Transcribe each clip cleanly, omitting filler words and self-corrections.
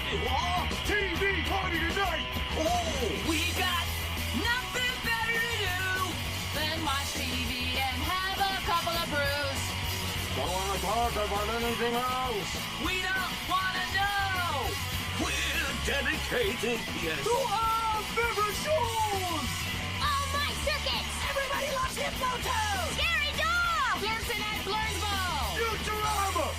TV party tonight! Oh, we got nothing better to do than watch TV and have a couple of brews. Don't want to talk about anything else. We don't want to know. We're dedicated, yes. To our favorite shows. Oh, my circuits! Everybody loves Hypnotoad. Scary dog! Pearson and Blurnsville. Futurama!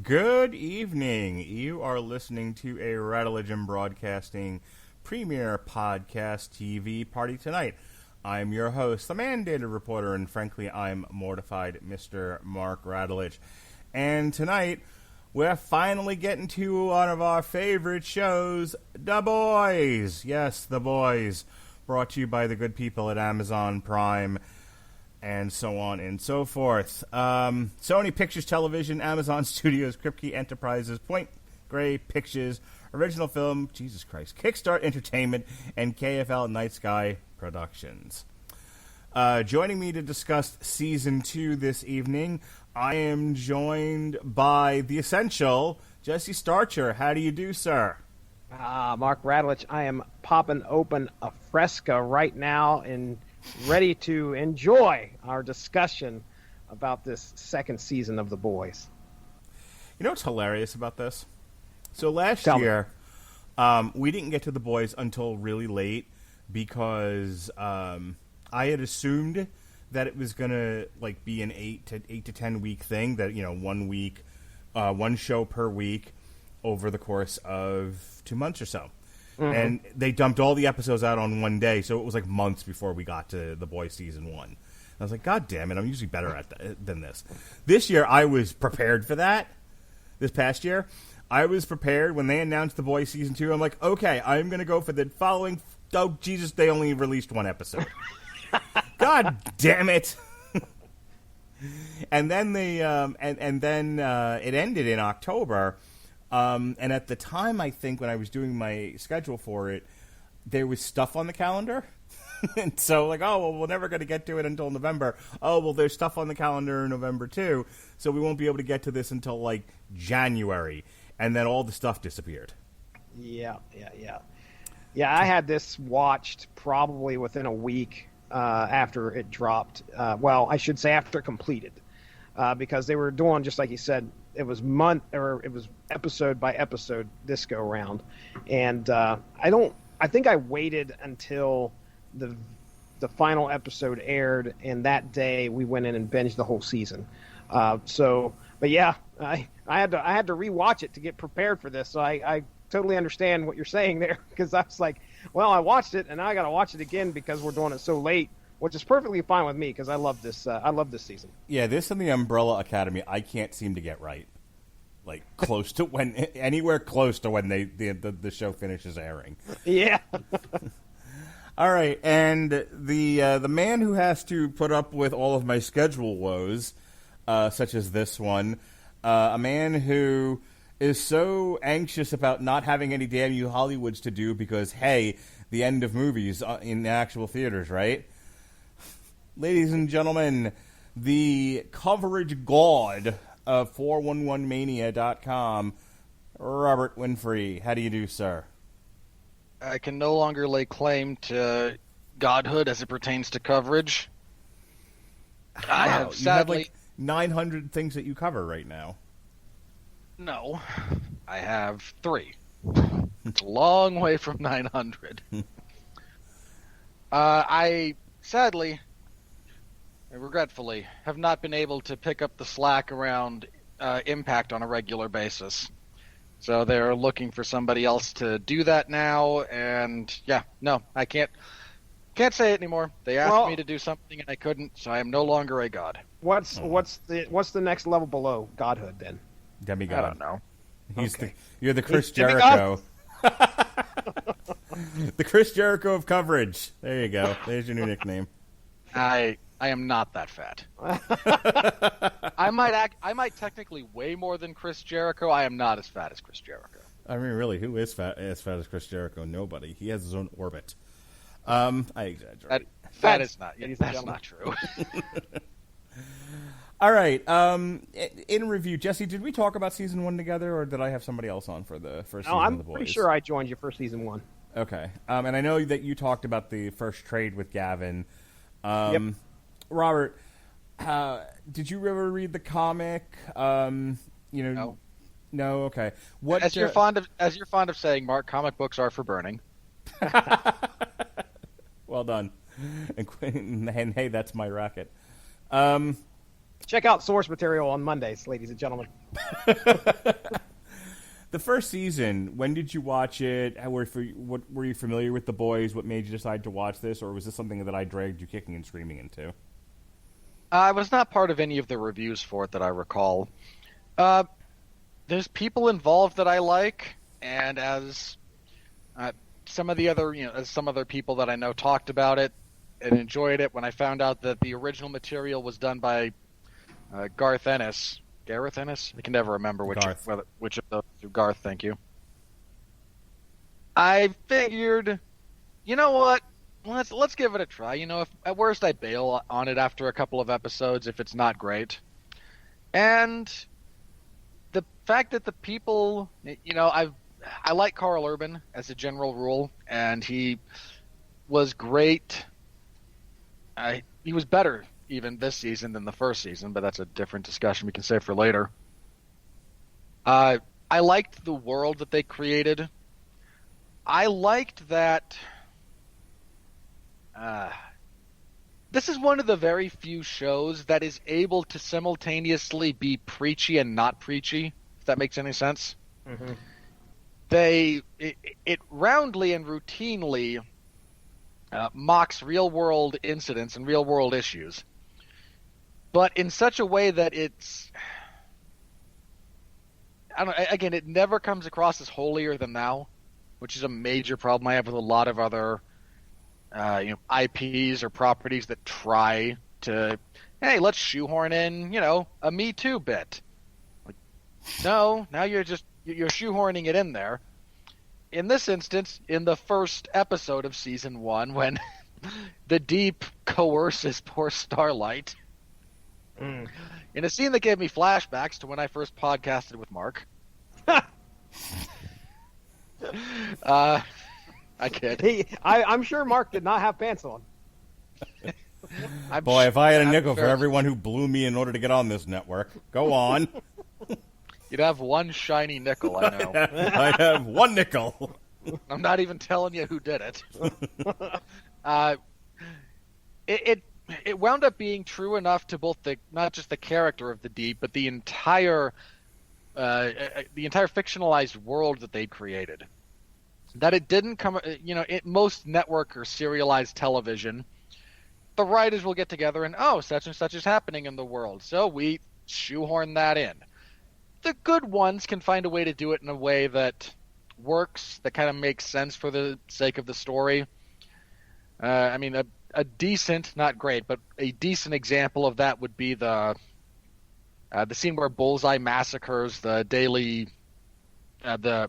Good evening. You are listening to a Rattlegion Broadcasting premiere podcast TV party tonight. I'm your host, the mandated reporter, and frankly, I'm mortified, Mr. Mark Rattledge. And tonight, we're finally getting to one of our favorite shows, The Boys. Yes, The Boys, brought to you by the good people at Amazon Prime, and so on and so forth. Sony Pictures Television, Amazon Studios, Kripke Enterprises, Point Grey Pictures, Original Film, Jesus Christ, Kickstart Entertainment, and KFL Night Sky Productions. Joining me to discuss Season 2 this evening, I am joined by the essential Jesse Starcher. How do you do, sir? Mark Rattledge, I am popping open a Fresca right now and ready to enjoy our discussion about this second season of The Boys. You know what's hilarious about this? So last Tell me. year, we didn't get to The Boys until really late because I had assumed that it was gonna like be an 8 to 10 week thing. That 1 week, one show per week over the course of 2 months or so. Mm-hmm. And they dumped all the episodes out on one day, so it was like months before we got to The Boys Season 1. And I was like, God damn it, I'm usually better at than this. This year, I was prepared for that. This past year, I was prepared when they announced The Boys Season 2. I'm like, okay, I'm going to go for the following... Oh, Jesus, they only released one episode. God damn it. And then it ended in October. And at the time, I think, when I was doing my schedule for it, there was stuff on the calendar. And so, like, oh, well, we're never going to get to it until November. Oh, well, there's stuff on the calendar in November, too. So we won't be able to get to this until, like, January. And then all the stuff disappeared. Yeah, I had this watched probably within a week after it dropped. Well, I should say after it completed. Because they were doing, just like you said, it was episode by episode this go round, and I think I waited until the final episode aired, and that day we went in and binged the whole season. But yeah, I had to rewatch it to get prepared for this. So I totally understand what you're saying there, because I was like, well, I watched it and now I got to watch it again because we're doing it so late. Which is perfectly fine with me because I love this. I love this season. Yeah, this and the Umbrella Academy, I can't seem to get right. Like close to anywhere close to when the show finishes airing. Yeah. All right, and the man who has to put up with all of my schedule woes, such as this one, a man who is so anxious about not having any damn you Hollywoods to do because hey, the end of movies in actual theaters, right? Ladies and gentlemen, the coverage god of 411mania.com, Robert Winfrey. How do you do, sir? I can no longer lay claim to godhood as it pertains to coverage. I have sadly... You have like 900 things that you cover right now. No, I have 3. It's a long way from 900. I sadly... regretfully, have not been able to pick up the slack around Impact on a regular basis. So they're looking for somebody else to do that now, and yeah, no, I can't say it anymore. They asked me to do something and I couldn't, so I am no longer a god. What's the next level below godhood then? Demigod. I don't know. You're the Chris Jericho. The Chris Jericho of coverage. There you go. There's your new nickname. I am not that fat. I might technically weigh more than Chris Jericho. I am not as fat as Chris Jericho. I mean, really, who is as fat as Chris Jericho? Nobody. He has his own orbit. I exaggerate. That's not true. All right. In review, Jesse, did we talk about season 1 together, or did I have somebody else on for the first season of The Boys? I'm pretty sure I joined you for season 1. Okay. And I know that you talked about the first trade with Gavin. Yep. Robert, did you ever read the comic? No. No. Okay. As you're fond of saying, Mark, comic books are for burning. Well done. And hey, that's my racket. Check out source material on Mondays, ladies and gentlemen. The first season, when did you watch it? Were you familiar with The Boys? What made you decide to watch this? Or was this something that I dragged you kicking and screaming into? I was not part of any of the reviews for it that I recall. There's people involved that I like, and as some other people that I know talked about it and enjoyed it, when I found out that the original material was done by Garth Ennis. Gareth Ennis? I can never remember which of those. Garth, thank you. I figured, you know what? Let's give it a try. If at worst I bail on it after a couple of episodes if it's not great. And the fact that the people, I like Carl Urban as a general rule, and he was great. He was better even this season than the first season, but that's a different discussion we can save for later. I liked the world that they created. I liked that this is one of the very few shows that is able to simultaneously be preachy and not preachy, if that makes any sense. Mm-hmm. It roundly and routinely mocks real-world incidents and real-world issues, but in such a way that it's... Again, it never comes across as holier than thou, which is a major problem I have with a lot of other IPs or properties that try to, hey, let's shoehorn in, a Me Too bit. Like, no, now you're shoehorning it in there. In this instance, in the first episode of season 1, when the Deep coerces poor Starlight, in a scene that gave me flashbacks to when I first podcasted with Mark. I kid. I'm sure Mark did not have pants on. Boy, if I had a nickel for everyone who blew me in order to get on this network. Go on. You'd have one shiny nickel, I know. I have one nickel. I'm not even telling you who did it. It wound up being true enough to both not just the character of the Deep, but the entire fictionalized world that they created. That it didn't come, most network or serialized television, the writers will get together and, such and such is happening in the world, so we shoehorn that in. The good ones can find a way to do it in a way that works, that kind of makes sense for the sake of the story. A decent, not great, but a decent example of that would be the scene where Bullseye massacres the Daily, the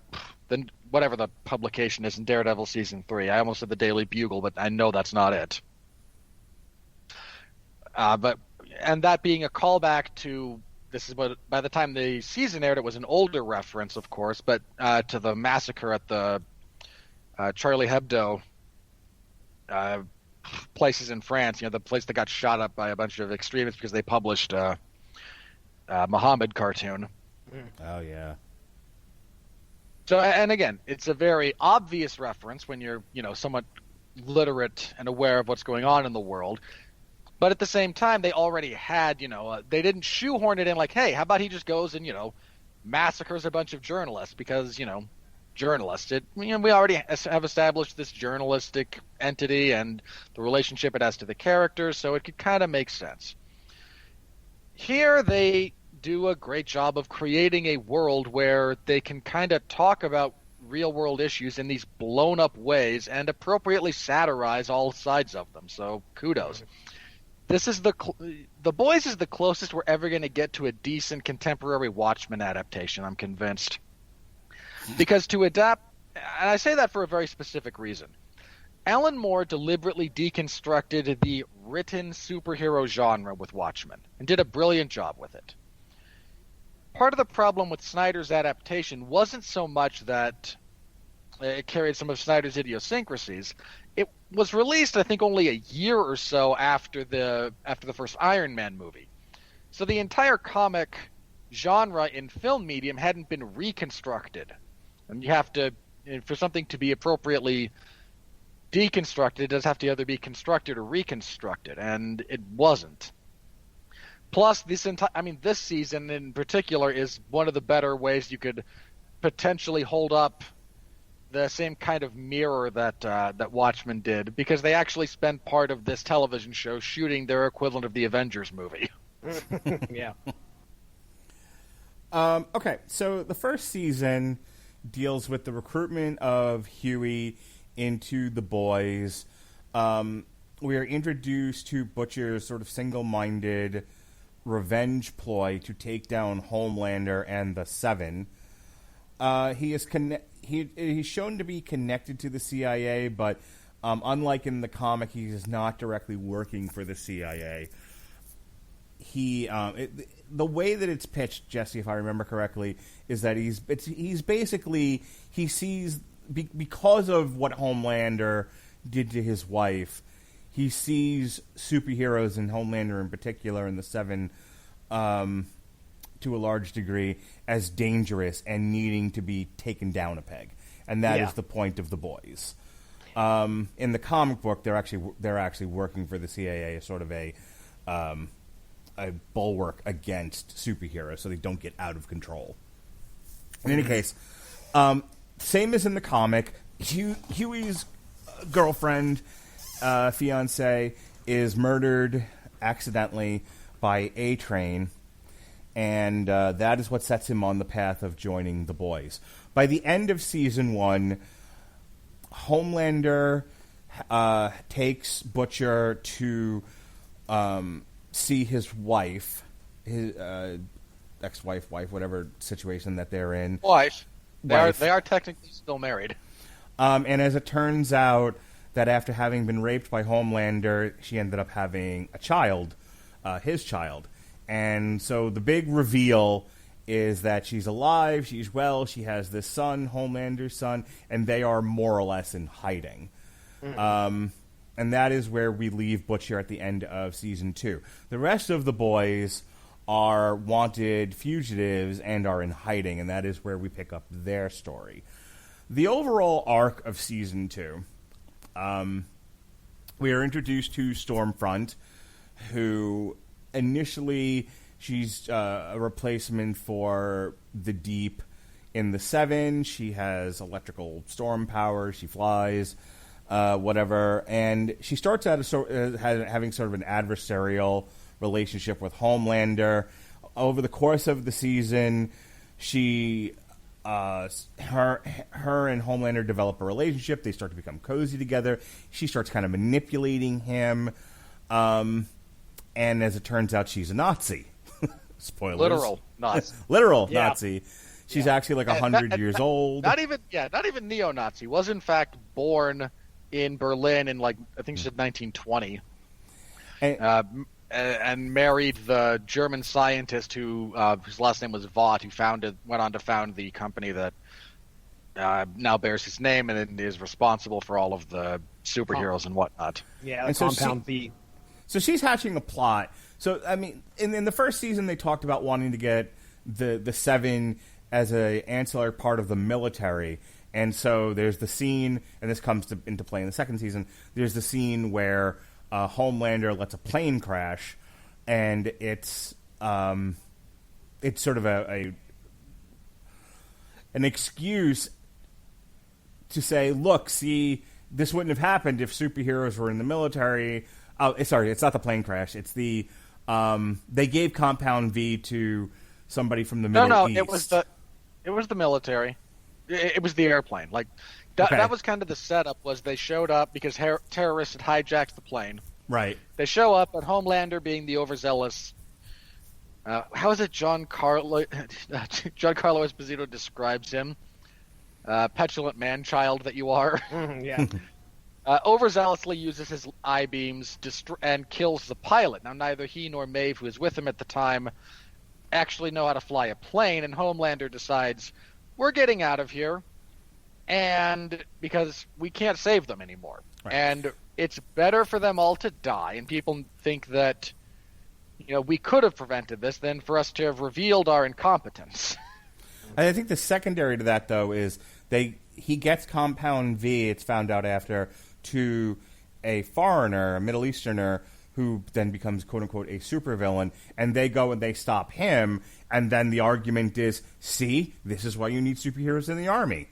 whatever the publication is in Daredevil season 3. I almost said the Daily Bugle, but I know that's not it. And that being a callback to, this is what, by the time the season aired, it was an older reference, of course, but to the massacre at the Charlie Hebdo places in France, the place that got shot up by a bunch of extremists because they published a Muhammad cartoon. Oh, yeah. So, and again, it's a very obvious reference when you're, somewhat literate and aware of what's going on in the world. But at the same time, they already had, they didn't shoehorn it in like, hey, how about he just goes and, massacres a bunch of journalists because, journalists. We already have established this journalistic entity and the relationship it has to the characters, so it could kind of make sense. Here they do a great job of creating a world where they can kind of talk about real-world issues in these blown-up ways and appropriately satirize all sides of them, so kudos. This is The Boys is the closest we're ever going to get to a decent contemporary Watchmen adaptation, I'm convinced. Because to adapt, and I say that for a very specific reason, Alan Moore deliberately deconstructed the written superhero genre with Watchmen, and did a brilliant job with it. Part of the problem with Snyder's adaptation wasn't so much that it carried some of Snyder's idiosyncrasies. It was released, I think, only a year or so after the first Iron Man movie. So the entire comic genre in film medium hadn't been reconstructed. And you have to, for something to be appropriately deconstructed, it does have to either be constructed or reconstructed, and it wasn't. Plus, this season in particular is one of the better ways you could potentially hold up the same kind of mirror that Watchmen did, because they actually spent part of this television show shooting their equivalent of the Avengers movie. Yeah. Okay, so the first season deals with the recruitment of Huey into the boys. We are introduced to Butcher's sort of single-minded revenge ploy to take down Homelander and the Seven. He's shown to be connected to the CIA, but unlike in the comic, he is not directly working for the CIA. The way that it's pitched, Jesse, if I remember correctly, is that he sees, because of what Homelander did to his wife, he sees superheroes, and Homelander in particular, and the Seven, to a large degree, as dangerous and needing to be taken down a peg, and that is the point of the boys. In the comic book, they're actually working for the CIA as sort of a bulwark against superheroes, so they don't get out of control. In any case, same as in the comic, Huey's girlfriend, fiance, is murdered accidentally by A-Train, and that is what sets him on the path of joining the boys. By the end of season 1, Homelander takes Butcher to see his wife, his ex-wife, whatever situation that they're in. Wife. They are technically still married. And as it turns out, that after having been raped by Homelander, she ended up having a child, his child. And so the big reveal is that she's alive, she's well, she has this son, Homelander's son, and they are more or less in hiding. Mm-hmm. And that is where we leave Butcher at the end of season 2. The rest of the boys are wanted fugitives and are in hiding, and that is where we pick up their story. The overall arc of season 2, we are introduced to Stormfront, who initially she's a replacement for the Deep in the Seven. She has electrical storm power. She flies, whatever, and she starts out having sort of an adversarial relationship with Homelander. Over the course of the season, her and Homelander develop a relationship. They start to become cozy together. She starts kind of manipulating him, and as it turns out, she's a Nazi. Spoilers. Literal Nazi. Literal Nazi. She's actually like 100 years old. Not even neo-Nazi. Was in fact born in Berlin in I think she said 1920. And married the German scientist whose last name was Vought, who went on to found the company that now bears his name and is responsible for all of the superheroes and whatnot. Yeah, and Compound V. So she's hatching a plot. So, I mean, in the first season, they talked about wanting to get the Seven as an ancillary part of the military. And so there's the scene, and this comes into play in the second season, there's the scene where Homelander lets a plane crash, and it's sort of an excuse to say, look, see, this wouldn't have happened if superheroes were in the military. Oh, sorry, it's not the plane crash. It's the they gave Compound V to somebody from the Middle East. It was the military. It was the airplane. That was kind of the setup. Was they showed up because terrorists had hijacked the plane. Right. They show up, and Homelander, being the overzealous, how is it Giancarlo Esposito describes him? Petulant man-child that you are. Yeah. overzealously uses his eye beams and kills the pilot. Now, neither he nor Maeve, who was with him at the time, actually know how to fly a plane, and Homelander decides, we're getting out of here, and because we can't save them anymore. Right. And it's better for them all to die, and people think that, we could have prevented this than for us to have revealed our incompetence. I think the secondary to that, though, is he gets Compound V, it's found out after, to a foreigner, a Middle Easterner, who then becomes, quote-unquote, a supervillain, and they go and they stop him, and then the argument is, see, this is why you need superheroes in the army.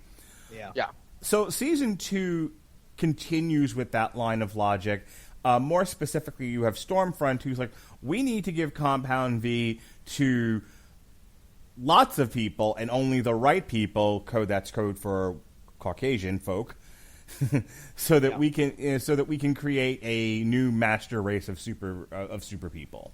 Yeah. So Season 2 continues with that line of logic. More specifically, you have Stormfront, who's like, we need to give Compound V to lots of people, and only the right people, that's code for Caucasian folk, so that we can create a new master race of super people.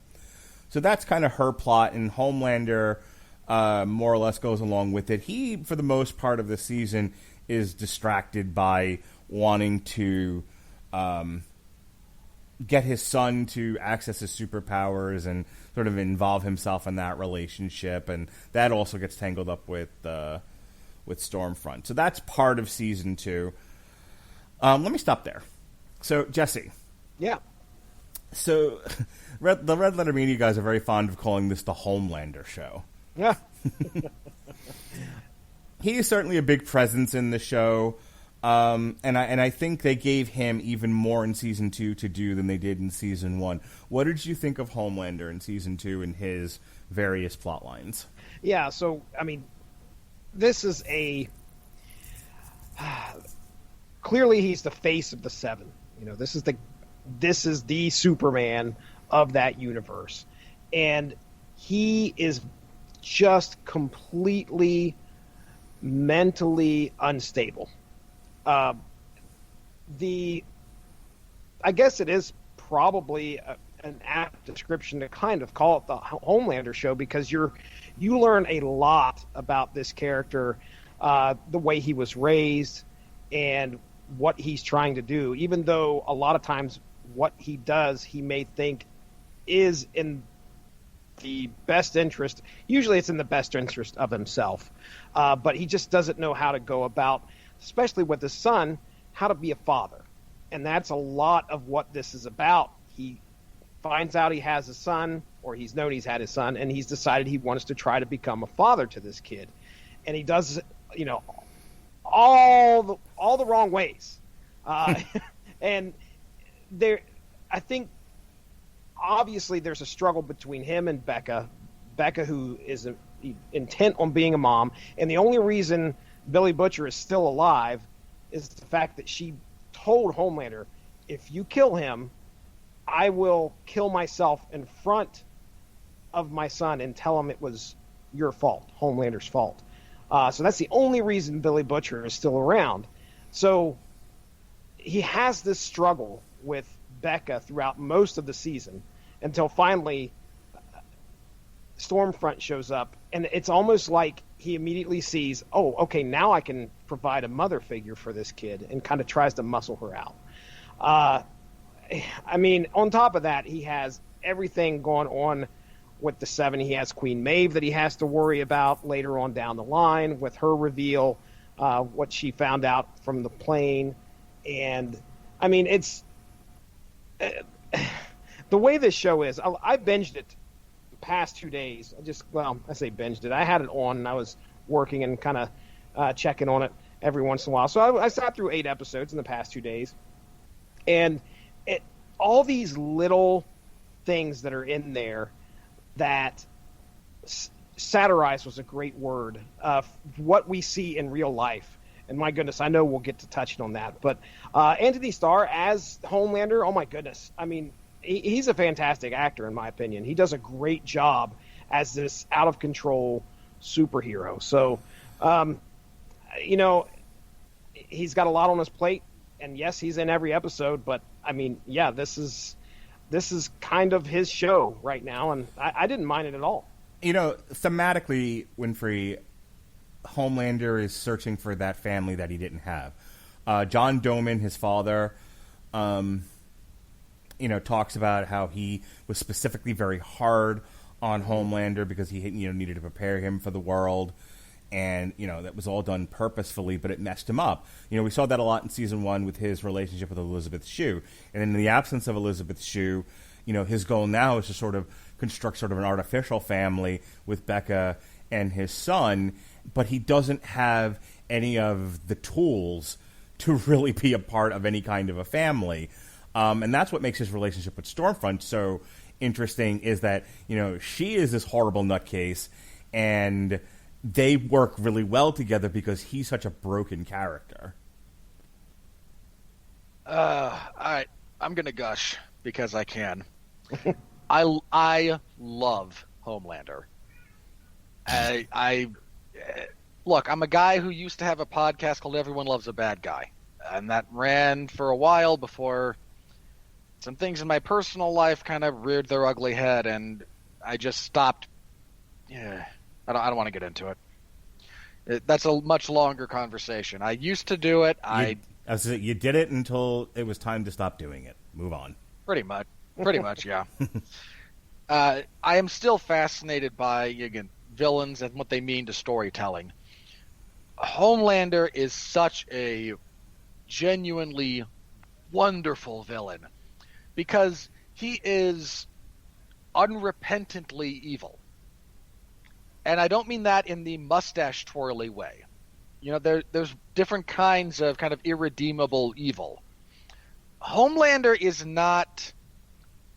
So that's kind of her plot, and Homelander more or less goes along with it. He, for the most part of the season, is distracted by wanting to get his son to access his superpowers and sort of involve himself in that relationship, and that also gets tangled up with Stormfront. So that's part of Season 2. Let me stop there. So, Jesse. Yeah. So, the Red Letter Media guys are very fond of calling this the Homelander show. Yeah. He is certainly a big presence in the show, and I think they gave him even more in Season 2 to do than they did in Season 1. What did you think of Homelander in Season 2 and his various plot lines? Yeah, so, this is clearly he's the face of the Seven. This is the Superman of that universe. And he is just completely mentally unstable. I guess it is probably an apt description to kind of call it the Homelander show, because you learn a lot about this character, the way he was raised and what he's trying to do, even though a lot of times what he does he may think is in the best interest. Usually it's in the best interest of himself, but he just doesn't know how to go about, especially with his son, how to be a father. And that's a lot of what this is about. He finds out he has a son, or he's known he's had his son, and he's decided he wants to try to become a father to this kid. And he does, all the wrong ways. And I think obviously there's a struggle between him and Becca, who is intent on being a mom, and the only reason Billy Butcher is still alive is the fact that she told Homelander, if you kill him, I will kill myself in front of my son and tell him it was your fault, Homelander's fault. So that's the only reason Billy Butcher is still around. So he has this struggle with Becca throughout most of the season until finally Stormfront shows up, and it's almost like he immediately sees, oh, okay, now I can provide a mother figure for this kid, and kind of tries to muscle her out. On top of that, he has everything going on with the Seven. He has Queen Maeve that he has to worry about later on down the line with her reveal, what she found out from the plane. And, it's... the way this show is, I binged it the past 2 days. I say binged it. I had it on, and I was working and kind of checking on it every once in a while. So I sat through 8 episodes in the past 2 days. And all these little things that are in there that satirize was a great word, what we see in real life. And my goodness, I know we'll get to touching on that. But Anthony Starr as Homelander, oh my goodness. He's a fantastic actor, in my opinion. He does a great job as this out-of-control superhero. So, he's got a lot on his plate. And yes, he's in every episode. But, this is kind of his show right now. And I didn't mind it at all. Thematically, Winfrey, Homelander is searching for that family that he didn't have. John Doman, his father, talks about how he was specifically very hard on Homelander because he needed to prepare him for the world. And, that was all done purposefully, but it messed him up. We saw that a lot in Season 1 with his relationship with Elizabeth Shue. And in the absence of Elizabeth Shue, his goal now is to sort of construct sort of an artificial family with Becca and his son, but he doesn't have any of the tools to really be a part of any kind of a family. And that's what makes his relationship with Stormfront so interesting, is that, she is this horrible nutcase, and they work really well together because he's such a broken character. All right, I'm gonna gush because I can. I love Homelander. I look, I'm a guy who used to have a podcast called Everyone Loves a Bad Guy, and that ran for a while before some things in my personal life kind of reared their ugly head, and I just stopped. Yeah, I don't want to get into it. That's a much longer conversation. I used to do it. You did it until it was time to stop doing it. Move on. Pretty much, yeah. I am still fascinated by, again, villains and what they mean to storytelling. Homelander is such a genuinely wonderful villain because he is unrepentantly evil. And I don't mean that in the mustache twirly way. There's different kinds of kind of irredeemable evil. Homelander is not,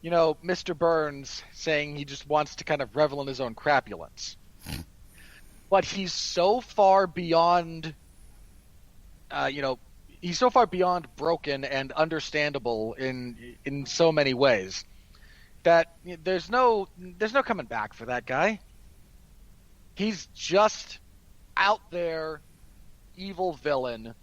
Mr. Burns saying he just wants to kind of revel in his own crapulence. But he's so far beyond, he's so far beyond broken and understandable in so many ways that there's no coming back for that guy. He's just out there, evil villain.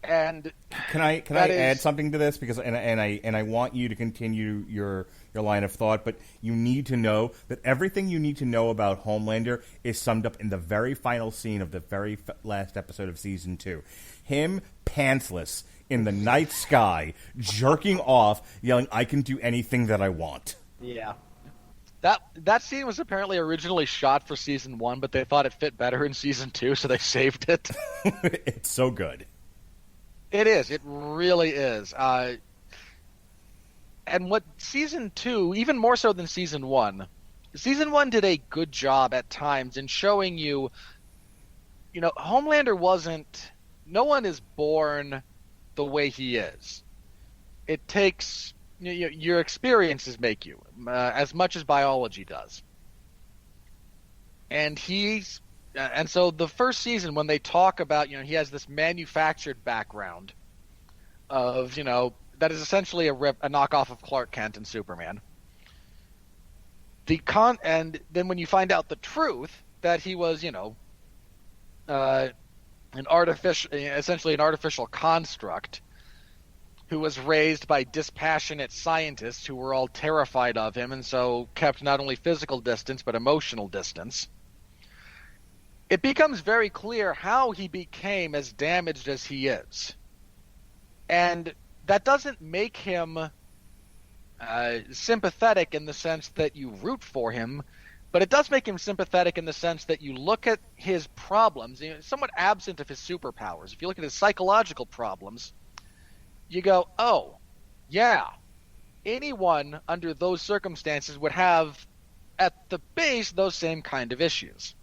And can I add something to this, because I want you to continue your line of thought, but you need to know that everything you need to know about Homelander is summed up in the very final scene of the very last episode of Season 2. Him pantsless in the night sky, jerking off, yelling, "I can do anything that I want." Yeah. That scene was apparently originally shot for Season 1, but they thought it fit better in Season 2, so they saved it. It's so good. It is. It really is. And what Season 2, even more so than Season 1 did a good job at times in showing you, Homelander wasn't... No one is born the way he is. It takes... your experiences make you, as much as biology does. And so the first season, when they talk about, he has this manufactured background of, that is essentially a knockoff of Clark Kent and Superman. And then when you find out the truth that he was, essentially an artificial construct who was raised by dispassionate scientists who were all terrified of him and so kept not only physical distance but emotional distance, it becomes very clear how he became as damaged as he is. And that doesn't make him sympathetic in the sense that you root for him, but it does make him sympathetic in the sense that you look at his problems, somewhat absent of his superpowers. If you look at his psychological problems, you go, oh, yeah, anyone under those circumstances would have, at the base, those same kind of issues.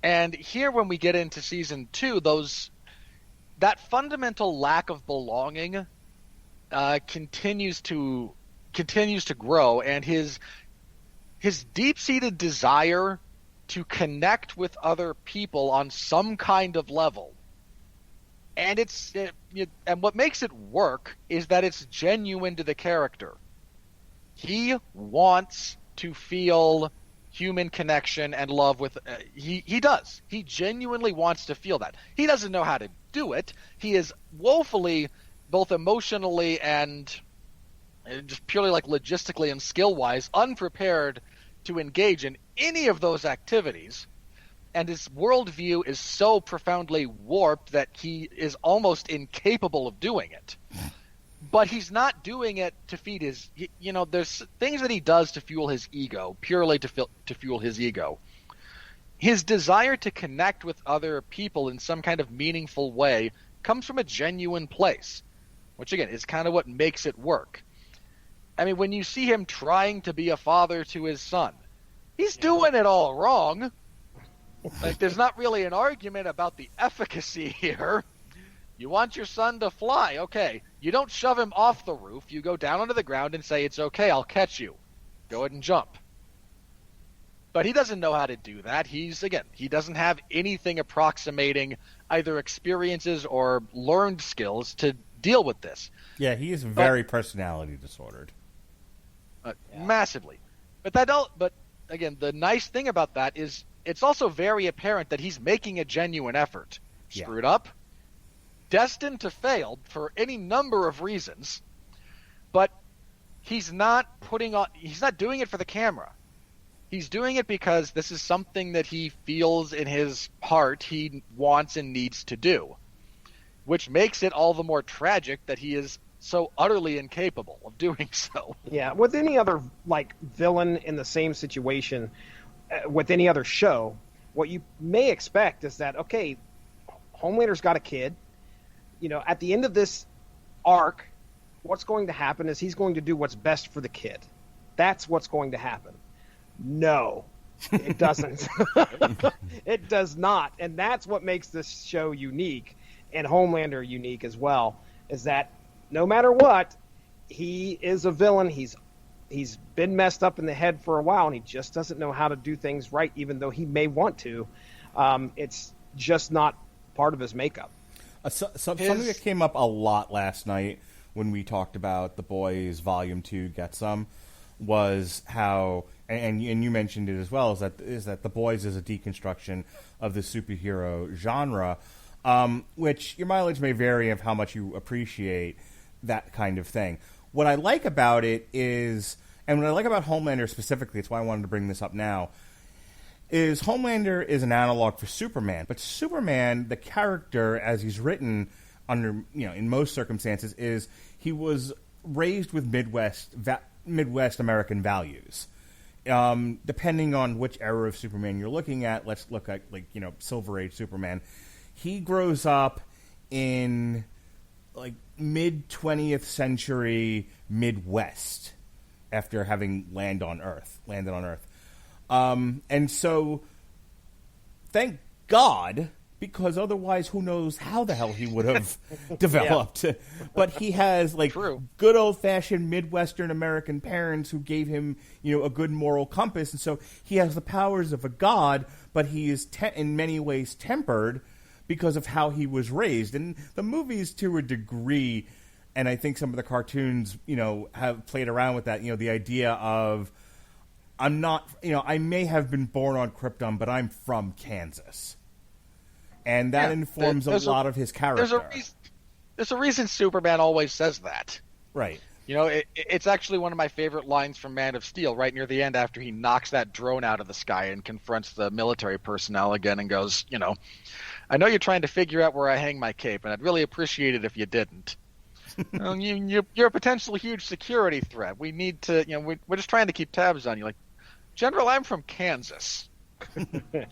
And here, when we get into Season 2, that fundamental lack of belonging continues to grow, and his deep-seated desire to connect with other people on some kind of level. And and what makes it work is that it's genuine to the character. He wants to feel human connection and love with. He does. He genuinely wants to feel that. He doesn't know how to do it. He is woefully, both emotionally and just purely like logistically and skill-wise, unprepared to engage in any of those activities. and his worldview is so profoundly warped that he is almost incapable of doing it. But he's not doing it to feed his, there's things that he does to fuel his ego, purely to fuel his ego. His desire to connect with other people in some kind of meaningful way comes from a genuine place, which again is kind of what makes it work. I mean, when you see him trying to be a father to his son, he's doing it all wrong. Like, there's not really an argument about the efficacy here. You want your son to fly, okay. You don't shove him off the roof. You go down onto the ground and say, it's okay, I'll catch you. Go ahead and jump. But he doesn't know how to do that. He doesn't have anything approximating either experiences or learned skills to deal with this. Yeah, he is very personality disordered. Massively. But again, the nice thing about that is it's also very apparent that he's making a genuine effort. Screwed up, destined to fail for any number of reasons, but he's not doing it for the camera. He's doing it because this is something that he feels in his heart he wants and needs to do, which makes it all the more tragic that he is so utterly incapable of doing so. Yeah, with any other villain in the same situation, with any other show, what you may expect is that, okay, Homelander's got a kid. At the end of this arc, what's going to happen is he's going to do what's best for the kid. That's what's going to happen. No, it doesn't. It does not. And that's what makes this show unique, and Homelander unique as well, is that no matter what, he is a villain. He's been messed up in the head for a while, and he just doesn't know how to do things right, even though he may want to. It's just not part of his makeup. Something that came up a lot last night when we talked about The Boys Volume 2 Get Some was how, and you mentioned it as well, is that The Boys is a deconstruction of the superhero genre, which your mileage may vary of how much you appreciate that kind of thing. What I like about it is, and what I like about Homelander specifically, it's why I wanted to bring this up now, is Homelander is an analog for Superman. But Superman, the character, as he's written under, in most circumstances, is he was raised with Midwest American values. Depending on which era of Superman you're looking at, let's look at Silver Age Superman. He grows up in mid 20th century Midwest after having landed on Earth. And so, thank God, because otherwise who knows how the hell he would have developed. But he has, good old-fashioned Midwestern American parents who gave him, a good moral compass. And so he has the powers of a god, but he is in many ways tempered because of how he was raised. And the movies, to a degree, and I think some of the cartoons, have played around with that, the idea of, I'm not, I may have been born on Krypton, but I'm from Kansas. And that informs a lot of his character. There's a reason Superman always says that. Right. It's actually one of my favorite lines from Man of Steel, right near the end after he knocks that drone out of the sky and confronts the military personnel again and goes, I know you're trying to figure out where I hang my cape, and I'd really appreciate it if you didn't. You're a potential huge security threat. We need to, we're just trying to keep tabs on you. General, I'm from Kansas. That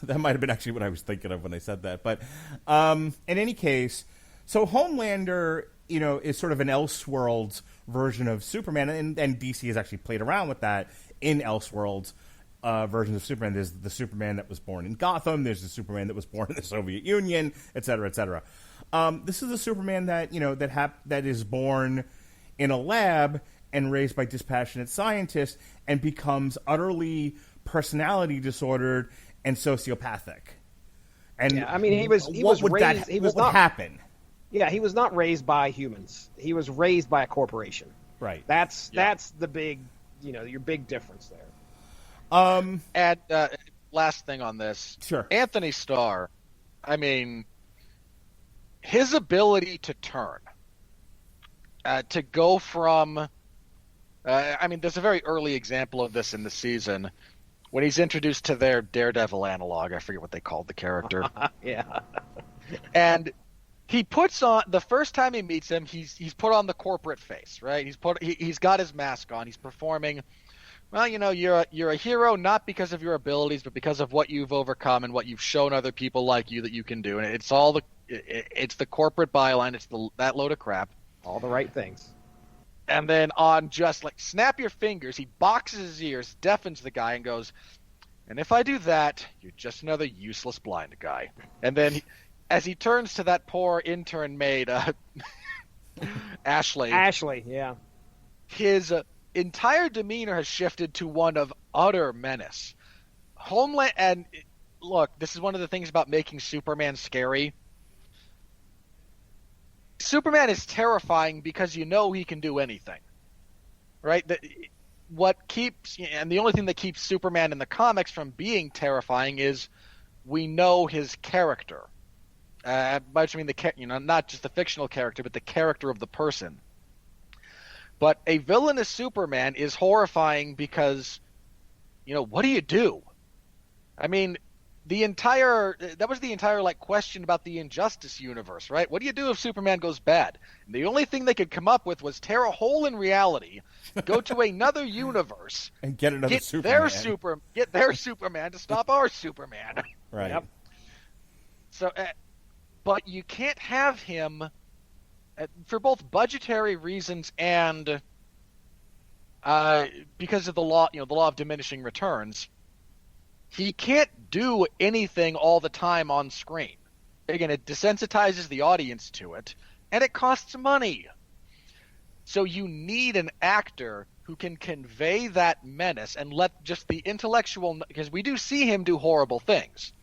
might have been actually what I was thinking of when I said that. But in any case, so Homelander, is sort of an Elseworlds version of Superman, and DC has actually played around with that in Elseworlds versions of Superman. There's the Superman that was born in Gotham. There's the Superman that was born in the Soviet Union, et cetera, et cetera. This is a Superman that that is born in a lab and raised by dispassionate scientists and becomes utterly personality disordered and sociopathic. And he was raised. What would happen? Yeah, he was not raised by humans. He was raised by a corporation. Right. That's the big, your big difference there. And last thing on this, sure. Anthony Starr, his ability to turn, to go from, there's a very early example of this in the season when he's introduced to their Daredevil analog. I forget what they called the character. Yeah. And he puts on, the first time he meets him, he's put on the corporate face, right? He's got his mask on. He's performing. Well, you're a hero not because of your abilities, but because of what you've overcome and what you've shown other people like you that you can do. And it's the corporate byline. It's that load of crap. All the right things. And then on just like snap your fingers, he boxes his ears, deafens the guy, and goes, "And if I do that, you're just another useless blind guy." And then, as he turns to that poor intern maid, Ashley. Ashley, yeah. His entire demeanor has shifted to one of utter menace. Homeland, and look, this is one of the things about making Superman scary. Superman is terrifying because you know he can do anything, right? And the only thing that keeps Superman in the comics from being terrifying is we know his character. By which I mean not just the fictional character, but the character of the person. But a villainous Superman is horrifying because, what do you do? I mean, that was the entire question about the Injustice universe, right? What do you do if Superman goes bad? And the only thing they could come up with was tear a hole in reality, go to another universe, and get another Superman. Get their Superman to stop our Superman. Right. Yep. So, but you can't have him for both budgetary reasons and because of the law, the law of diminishing returns. He can't do anything all the time on screen. Again, it desensitizes the audience to it, and it costs money. So you need an actor who can convey that menace and let just the intellectual, because we do see him do horrible things.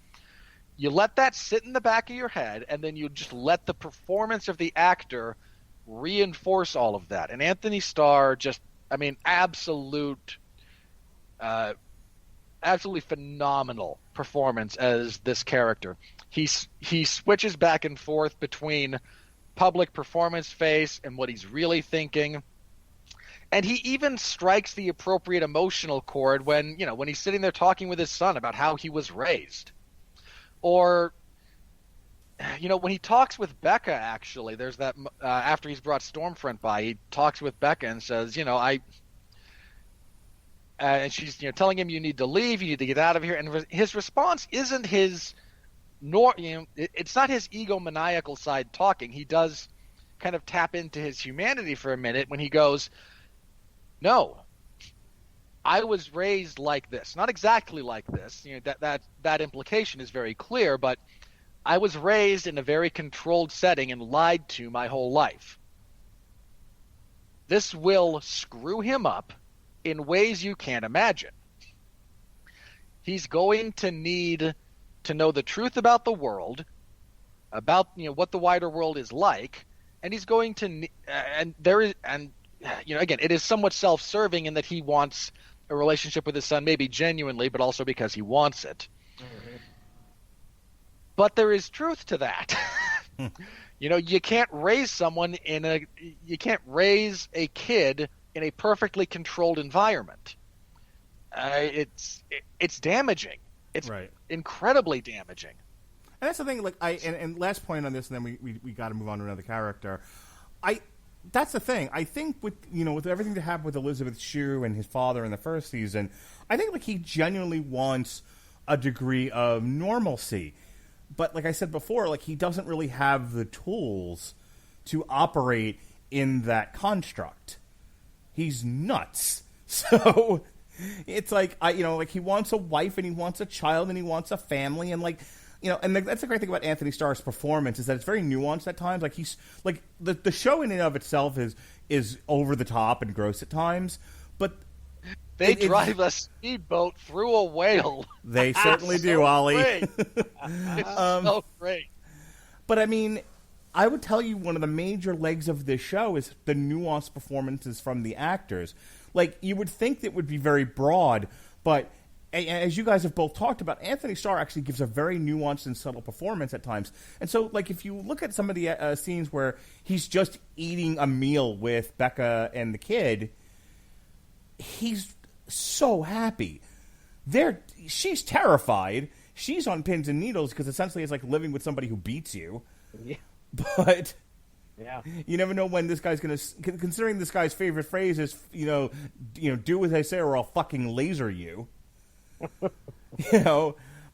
You let that sit in the back of your head, and then you just let the performance of the actor reinforce all of that. And Anthony Starr absolutely phenomenal performance as this character. He switches back and forth between public performance face and what he's really thinking. And he even strikes the appropriate emotional chord when he's sitting there talking with his son about how he was raised. Or, when he talks with Becca, actually, there's that, after he's brought Stormfront by, he talks with Becca and says, and she's telling him you need to leave, you need to get out of here, and his response isn't it's not his egomaniacal side talking. He does kind of tap into his humanity for a minute when he goes, "No, I was raised like this, not exactly like this. That implication is very clear, but I was raised in a very controlled setting and lied to my whole life. This will screw him up in ways you can't imagine. He's going to need to know the truth about the world, about what the wider world is like, and he's going to again, it is somewhat self-serving in that he wants a relationship with his son, maybe genuinely, but also because he wants it. Mm-hmm. But there is truth to that. You can't raise a kid in a perfectly controlled environment. It's damaging. It's right. Incredibly damaging. And that's the thing. And last point on this, and then we got to move on to another character. That's the thing. I think with everything that happened with Elizabeth Shue and his father in the first season, I think he genuinely wants a degree of normalcy. But like I said before, he doesn't really have the tools to operate in that construct. He's nuts. So it's he wants a wife and he wants a child and he wants a family and and that's the great thing about Anthony Starr's performance is that it's very nuanced at times. He's the show in and of itself is over the top and gross at times, but they drive a speedboat through a whale. They certainly do, Ollie. It's so great. But I would tell you one of the major legs of this show is the nuanced performances from the actors. You would think that would be very broad, but as you guys have both talked about, Anthony Starr actually gives a very nuanced and subtle performance at times. And so, if you look at some of the scenes where he's just eating a meal with Becca and the kid, he's so happy. she's terrified. She's on pins and needles because essentially it's like living with somebody who beats you. Yeah. But Yeah. you never know when this guy's going to... Considering this guy's favorite phrase is, do as I say or I'll fucking laser you.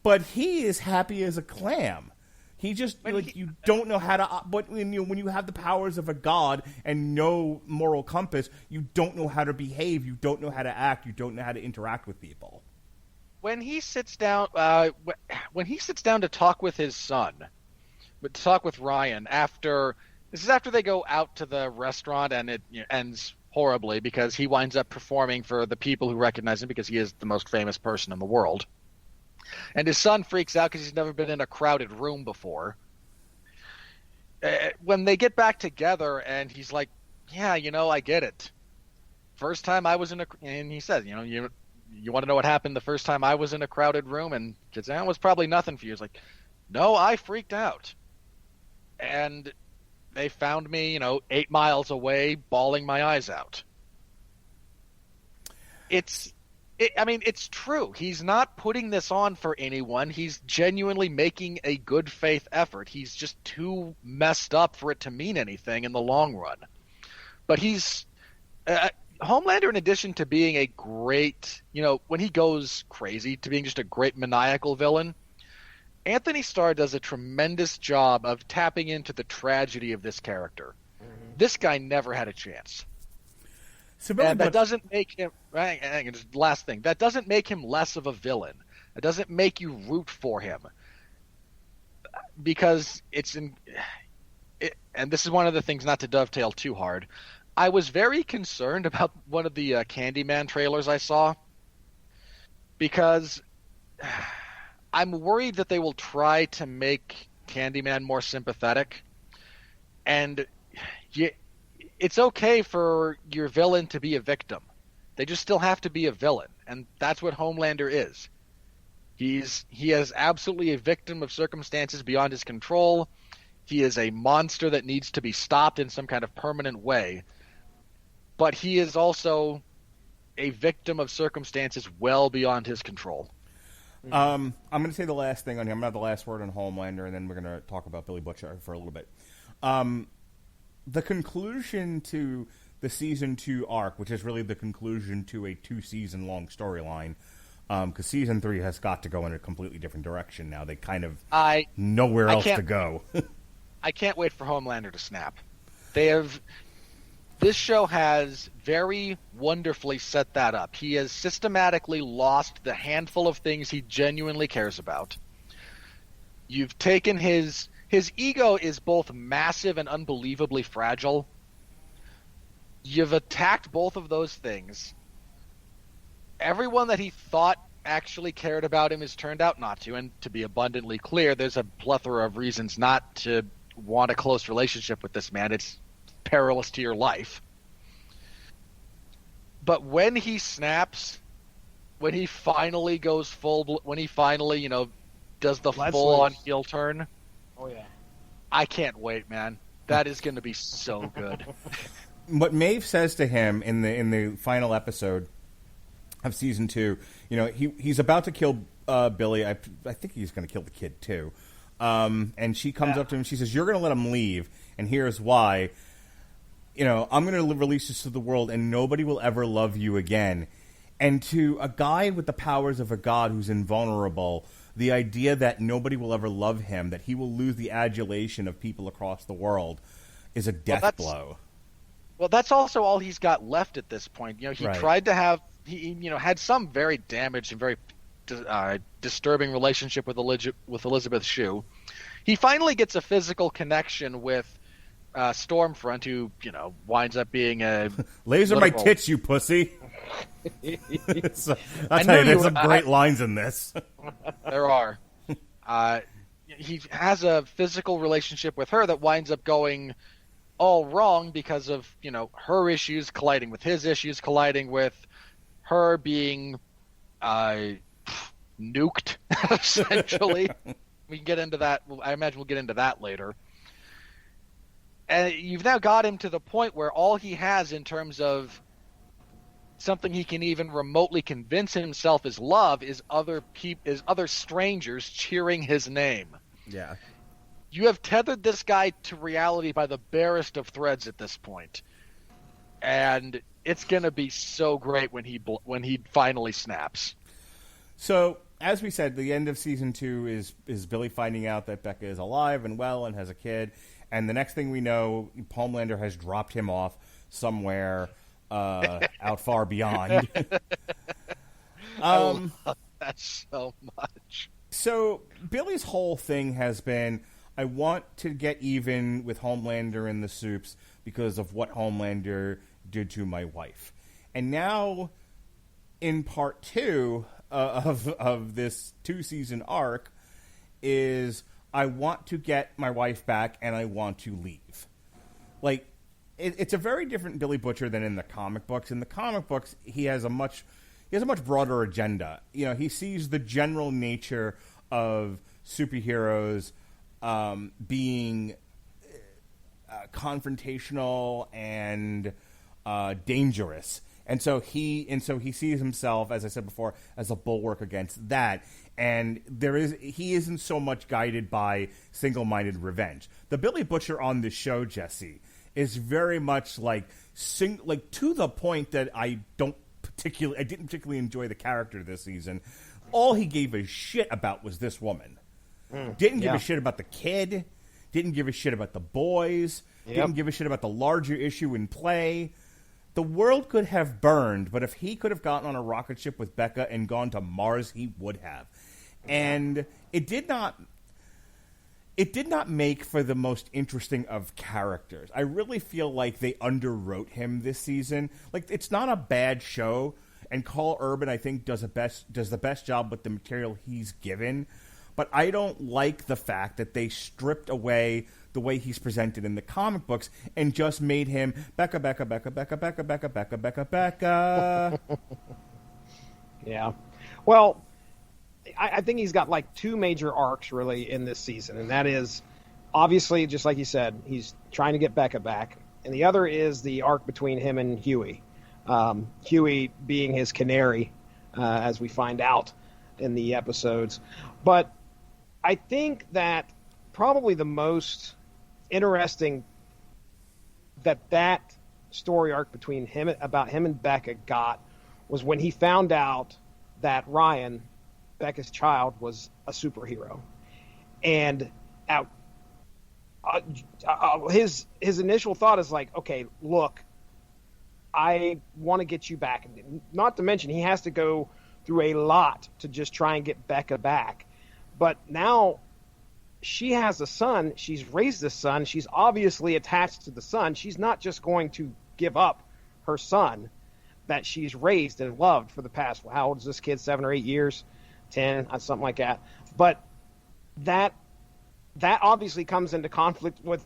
But he is happy as a clam. He just, you don't know how to... But when you have the powers of a god and no moral compass, you don't know how to behave, you don't know how to act, you don't know how to interact with people. When he sits down, to talk with his son, to talk with Ryan this is after they go out to the restaurant and it ends horribly because he winds up performing for the people who recognize him because he is the most famous person in the world. And his son freaks out because he's never been in a crowded room before. When they get back together and he's like, yeah, I get it. First time I was and he says, you want to know what happened the first time I was in a crowded room? And kids, that was probably nothing for you. It's like, no, I freaked out. And they found me, 8 miles away, bawling my eyes out. It's true. He's not putting this on for anyone. He's genuinely making a good faith effort. He's just too messed up for it to mean anything in the long run. But he's Homelander, in addition to being a great, when he goes crazy, to being just a great maniacal villain, Anthony Starr does a tremendous job of tapping into the tragedy of this character. Mm-hmm. This guy never had a chance. So and that doesn't make him... Last thing. That doesn't make him less of a villain. It doesn't make you root for him. Because and this is one of the things, not to dovetail too hard, I was very concerned about one of the Candyman trailers I saw. Because... I'm worried that they will try to make Candyman more sympathetic. And it's okay for your villain to be a victim. They just still have to be a villain. And that's what Homelander is. He is absolutely a victim of circumstances beyond his control. He is a monster that needs to be stopped in some kind of permanent way. But he is also a victim of circumstances well beyond his control. I'm going to say the last thing on here. I'm going to have the last word on Homelander, and then we're going to talk about Billy Butcher for a little bit. The conclusion to the Season 2 arc, which is really the conclusion to a 2-season-long storyline, because Season 3 has got to go in a completely different direction now. They kind of nowhere else to go. I can't wait for Homelander to snap. This show has very wonderfully set that up. He has systematically lost the handful of things he genuinely cares about. You've taken his ego is both massive and unbelievably fragile. You've attacked both of those things. Everyone that he thought actually cared about him has turned out not to, and to be abundantly clear, there's a plethora of reasons not to want a close relationship with this man. It's perilous to your life. But when he snaps, when he finally goes when he finally, does the full-on heel turn. Oh, yeah. I can't wait, man. That is going to be so good. What Maeve says to him in the final episode of Season 2, he's about to kill Billy. I think he's going to kill the kid, too. And she comes up to him, she says, you're going to let him leave, and here's why. I'm going to release this to the world, and nobody will ever love you again. And to a guy with the powers of a god who's invulnerable, the idea that nobody will ever love him, that he will lose the adulation of people across the world, is a death blow. Well, that's also all he's got left at this point. He tried to have, had some very damaged and very disturbing relationship with Elizabeth Shue. He finally gets a physical connection with Stormfront, who winds up being a laser my tits, you pussy. So, I'll tell you, there's some great lines in this. There are. He has a physical relationship with her that winds up going all wrong because of her issues colliding with his issues, colliding with her being nuked essentially. We can get into that. I imagine we'll get into that later. And you've now got him to the point where all he has in terms of something he can even remotely convince himself is love is other strangers cheering his name. Yeah. You have tethered this guy to reality by the barest of threads at this point. And it's going to be so great when he finally snaps. So, as we said, the end of season 2 is Billy finding out that Becca is alive and well and has a kid, and the next thing we know, Homelander has dropped him off somewhere out far beyond. I love that so much. So, Billy's whole thing has been, I want to get even with Homelander and the Supes because of what Homelander did to my wife. And now, in part 2 of this 2-season arc, is I want to get my wife back and I want to leave. Like, it's a very different Billy Butcher than in the comic books. In the comic books, he has a much broader agenda. You know, he sees the general nature of superheroes being confrontational and dangerous. And so he sees himself, as I said before, as a bulwark against that. And he isn't so much guided by single-minded revenge. The Billy Butcher on this show, Jesse, is very much like to the point that I didn't particularly enjoy the character this season. All he gave a shit about was this woman. Didn't give a shit about the kid. Didn't give a shit about the boys. Yep. Didn't give a shit about the larger issue in play. The world could have burned, but if he could have gotten on a rocket ship with Becca and gone to Mars, he would have. And it did not make for the most interesting of characters. I really feel like they underwrote him this season. Like, it's not a bad show, and Carl Urban, I think, does the best job with the material he's given. But I don't like the fact that they stripped away the way he's presented in the comic books and just made him Becca. Yeah. Well, I think he's got like 2 major arcs really in this season, and that is obviously, just like you said, he's trying to get Becca back, and the other is the arc between him and Huey. Huey being his canary, as we find out in the episodes. But I think that probably the most interesting that story arc between him and Becca got was when he found out that Ryan, Becca's child, was a superhero, and his initial thought is like, okay, look, I want to get you back. Not to mention he has to go through a lot to just try and get Becca back. But now she has a son. She's raised this son. She's obviously attached to the son. She's not just going to give up her son that she's raised and loved for the past, how old is this kid, 7 or 8 years? 10, something like that. But that obviously comes into conflict with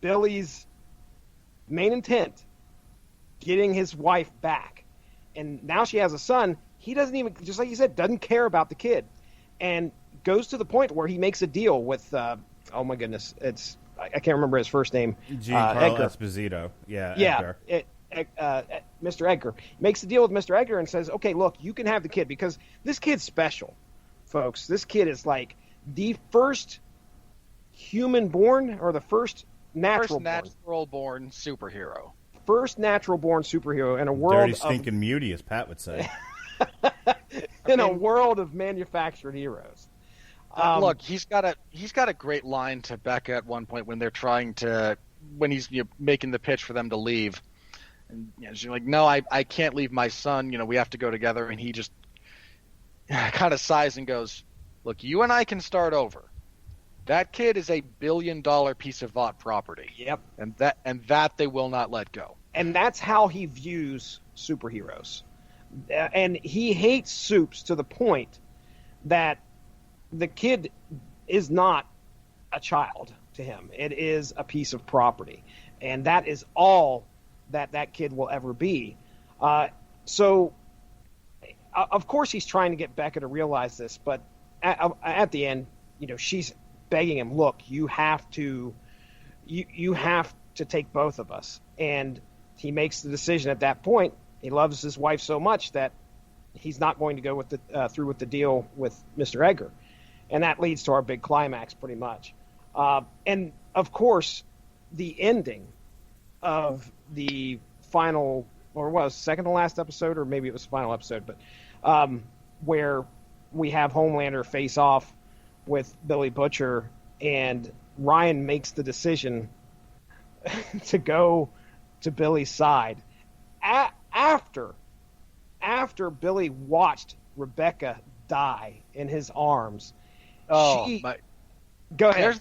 Billy's main intent, getting his wife back. And now she has a son. He doesn't even, just like you said, doesn't care about the kid. And goes to the point where he makes a deal with, oh my goodness, I can't remember his first name. Giancarlo Esposito. Yeah, Edgar. Mr. Edgar makes a deal with Mr. Edgar and says, okay, look, you can have the kid because this kid's special, folks. This kid is like the first human-born or the first natural-born superhero. First natural-born superhero in a world dirty, stinking mutie, as Pat would say. In a world of manufactured heroes. Look, he's got a great line to Becca at one point when he's making the pitch for them to leave, and she's like, "No, I can't leave my son. We have to go together." And he just kind of sighs and goes, "Look, you and I can start over. That kid is $1 billion piece of Vought property. Yep, and that they will not let go." And that's how he views superheroes. And he hates Supes to the point that the kid is not a child to him. It is a piece of property. And that is all that kid will ever be. So, of course, he's trying to get Becca to realize this. But at the end, she's begging him, look, you have to take both of us. And he makes the decision at that point, He loves his wife so much that he's not going to go with through with the deal with Mr. Edgar. And that leads to our big climax, pretty much. And, of course, the ending of the final, or was second to last episode, or maybe it was the final episode, but where we have Homelander face off with Billy Butcher, and Ryan makes the decision to go to Billy's side after Billy watched Rebecca die in his arms. Oh, Go ahead.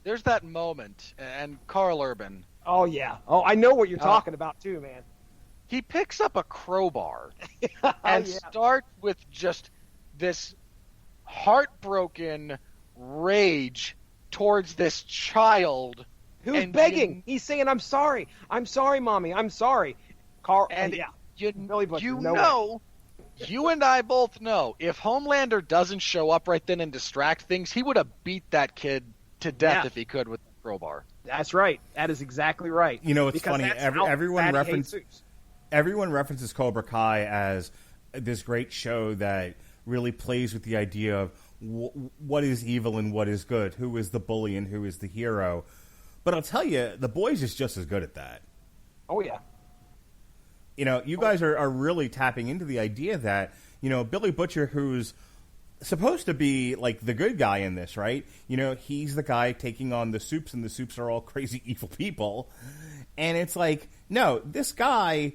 There's that moment, and Carl Urban. Oh yeah. Oh, I know what you're talking about too, man. He picks up a crowbar and starts with just this heartbroken rage towards this child who's begging. He's saying, "I'm sorry, mommy, I'm sorry." Carl, and Billy Butcher, you and I both know, if Homelander doesn't show up right then and distract things, he would have beat that kid to death if he could with the crowbar. That's right. That is exactly right. You know, it's funny. Everyone references Cobra Kai as this great show that really plays with the idea of what is evil and what is good, who is the bully and who is the hero. But I'll tell you, The Boys is just as good at that. Oh, yeah. You know, you guys are really tapping into the idea that, you know, Billy Butcher, who's supposed to be like the good guy in this, right? You know, he's the guy taking on the Supes, and the Supes are all crazy evil people. And it's like, no, this guy,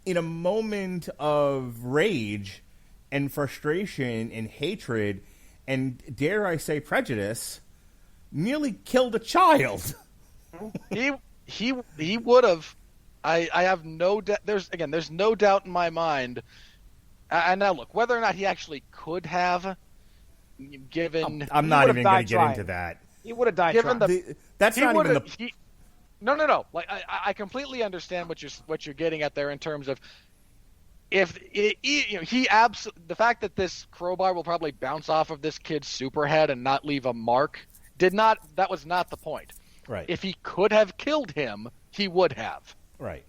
in a moment of rage and frustration and hatred and, dare I say, prejudice, nearly killed a child. He would have. I have no doubt. There's no doubt in my mind. And now look, whether or not he actually could have, given. I'm not even going to get into that. He would have died. That's not even the. No. Like I completely understand what you're getting at there in terms of if the fact that this crowbar will probably bounce off of this kid's superhead and not leave a mark that was not the point. Right. If he could have killed him, he would have. Right.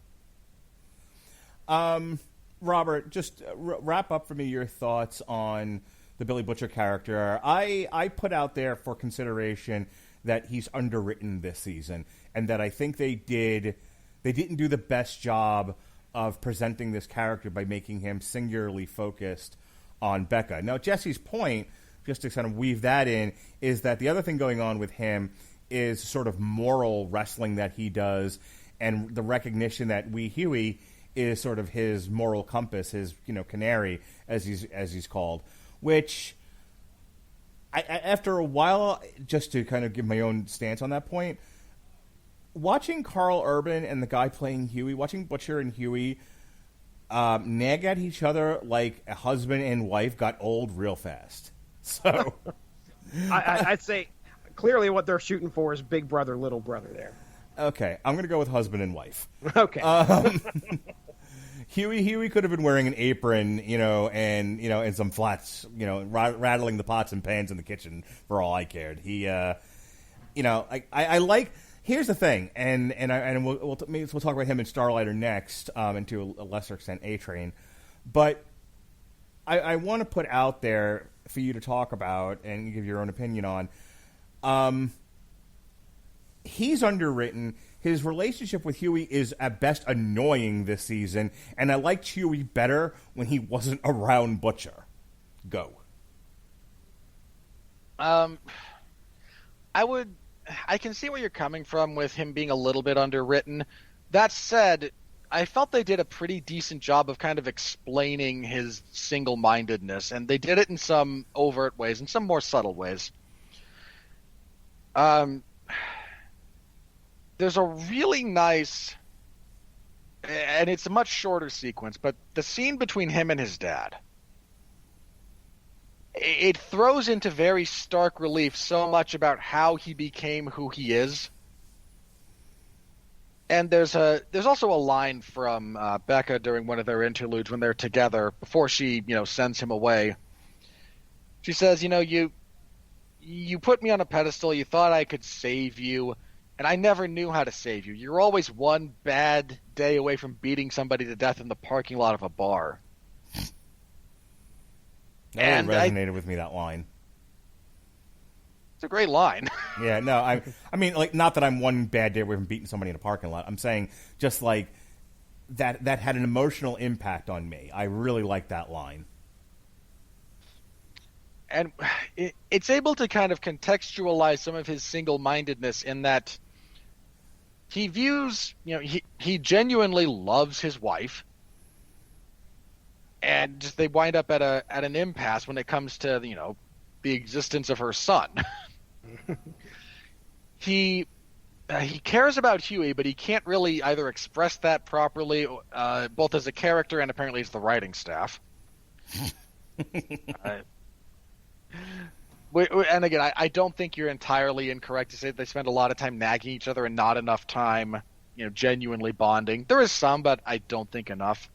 Robert, just wrap up for me your thoughts on the Billy Butcher character. I put out there for consideration that he's underwritten this season, and that I think they didn't do the best job of presenting this character by making him singularly focused on Becca. Now, Jesse's point, just to kind of weave that in, is that the other thing going on with him is sort of moral wrestling that he does, and the recognition that Huey is sort of his moral compass, his canary, as he's called. Which, after a while, just to kind of give my own stance on that point, watching Carl Urban and the guy playing Huey, watching Butcher and Huey nag at each other like a husband and wife got old real fast. So, I'd say clearly what they're shooting for is big brother, little brother there. Okay, I'm going to go with husband and wife. Okay. Huey could have been wearing an apron, and some flats, rattling the pots and pans in the kitchen for all I cared. He, I like. Here's the thing, and we'll talk about him in Starlighter next, and to a lesser extent A-Train, but I want to put out there for you to talk about and give your own opinion on. He's underwritten. His relationship with Huey is at best annoying this season, and I liked Huey better when he wasn't around Butcher. Go. I can see where you're coming from with him being a little bit underwritten. That said, I felt they did a pretty decent job of kind of explaining his single-mindedness, and they did it in some overt ways and some more subtle ways. There's a really nice, and it's a much shorter sequence, but the scene between him and his dad, it throws into very stark relief so much about how he became who he is. And there's also a line from Becca during one of their interludes when they're together before she sends him away. She says, you put me on a pedestal, you thought I could save you. and I never knew how to save you. You're always one bad day away from beating somebody to death in the parking lot of a bar. That really resonated with me, that line. It's a great line. Yeah, no, I mean, like, not that I'm one bad day away from beating somebody in a parking lot. I'm saying just, like, that had an emotional impact on me. I really like that line. And it's able to kind of contextualize some of his single-mindedness in that he views, he genuinely loves his wife, and they wind up at an impasse when it comes to, the existence of her son. He cares about Huey, but he can't really either express that properly, both as a character and apparently as the writing staff. And again, I don't think you're entirely incorrect to say they spend a lot of time nagging each other and not enough time, genuinely bonding. There is some, but I don't think enough.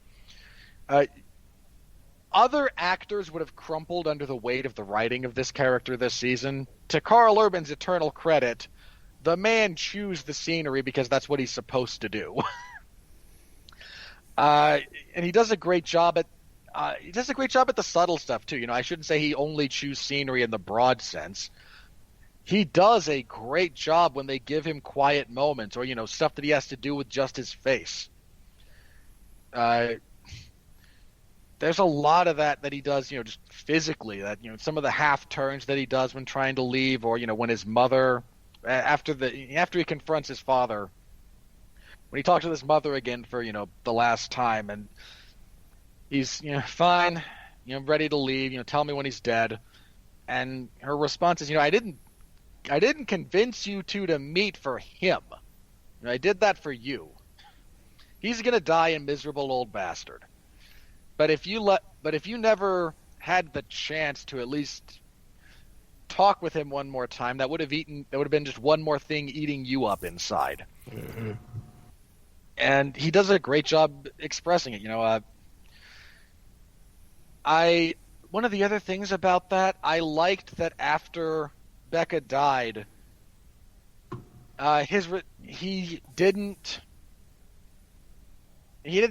Other actors would have crumpled under the weight of the writing of this character this season. To Karl Urban's eternal credit, the man chews the scenery because that's what he's supposed to do. And he does a great job at the subtle stuff too. I shouldn't say he only chews scenery in the broad sense. He does a great job when they give him quiet moments or stuff that he has to do with just his face. There's a lot of that he does, just physically. That some of the half turns that he does when trying to leave, or when his mother, after he confronts his father, when he talks with his mother again for the last time, and he's fine, ready to leave. Tell me when he's dead, and her response is, I didn't convince you to meet for him. I did that for you. He's gonna die, a miserable old bastard. But if you never had the chance to at least talk with him one more time, that would have been just one more thing eating you up inside. Mm-hmm. And he does a great job expressing it. One of the other things about that, I liked that after Becca died, he didn't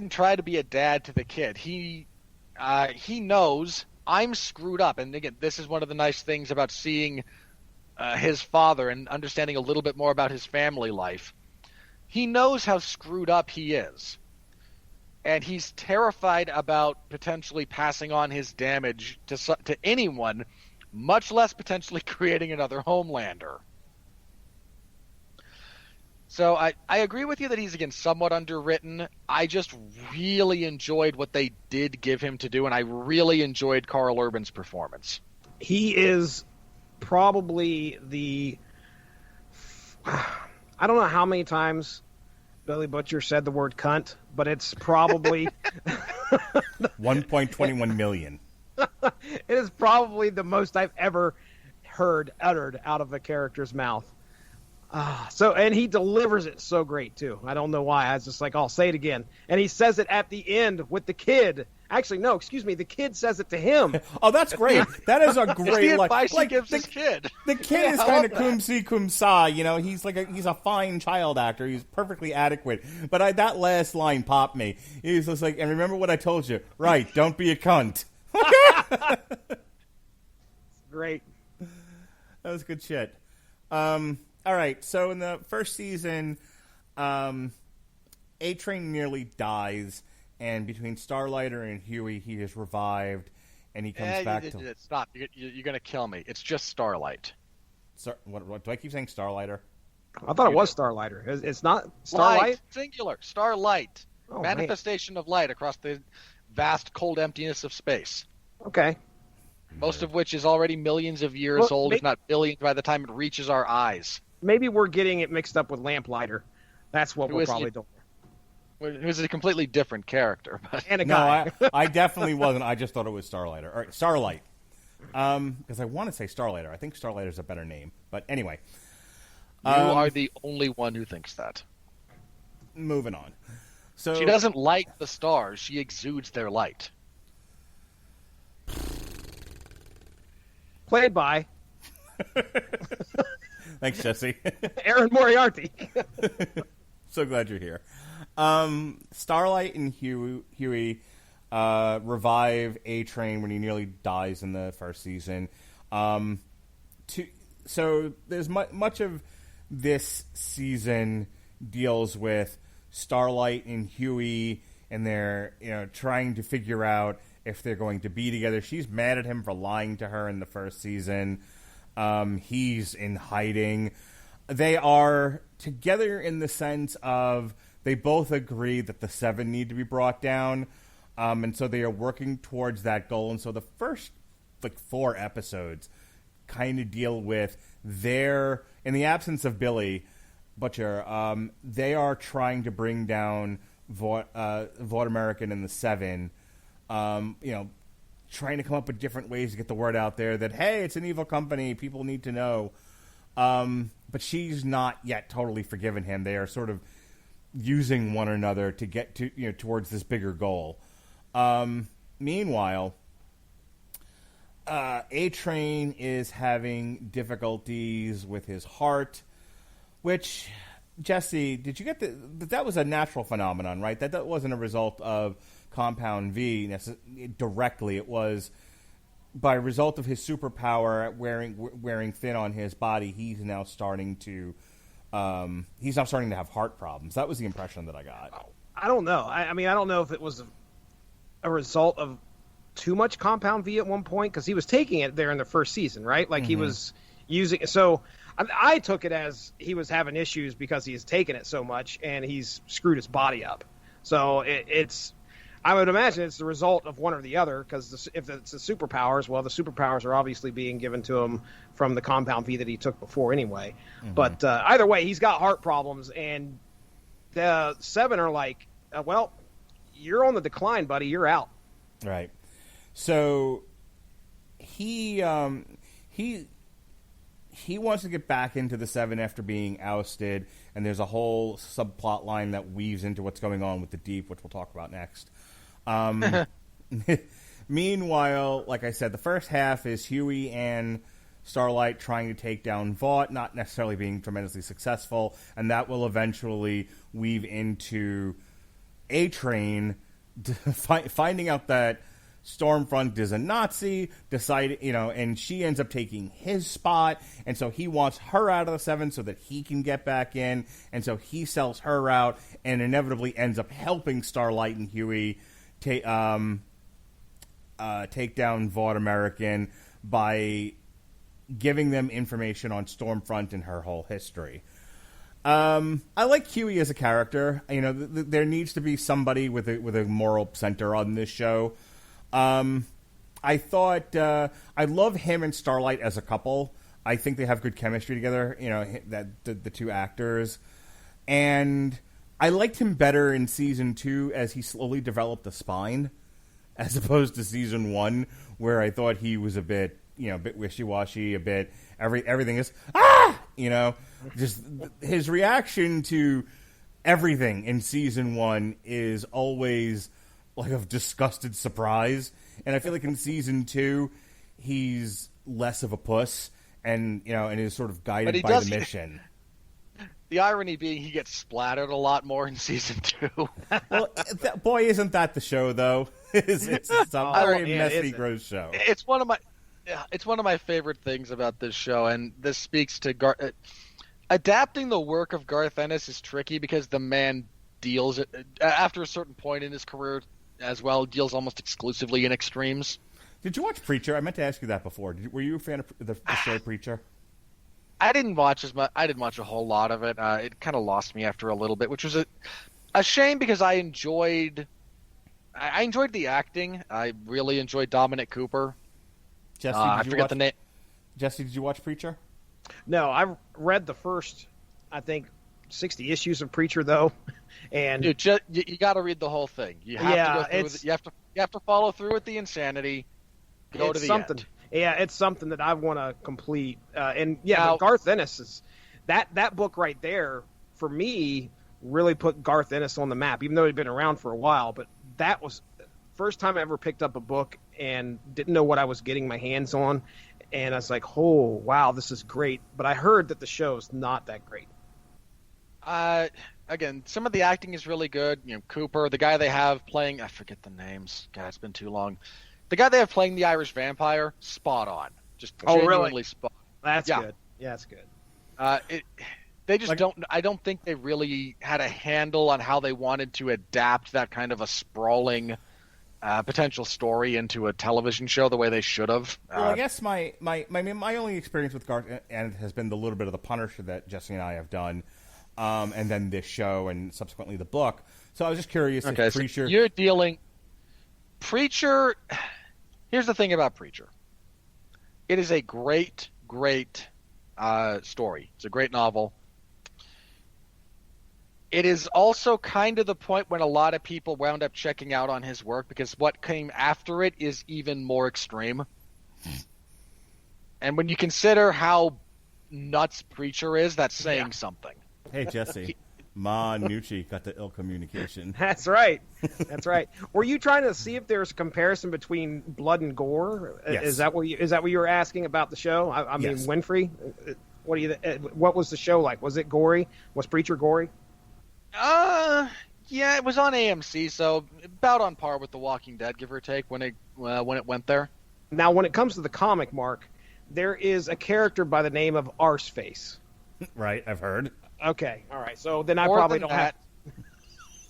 try to be a dad to the kid. He knows I'm screwed up. And again, this is one of the nice things about seeing his father and understanding a little bit more about his family life. He knows how screwed up he is. And he's terrified about potentially passing on his damage to anyone, much less potentially creating another Homelander. So I agree with you that he's, again, somewhat underwritten. I just really enjoyed what they did give him to do, and I really enjoyed Karl Urban's performance. He is probably I don't know how many times Billy Butcher said the word cunt, but it's probably 1.21 million. It is probably the most I've ever heard uttered out of a character's mouth. And he delivers it so great too. I don't know why. I was just like, I'll say it again. And he says it at the end with the kid. Actually, no, excuse me. The kid says it to him. Oh, that's great. That is a great advice he gives his kid. The kid is kind of cum si cum sa. He's he's a fine child actor. He's perfectly adequate. But that last line popped me. He's just like, and remember what I told you. Right, don't be a cunt. Great. That was good shit. All right, so in the first season, A-Train nearly dies, and between Starlighter and Huey, he is revived, and he comes back to... Stop. You're going to kill me. It's just Starlight. What do I keep saying Starlighter? I thought it was Starlighter. It's not Starlight? Light, singular. Starlight. Oh, Manifestation of light across the vast, cold emptiness of space. Okay. Most of which is already millions of years old, if not billions, by the time it reaches our eyes. Maybe we're getting it mixed up with Lamplighter. That's what we're probably doing. Who's a completely different character. But... And a guy. No, I definitely wasn't. I just thought it was Starlighter. Or Starlight. Because I want to say Starlighter. I think Starlighter's a better name. But anyway. You are the only one who thinks that. Moving on. So she doesn't light the stars. She exudes their light. Played by... Thanks, Jesse. Aaron Moriarty. So glad you're here. Starlight and Huey revive A-Train when he nearly dies in the first season. So there's much of this season deals with Starlight and Huey, and they're trying to figure out if they're going to be together. She's mad at him for lying to her in the first season. He's in hiding. They are together in the sense of they both agree that the Seven need to be brought down, and so they are working towards that goal. And so the first 4 episodes kind of deal with their, in the absence of Billy Butcher, they are trying to bring down Vought American and the Seven, trying to come up with different ways to get the word out there that, hey, it's an evil company, people need to know. But she's not yet totally forgiven him. They are sort of using one another to get to towards this bigger goal. Meanwhile, A-Train is having difficulties with his heart, which, Jesse, did you get that was a natural phenomenon, right? That wasn't a result of Compound V directly. It was by result of his superpower wearing thin on his body. He's now starting to have heart problems. That was the impression that I got. I don't know. I mean, I don't know if it was a result of too much Compound V at one point, because he was taking it there in the first season, right? Like he was using. So I took it as he was having issues because he's taken it so much and he's screwed his body up. So it's. I would imagine it's the result of one or the other, because if it's the superpowers, well, the superpowers are obviously being given to him from the Compound V that he took before anyway. But either way, he's got heart problems, and the Seven are like, well, you're on the decline, buddy. You're out. Right. So he wants to get back into the Seven after being ousted, and there's a whole subplot line that weaves into what's going on with the Deep, which we'll talk about next. Meanwhile, like I said, the first half is Huey and Starlight trying to take down Vought, not necessarily being tremendously successful, and that will eventually weave into A-Train finding out that Stormfront is a Nazi, and she ends up taking his spot, and so he wants her out of the Seven so that he can get back in, and so he sells her out, and inevitably ends up helping Starlight and Huey take down Vought American by giving them information on Stormfront and her whole history. I like Huey as a character. There needs to be somebody with a moral center on this show. I thought I love him and Starlight as a couple. I think they have good chemistry together. The two actors, and I liked him better in season 2 as he slowly developed a spine, as opposed to season 1 where I thought he was a bit wishy-washy, a bit everything is just his reaction to everything in season 1 is always like of disgusted surprise, and I feel like in season 2 he's less of a puss and is sort of guided by the mission. The irony being he gets splattered a lot more in season 2. Well, boy, isn't that the show though? It's a very messy, gross show. It's one of my favorite things about this show, and this speaks to adapting the work of Garth Ennis is tricky because the man deals after a certain point in his career as well, deals almost exclusively in extremes. Did you watch Preacher? I meant to ask you that before. Were you a fan of the show Preacher? I didn't watch as much. I didn't watch a whole lot of it. It kind of lost me after a little bit, which was a shame because I enjoyed the acting. I really enjoyed Dominic Cooper. Jesse, I forget the name. Jesse, did you watch Preacher? No, I read the first, I think, 60 issues of Preacher though, and dude, you got to read the whole thing. You have to go through with it. You have to follow through with the insanity. Go to the end. Yeah, it's something that I want to complete. Garth Ennis is that book right there for me really put Garth Ennis on the map, even though he'd been around for a while. But that was the first time I ever picked up a book and didn't know what I was getting my hands on. and I was like, oh wow, this is great. But I heard that the show's not that great. Again, some of the acting is really good. You know, Cooper, the guy they have playing, I forget the names. God, it's been too long. The guy they have playing the Irish vampire, spot on. Just genuinely spot on. That's good. Yeah, that's good. They just don't. I don't think they really had a handle on how they wanted to adapt that kind of a sprawling potential story into a television show the way they should have. Well, I guess my only experience with Garth and has been the little bit of the Punisher that Jesse and I have done, and then this show and subsequently the book. So I was just curious if Preacher. So you're dealing Preacher. Here's the thing about Preacher. It is a great story. It's a great novel. It is also kind of the point when a lot of people wound up checking out on his work because what came after it is even more extreme. And when you consider how nuts Preacher is, that's saying something. Hey, Jesse. Ma Nucci got the ill communication. That's right. That's right. Were you trying to see if there's a comparison between blood and gore? Yes. Is that what you were asking about the show? I mean, Yes. Winfrey. What was the show like? Was it gory? Was Preacher gory? Yeah, it was on AMC, so about on par with The Walking Dead, give or take, when it went there. Now, when it comes to the comic, Mark, there is a character by the name of Arseface. Right, I've heard. Okay, all right. So then I More probably than don't that, have.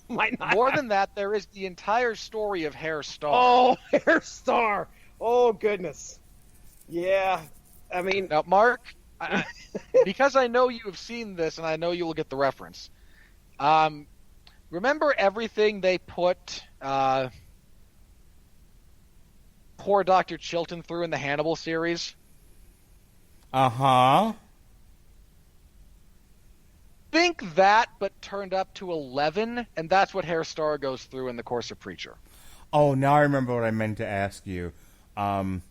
Might not. More than that, there is the entire story of Hair Starr. Oh, Hair Starr. Oh goodness. Yeah, I mean. Now, Mark, because I know you have seen this, and I know you will get the reference. Remember everything they put poor Dr. Chilton through in the Hannibal series? Uh-huh. Think that, but turned up to 11, and that's what Hair Starr goes through in the course of Preacher. Oh, now I remember what I meant to ask you. Don't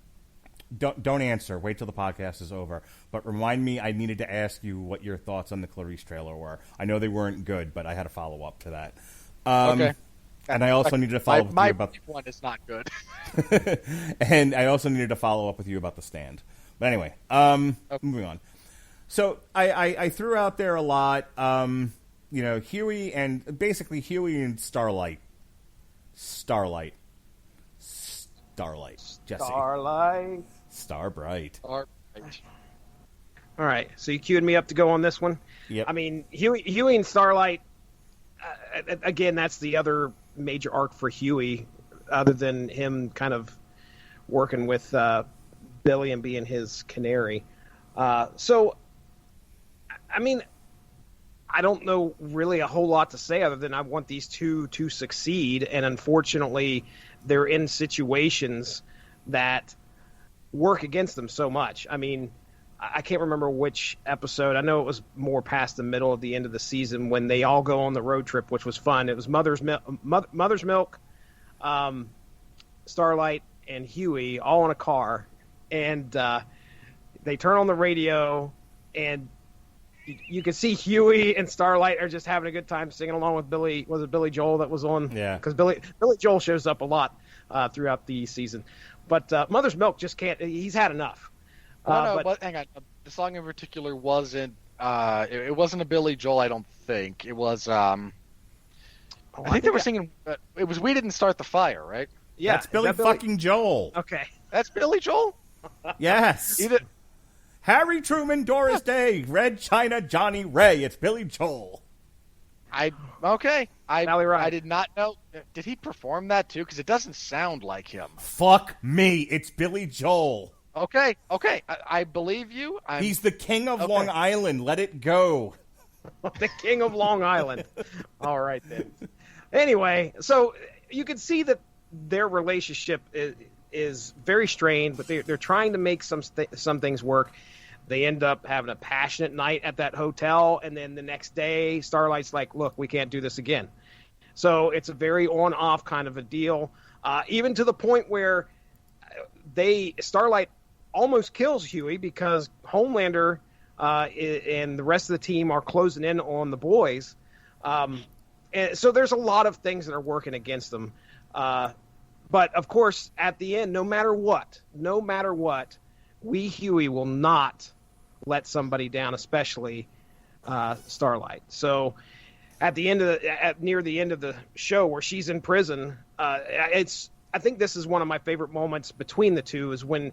answer. Wait till the podcast is over. But remind me, I needed to ask you what your thoughts on the Clarice trailer were. I know they weren't good, but I had a follow-up to that. Okay. And I also needed to follow up with you about... My one is not good. And I also needed to follow up with you about The Stand. But anyway, moving on. So I threw out there a lot, Huey and Starlight. Starlight. Jesse. Starlight. Starbright. All right, so you queued me up to go on this one. Yep. I mean, Huey and Starlight. Again, that's the other major arc for Huey, other than him kind of working with Billy and being his canary. So, I mean, I don't know really a whole lot to say other than I want these two to succeed, and unfortunately, they're in situations that work against them so much. I mean, I can't remember which episode. I know it was more past the middle of the end of the season when they all go on the road trip, which was fun. It was Mother's Milk, Starlight, and Huey all in a car, and they turn on the radio, and you can see Huey and Starlight are just having a good time singing along with Billy. Was it Billy Joel that was on? Yeah. Because Billy Joel shows up a lot throughout the season. But Mother's Milk just can't. He's had enough. But hang on. The song in particular wasn't. It wasn't a Billy Joel. I don't think it was. I think they were singing. It was "We Didn't Start the Fire," right? Yeah, that's Billy fucking Joel. Okay, that's Billy Joel. Yes. Harry Truman, Doris Day, Red China, Johnny Ray. It's Billy Joel. I did not know. Did he perform that too? Because it doesn't sound like him. Fuck me. It's Billy Joel. Okay. I believe you. He's the king of Long Island. Let it go. The king of Long Island. All right, then. Anyway, so you can see that their relationship is very strained, but they're trying to make some things work. They end up having a passionate night at that hotel, and then the next day, Starlight's like, look, we can't do this again. So it's a very on-off kind of a deal, even to the point where Starlight almost kills Huey because Homelander and the rest of the team are closing in on the boys. And so there's a lot of things that are working against them. But, of course, at the end, no matter what, we Huey will not let somebody down, especially Starlight. So at the end of near the end of the show where she's in prison, I think this is one of my favorite moments between the two, is when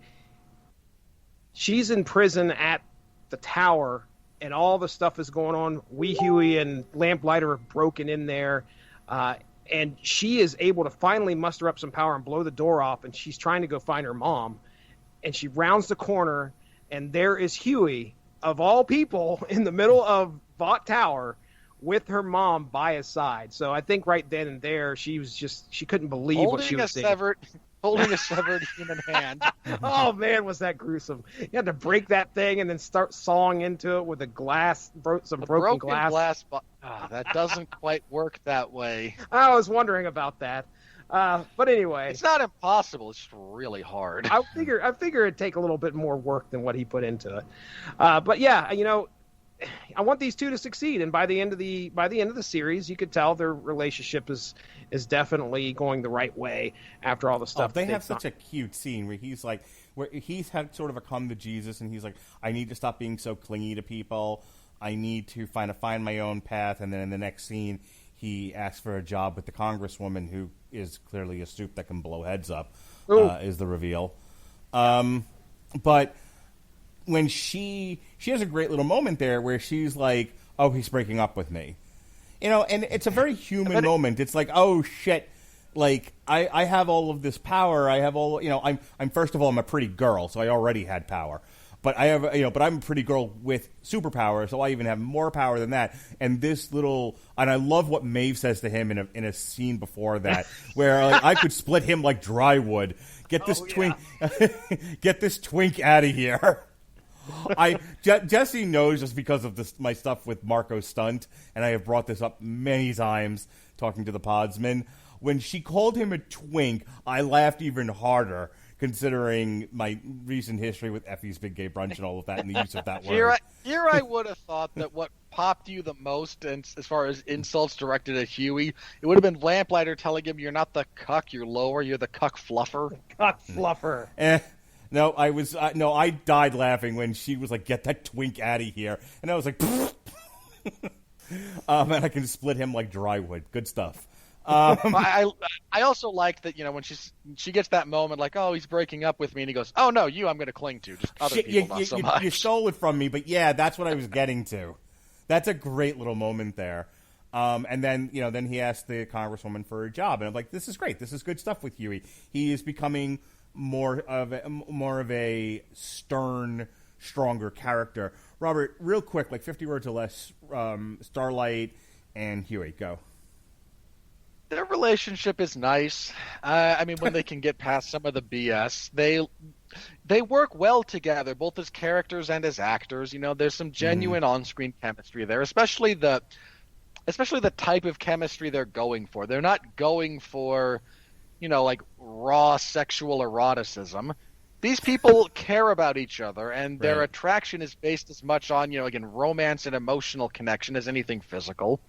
she's in prison at the tower and all the stuff is going on. Wee Huey and Lamplighter have broken in there, and she is able to finally muster up some power and blow the door off, and she's trying to go find her mom, and she rounds the corner, and there is Huey, of all people, in the middle of Vought Tower with her mom by his side. So I think right then and there, she couldn't believe what she was seeing. Holding a severed human hand. Oh man, was that gruesome! You had to break that thing and then start sawing into it with a glass, some broken glass. That doesn't quite work that way. I was wondering about that, but anyway, it's not impossible. It's just really hard. I figure it'd take a little bit more work than what he put into it. But yeah, I want these two to succeed, and by the end of the series, you could tell their relationship is definitely going the right way after all the stuff. They have such a cute scene where he's had sort of a come to Jesus, and he's like, I need to stop being so clingy to people. I need to find my own path. And then in the next scene, he asks for a job with the congresswoman, who is clearly a soup that can blow heads up. Is the reveal. But when she has a great little moment there where she's like, oh, he's breaking up with me. And it's a very human moment. It's like, oh, shit. Like, I have all of this power. I have all, I'm first of all, I'm a pretty girl, so I already had power. But I have, but I'm a pretty girl with superpower, so I even have more power than that. And and I love what Maeve says to him in a scene before that, where like, I could split him like dry wood. Get this twink out of here. Jesse knows just because of my stuff with Marco Stunt, and I have brought this up many times talking to the Podsman. When she called him a twink, I laughed even harder, considering my recent history with Effie's Big Gay Brunch and all of that, and the use of that word. Here I would have thought that what popped you the most, and as far as insults directed at Huey, it would have been Lamplighter telling him, you're not the cuck, you're lower, you're the cuck fluffer. Cuck fluffer. No, I died laughing when she was like, get that twink out of here. And I was like, and I can split him like dry wood. Good stuff. I also liked that, when she gets that moment like, oh, he's breaking up with me, and he goes, oh, no, I'm going to cling to. Just other people, not so much. You stole it from me, but yeah, that's what I was getting to. That's a great little moment there. And then, then he asked the congresswoman for a job, and I'm like, this is great. This is good stuff with Huey. He is becoming more of a stern, stronger character. Robert, real quick, like 50 words or less, Starlight and Huey, go. Their relationship is nice. When they can get past some of the BS, they work well together, both as characters and as actors. There's some genuine on-screen chemistry there, especially the type of chemistry they're going for. They're not going for, like raw sexual eroticism. These people care about each other, and their attraction is based as much on, again, romance and emotional connection as anything physical.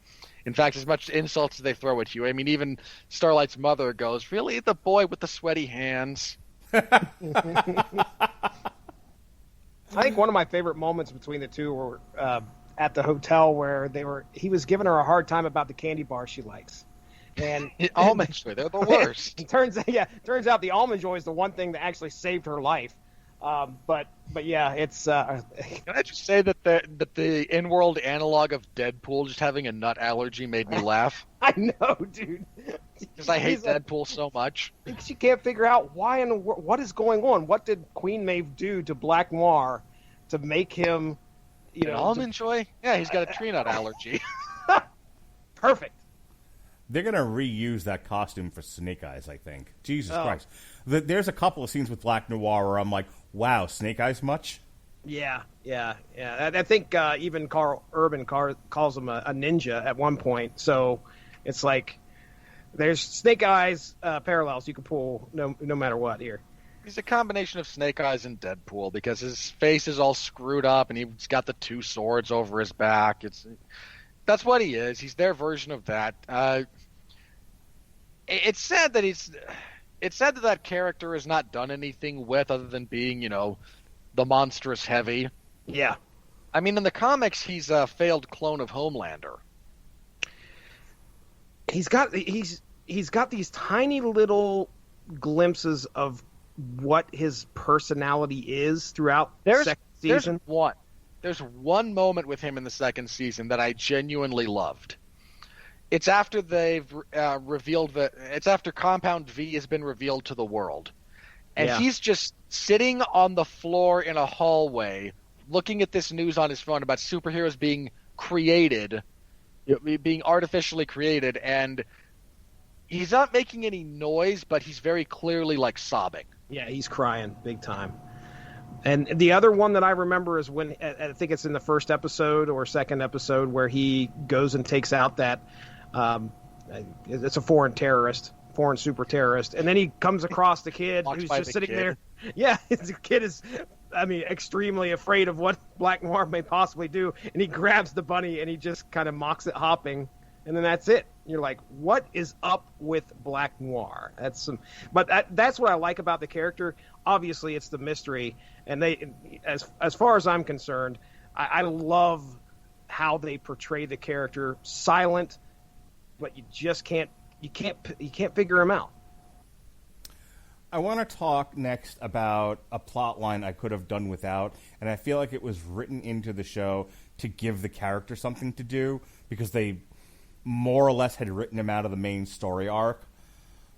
In fact, as much insults as they throw at you. Even Starlight's mother goes, really, the boy with the sweaty hands? I think one of my favorite moments between the two were at the hotel where he was giving her a hard time about the candy bar she likes. And Almond Joy, they're the worst. Turns out the Almond Joy is the one thing that actually saved her life. But yeah, it's. Can I just say that the in-world analog of Deadpool just having a nut allergy made me laugh? I know, dude. Because I hate Deadpool so much. She can't figure out what is going on. What did Queen Maeve do to Black Noir to make him, Almond Joy? Yeah, he's got a tree nut allergy. Perfect. They're going to reuse that costume for Snake Eyes, I think. Jesus Christ. There's a couple of scenes with Black Noir where I'm like, wow, Snake Eyes much? Yeah. I think even Carl Urban calls him a ninja at one point. So it's like there's Snake Eyes parallels you can pull no matter what here. He's a combination of Snake Eyes and Deadpool because his face is all screwed up and he's got the two swords over his back. That's what he is. He's their version of that. It's sad that that character has not done anything with other than being, the monstrous heavy. Yeah. I mean, in the comics, he's a failed clone of Homelander. He's got these tiny little glimpses of what his personality is throughout the second season. There's one moment with him in the second season that I genuinely loved. It's after they've revealed it's after Compound V has been revealed to the world. And he's just sitting on the floor in a hallway looking at this news on his phone about superheroes being created, being artificially created, and he's not making any noise, but he's very clearly like sobbing. Yeah, he's crying big time. And the other one that I remember is when, I think it's in the first episode or second episode, where he goes and takes out that, it's a foreign super terrorist, and then he comes across the kid who's just sitting there. Yeah, the kid is, extremely afraid of what Black Noir may possibly do, and he grabs the bunny and he just kind of mocks it hopping, and then that's it. You're like, what is up with Black Noir? But that's what I like about the character. Obviously, it's the mystery, and they, as far as I'm concerned, I love how they portray the character silent, but you can't figure him out. I want to talk next about a plot line I could have done without, and I feel like it was written into the show to give the character something to do, because they more or less had written him out of the main story arc.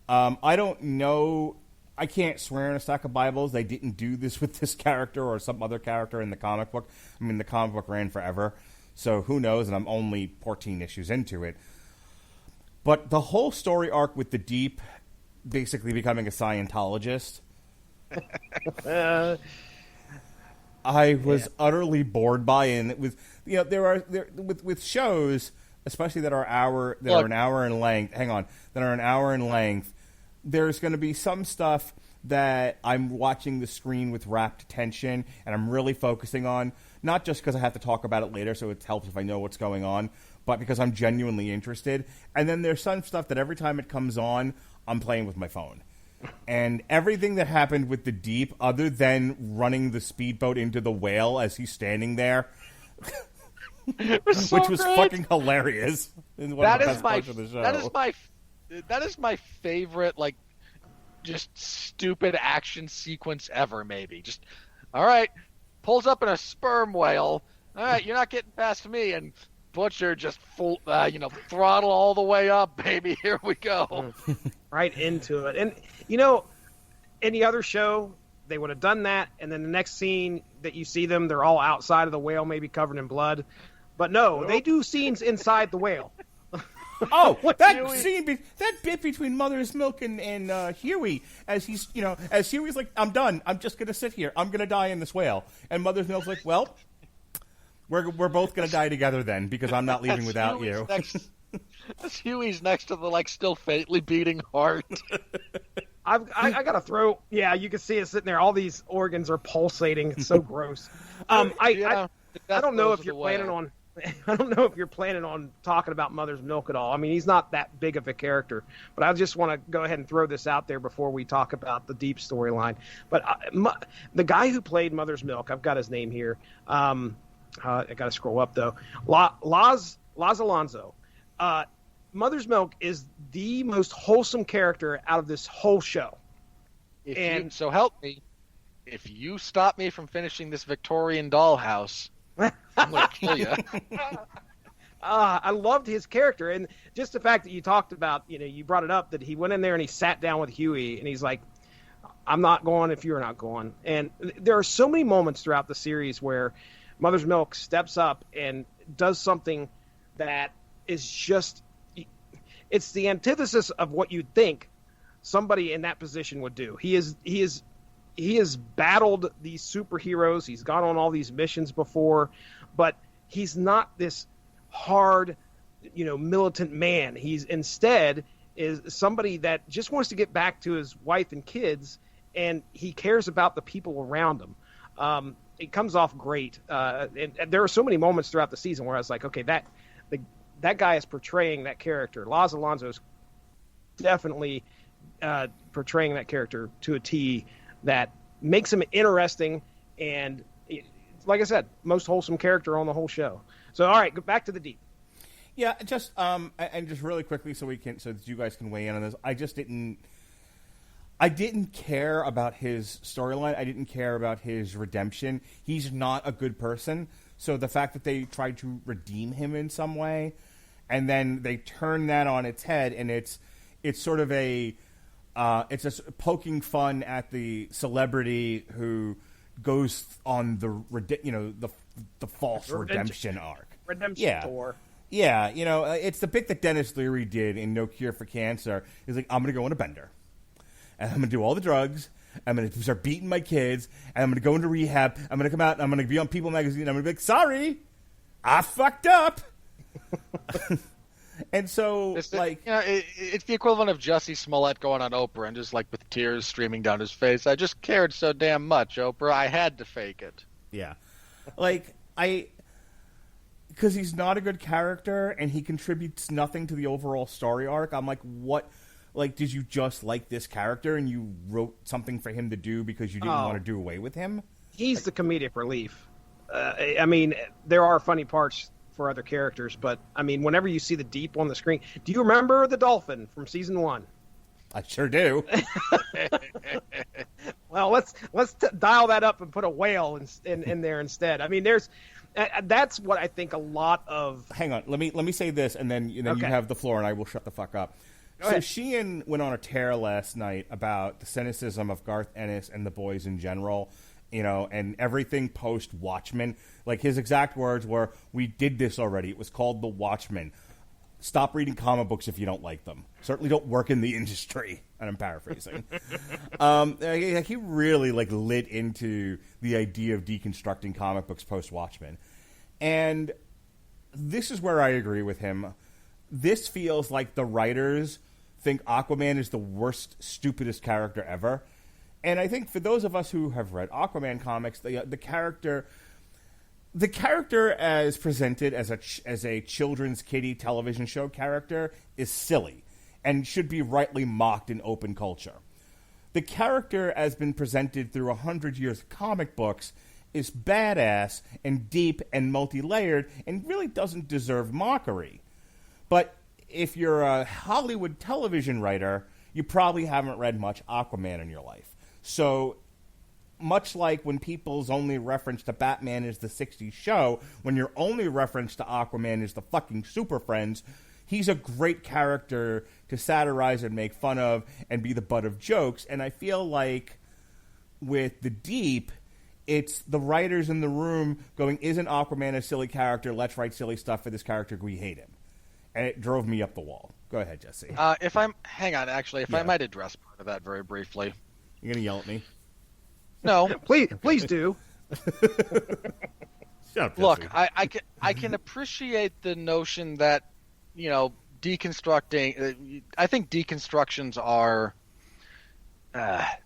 I don't know. I can't swear in a stack of Bibles they didn't do this with this character or some other character in the comic book. I mean, the comic book ran forever, so who knows, and I'm only 14 issues into it. But the whole story arc with the Deep basically becoming a Scientologist, I was utterly bored by, and it was, with shows, especially that are an hour in length. Hang on, that are an hour in length. There's going to be some stuff that I'm watching the screen with rapt attention, and I'm really focusing on, not just because I have to talk about it later, so it helps if I know what's going on, but because I'm genuinely interested. And then there's some stuff that every time it comes on, I'm playing with my phone. And everything that happened with the Deep, other than running the speedboat into the whale as he's standing there, which was fucking hilarious. That is my favorite, like, just stupid action sequence ever, maybe. Just, all right, pulls up in a sperm whale. All right, you're not getting past me. And Butcher just full, throttle all the way up, baby. Here we go. Right into it. And, any other show, they would have done that. And then the next scene that you see them, they're all outside of the whale, maybe covered in blood. But no, they do scenes inside the whale. Oh, that bit between Mother's Milk and Huey, as Huey's like, I'm done. I'm just gonna sit here. I'm gonna die in this whale. And Mother's Milk's like, well, we're both gonna die together then, because I'm not leaving without you. Huey's next to the still faintly beating heart. I gotta throw. Yeah, you can see it sitting there. All these organs are pulsating. It's so gross. I don't know if you're planning on. I don't know if you're planning on talking about Mother's Milk at all. I mean, he's not that big of a character, but I just want to go ahead and throw this out there before we talk about the Deep storyline. But the guy who played Mother's Milk, I've got his name here. I got to scroll up though. Laz Alonso. Mother's Milk is the most wholesome character out of this whole show. So help me. If you stop me from finishing this Victorian dollhouse, I'm going to kill you. I loved his character, and just the fact that you talked about, you brought it up, that he went in there and he sat down with Huey, and he's like, I'm not going if you're not going. And there are so many moments throughout the series where Mother's Milk steps up and does something that is just, it's the antithesis of what you'd think somebody in that position would do. He has battled these superheroes. He's gone on all these missions before, but he's not this hard, militant man. He's instead is somebody that just wants to get back to his wife and kids, and he cares about the people around him. It comes off great. And there are so many moments throughout the season where I was like, okay, that guy is portraying that character. Laz Alonso is definitely portraying that character to a T, that makes him interesting And like I said, most wholesome character on the whole show. So, all right, go back to the Deep. Yeah, just and just really quickly, so that you guys can weigh in on this. I didn't care about his storyline. I didn't care about his redemption. He's not a good person. So the fact that they tried to redeem him in some way, and then they turn that on its head, and it's sort of it's just poking fun at the celebrity who goes on the false redemption arc. Redemption tour. Yeah, it's the bit that Dennis Leary did in No Cure for Cancer. He's like, I'm going to go on a bender, and I'm going to do all the drugs. I'm going to start beating my kids, and I'm going to go into rehab. I'm going to come out, and I'm going to be on People Magazine. I'm going to be like, sorry, I fucked up. And so, it's the equivalent of Jussie Smollett going on Oprah and just like with tears streaming down his face. I just cared so damn much, Oprah. I had to fake it. Yeah, because he's not a good character and he contributes nothing to the overall story arc. I'm like, what? Like, did you just like this character and you wrote something for him to do because you didn't want to do away with him? He's the comedic relief. I mean, there are funny parts for other characters, but I mean, whenever you see the Deep on the screen, do you remember the dolphin from season 1? I sure do. Well, let's dial that up and put a whale in there instead. I mean, that's what I think a lot of. Hang on, let me say this, and then you have the floor, and I will shut the fuck up. Go ahead. Sheehan went on a tear last night about the cynicism of Garth Ennis and the boys in general, and everything post Watchmen. Like, his exact words were, "We did this already. It was called The Watchmen. Stop reading comic books if you don't like them. Certainly don't work in the industry." And I'm paraphrasing. He really lit into the idea of deconstructing comic books post Watchmen, and this is where I agree with him. This feels like the writers think Aquaman is the worst, stupidest character ever. And I think for those of us who have read Aquaman comics, the character as presented as a children's kiddie television show character is silly and should be rightly mocked in open culture. The character as been presented through 100 years of comic books is badass and deep and multi-layered and really doesn't deserve mockery. But if you're a Hollywood television writer, you probably haven't read much Aquaman in your life. So, much like when people's only reference to Batman is the 60s show, when your only reference to Aquaman is the fucking Super Friends, he's a great character to satirize and make fun of and be the butt of jokes. And I feel like with The Deep, it's the writers in the room going, isn't Aquaman a silly character? Let's write silly stuff for this character. We hate him. And it drove me up the wall. Go ahead, Jesse. If I might address part of that very briefly. You're going to yell at me? No. Please do. Shut up, Look, Jesse. I can appreciate the notion that, deconstructing. I think deconstructions are.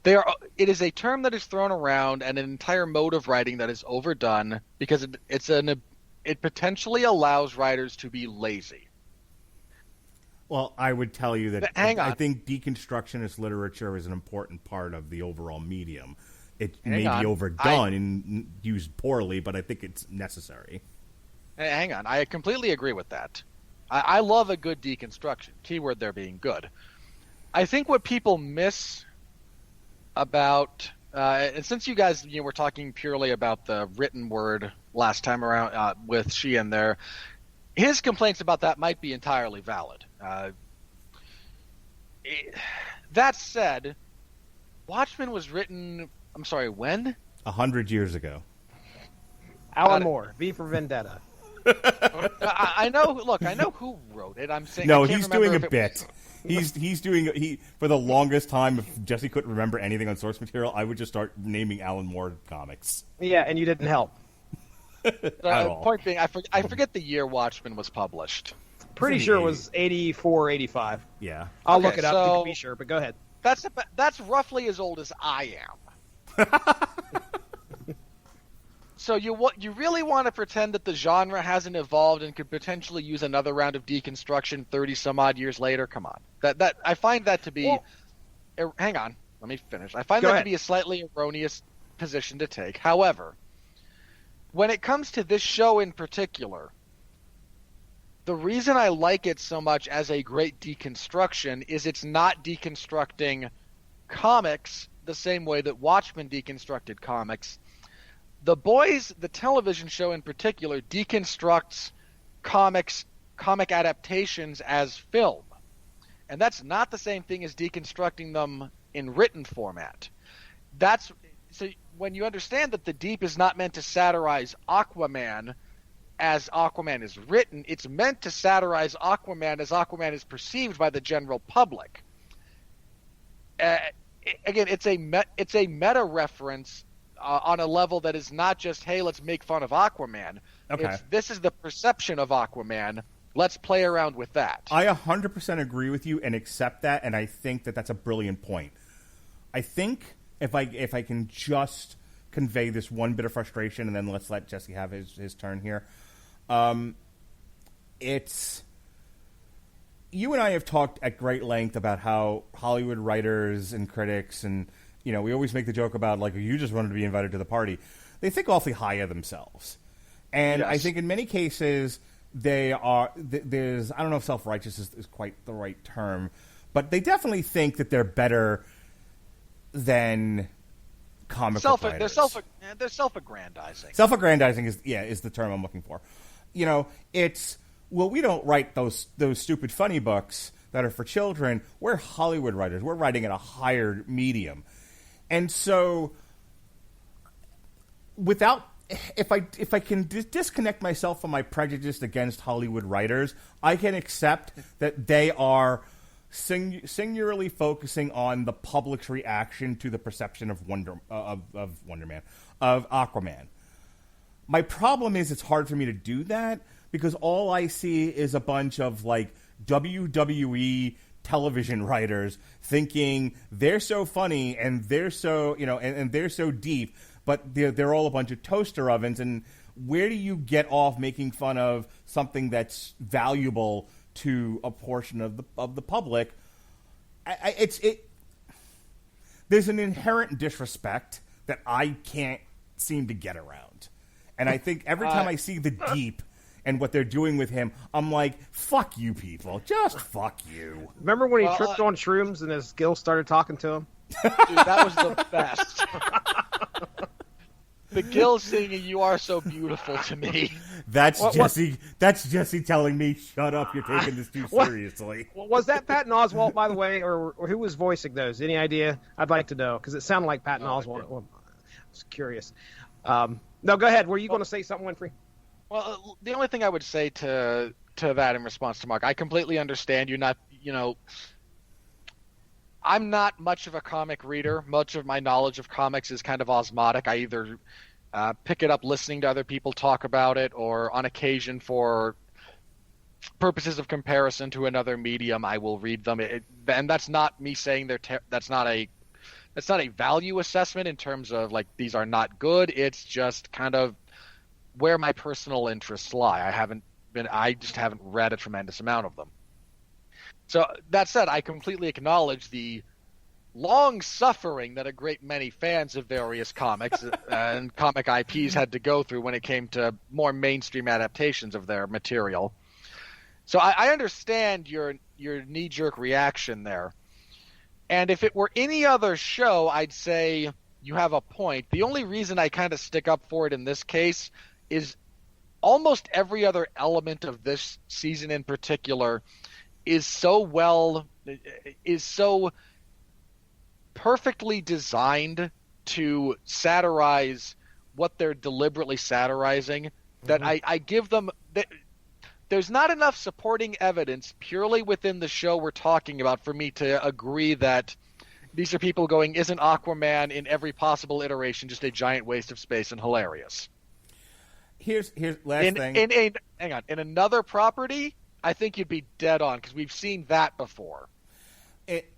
It is a term that is thrown around and an entire mode of writing that is overdone because it potentially allows writers to be lazy. Well, I would tell you that I on. think deconstructionist literature is an important part of the overall medium. It may Hang be on. overdone and used poorly, but I think it's necessary. Hang on. I completely agree with that. I love a good deconstruction. Keyword there being good. I think what people miss about, and since you guys were talking purely about the written word last time around with Sheehan there, his complaints about that might be entirely valid. That said, Watchmen was written, I'm sorry, when? 100 years ago. Alan Moore, V for Vendetta. I know. Look, I know who wrote it. I'm saying No, I can't he's remember doing if a it bit. He's doing for the longest time. If Jesse couldn't remember anything on source material, I would just start naming Alan Moore comics. Yeah, and you didn't help. Point being, I forget the year Watchmen was published. Pretty sure it was 84, 85. Yeah. I'll Okay, look it up so- to be sure, but go ahead. That's roughly as old as I am. So you really want to pretend that the genre hasn't evolved and could potentially use another round of deconstruction 30 some odd years later? Come on. That I find that to be. Well- Hang on, let me finish. I find Go that ahead. to be a slightly erroneous position to take. However, when it comes to this show in particular, the reason I like it so much as a great deconstruction is it's not deconstructing comics the same way that Watchmen deconstructed comics. The Boys, the television show in particular, deconstructs comic adaptations as film. And that's not the same thing as deconstructing them in written format. So when you understand that The Deep is not meant to satirize Aquaman as Aquaman is written, it's meant to satirize Aquaman as Aquaman is perceived by the general public. Again, it's a meta reference on a level that is not just, hey, let's make fun of Aquaman. Okay. This is the perception of Aquaman. Let's play around with that. I 100% agree with you and accept that, and I think that that's a brilliant point. I think if I can just convey this one bit of frustration, and then let's let Jesse have his turn here. It's... You and I have talked at great length about how Hollywood writers and critics, and we always make the joke about, like, you just wanted to be invited to the party. They think awfully high of themselves. And yes. I think in many cases they are, there's, I don't know if self-righteous is quite the right term, but they definitely think that they're better than comic book writers. They're self-aggrandizing. Self-aggrandizing is the term I'm looking for. It's, well, we don't write those stupid funny books that are for children. We're Hollywood writers. We're writing at a higher medium. And so if I can disconnect myself from my prejudice against Hollywood writers, I can accept that they are singularly focusing on the public's reaction to the perception of Aquaman. My problem is it's hard for me to do that because all I see is a bunch of, like, WWE television writers thinking they're so funny and they're so, and they're so deep, but they're all a bunch of toaster ovens. And where do you get off making fun of something that's valuable to a portion of the public? There's an inherent disrespect that I can't seem to get around. And I think every time I see The Deep and what they're doing with him, I'm like, fuck you people. Just fuck you. Remember when he tripped on shrooms and his gills started talking to him? Dude, that was the best. The Gills singing "You Are So Beautiful" to me. That's Jesse. That's Jesse telling me, "Shut up! You're taking this too seriously." Was that Patton Oswalt, by the way, or who was voicing those? Any idea? I'd like to know because it sounded like Patton Oswalt. Well, I was curious. No, go ahead. Were you going to say something, Winfrey? Well, the only thing I would say to that in response to Mark, I completely understand you're not, I'm not much of a comic reader. Much of my knowledge of comics is kind of osmotic. I either pick it up listening to other people talk about it, or on occasion for purposes of comparison to another medium, I will read them. And that's not me saying that's not a value assessment in terms of, like, these are not good. It's just kind of where my personal interests lie. I just haven't read a tremendous amount of them. So that said, I completely acknowledge the long suffering that a great many fans of various comics and comic IPs had to go through when it came to more mainstream adaptations of their material. So I understand your knee-jerk reaction there. And if it were any other show, I'd say you have a point. The only reason I kind of stick up for it in this case is almost every other element of this season in particular is so perfectly designed to satirize what they're deliberately satirizing that I give them... There's not enough supporting evidence purely within the show we're talking about for me to agree that these are people going, isn't Aquaman in every possible iteration just a giant waste of space and hilarious? Here's last thing. Hang on. In another property, I think you'd be dead on because we've seen that before.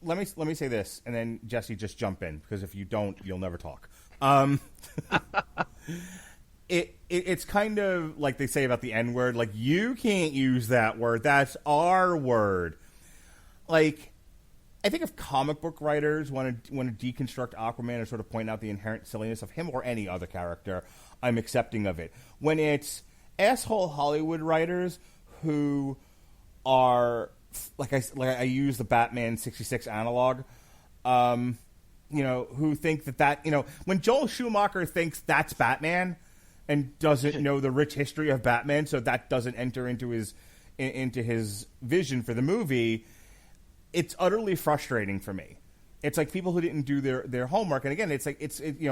Let me say this, and then Jesse, just jump in, because if you don't, you'll never talk. It's kind of like they say about the N-word, like, you can't use that word. That's our word. Like, I think if comic book writers want to deconstruct Aquaman or sort of point out the inherent silliness of him or any other character, I'm accepting of it. When it's asshole Hollywood writers who are like I use the Batman 66 analog, who think that when Joel Schumacher thinks that's Batman and doesn't know the rich history of Batman, so that doesn't enter into his vision for the movie, it's utterly frustrating for me. It's like people who didn't do their homework, and again, it's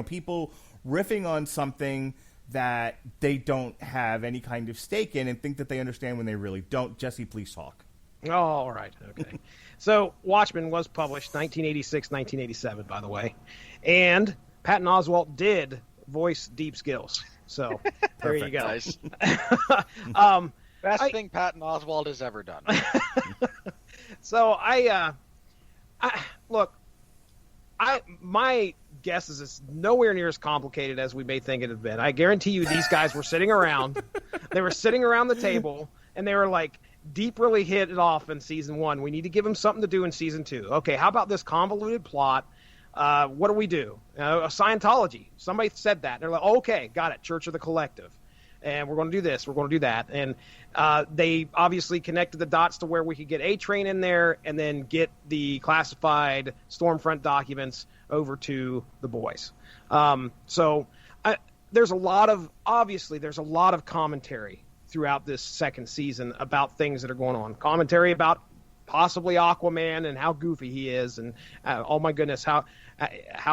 people riffing on something that they don't have any kind of stake in and think that they understand when they really don't. Jesse, please talk. Oh, all right. Okay. So Watchmen was published 1986, 1987, by the way. And Patton Oswalt did voice Deep Skills. So there you go. Nice. Best thing Patton Oswalt has ever done. So my guess is it's nowhere near as complicated as we may think it had been. I guarantee you these guys were sitting around. They were sitting around the table, and they were like, Deep really hit it off in season 1. We need to give him something to do in season 2. Okay, how about this convoluted plot? What do we do? Scientology. Somebody said that. They're like, okay, got it. Church of the Collective. And we're going to do this. We're going to do that. And they obviously connected the dots to where we could get A-Train in there and then get the classified Stormfront documents over to the boys. There's a lot of commentary throughout this second season about things that are going on. Commentary about possibly Aquaman and how goofy he is, and oh my goodness, how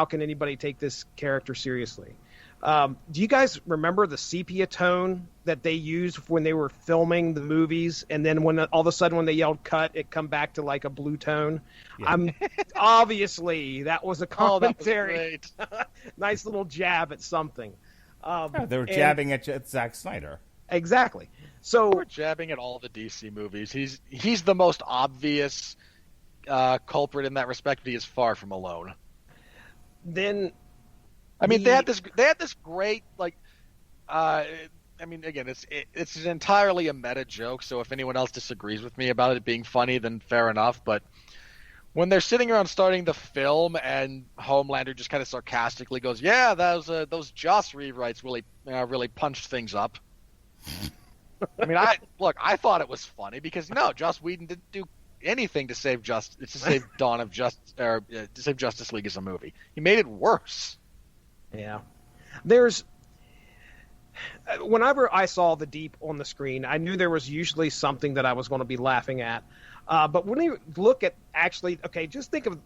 can anybody take this character seriously? Do you guys remember the sepia tone that they used when they were filming the movies, and then when all of a sudden when they yelled cut, it come back to like a blue tone? Yeah. Obviously that was a commentary. Oh, that was great. Nice little jab at something. They were jabbing at Zack Snyder. Exactly. So we're jabbing at all the DC movies. He's the most obvious culprit in that respect. He is far from alone. Then, they had this great again, it's entirely a meta joke. So if anyone else disagrees with me about it being funny, then fair enough. But when they're sitting around starting the film, and Homelander just kind of sarcastically goes, "Yeah, those Joss rewrites really punched things up." I thought it was funny because Joss Whedon didn't do anything to save Dawn of Justice or to save Justice League as a movie. He made it worse. Yeah, whenever I saw the Deep on the screen, I knew there was usually something that I was going to be laughing at. But when you look at just think of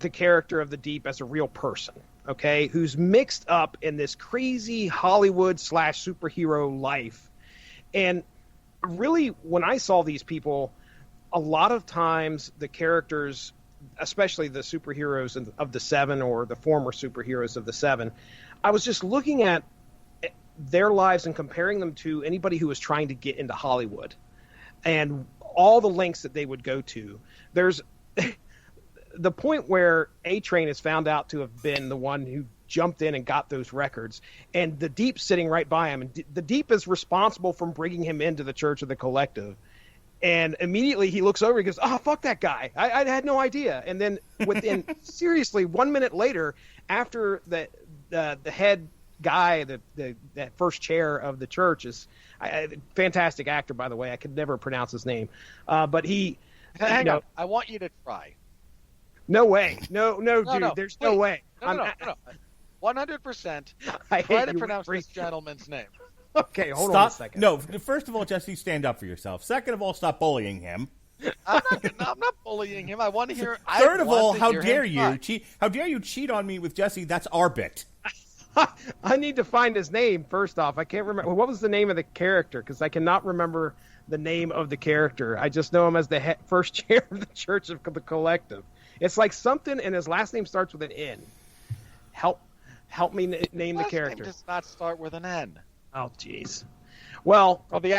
the character of the Deep as a real person, okay, who's mixed up in this crazy Hollywood / superhero life. And really, when I saw these people, a lot of times the characters, especially the superheroes of the Seven or the former superheroes of the Seven, I was just looking at their lives and comparing them to anybody who was trying to get into Hollywood and all the lengths that they would go to. There's the point where A-Train is found out to have been the one who jumped in and got those records, and the Deep sitting right by him, and the Deep is responsible for bringing him into the Church of the Collective. And immediately he looks over and goes, "Oh, fuck that guy. I had no idea." And then within seriously 1 minute later, after the head guy, that first chair of the church is fantastic actor, by the way. I could never pronounce his name, but he. Hang on, I want you to try. No way. No, dude. There's no way. No. 100%. Try to pronounce this gentleman's name. Okay, hold on a second. No, first of all, Jesse, stand up for yourself. Second of all, stop bullying him. I'm not bullying him. I want to hear. Third of all, how dare you cheat? How dare you cheat on me with Jesse? That's our bit. I need to find his name first off. I can't remember. What was the name of the character? Because I cannot remember the name of the character. I just know him as the first chair of the Church of the Collective. It's like something, and his last name starts with an N. Help me name the character. His name does not start with an N. Oh, jeez. Well, the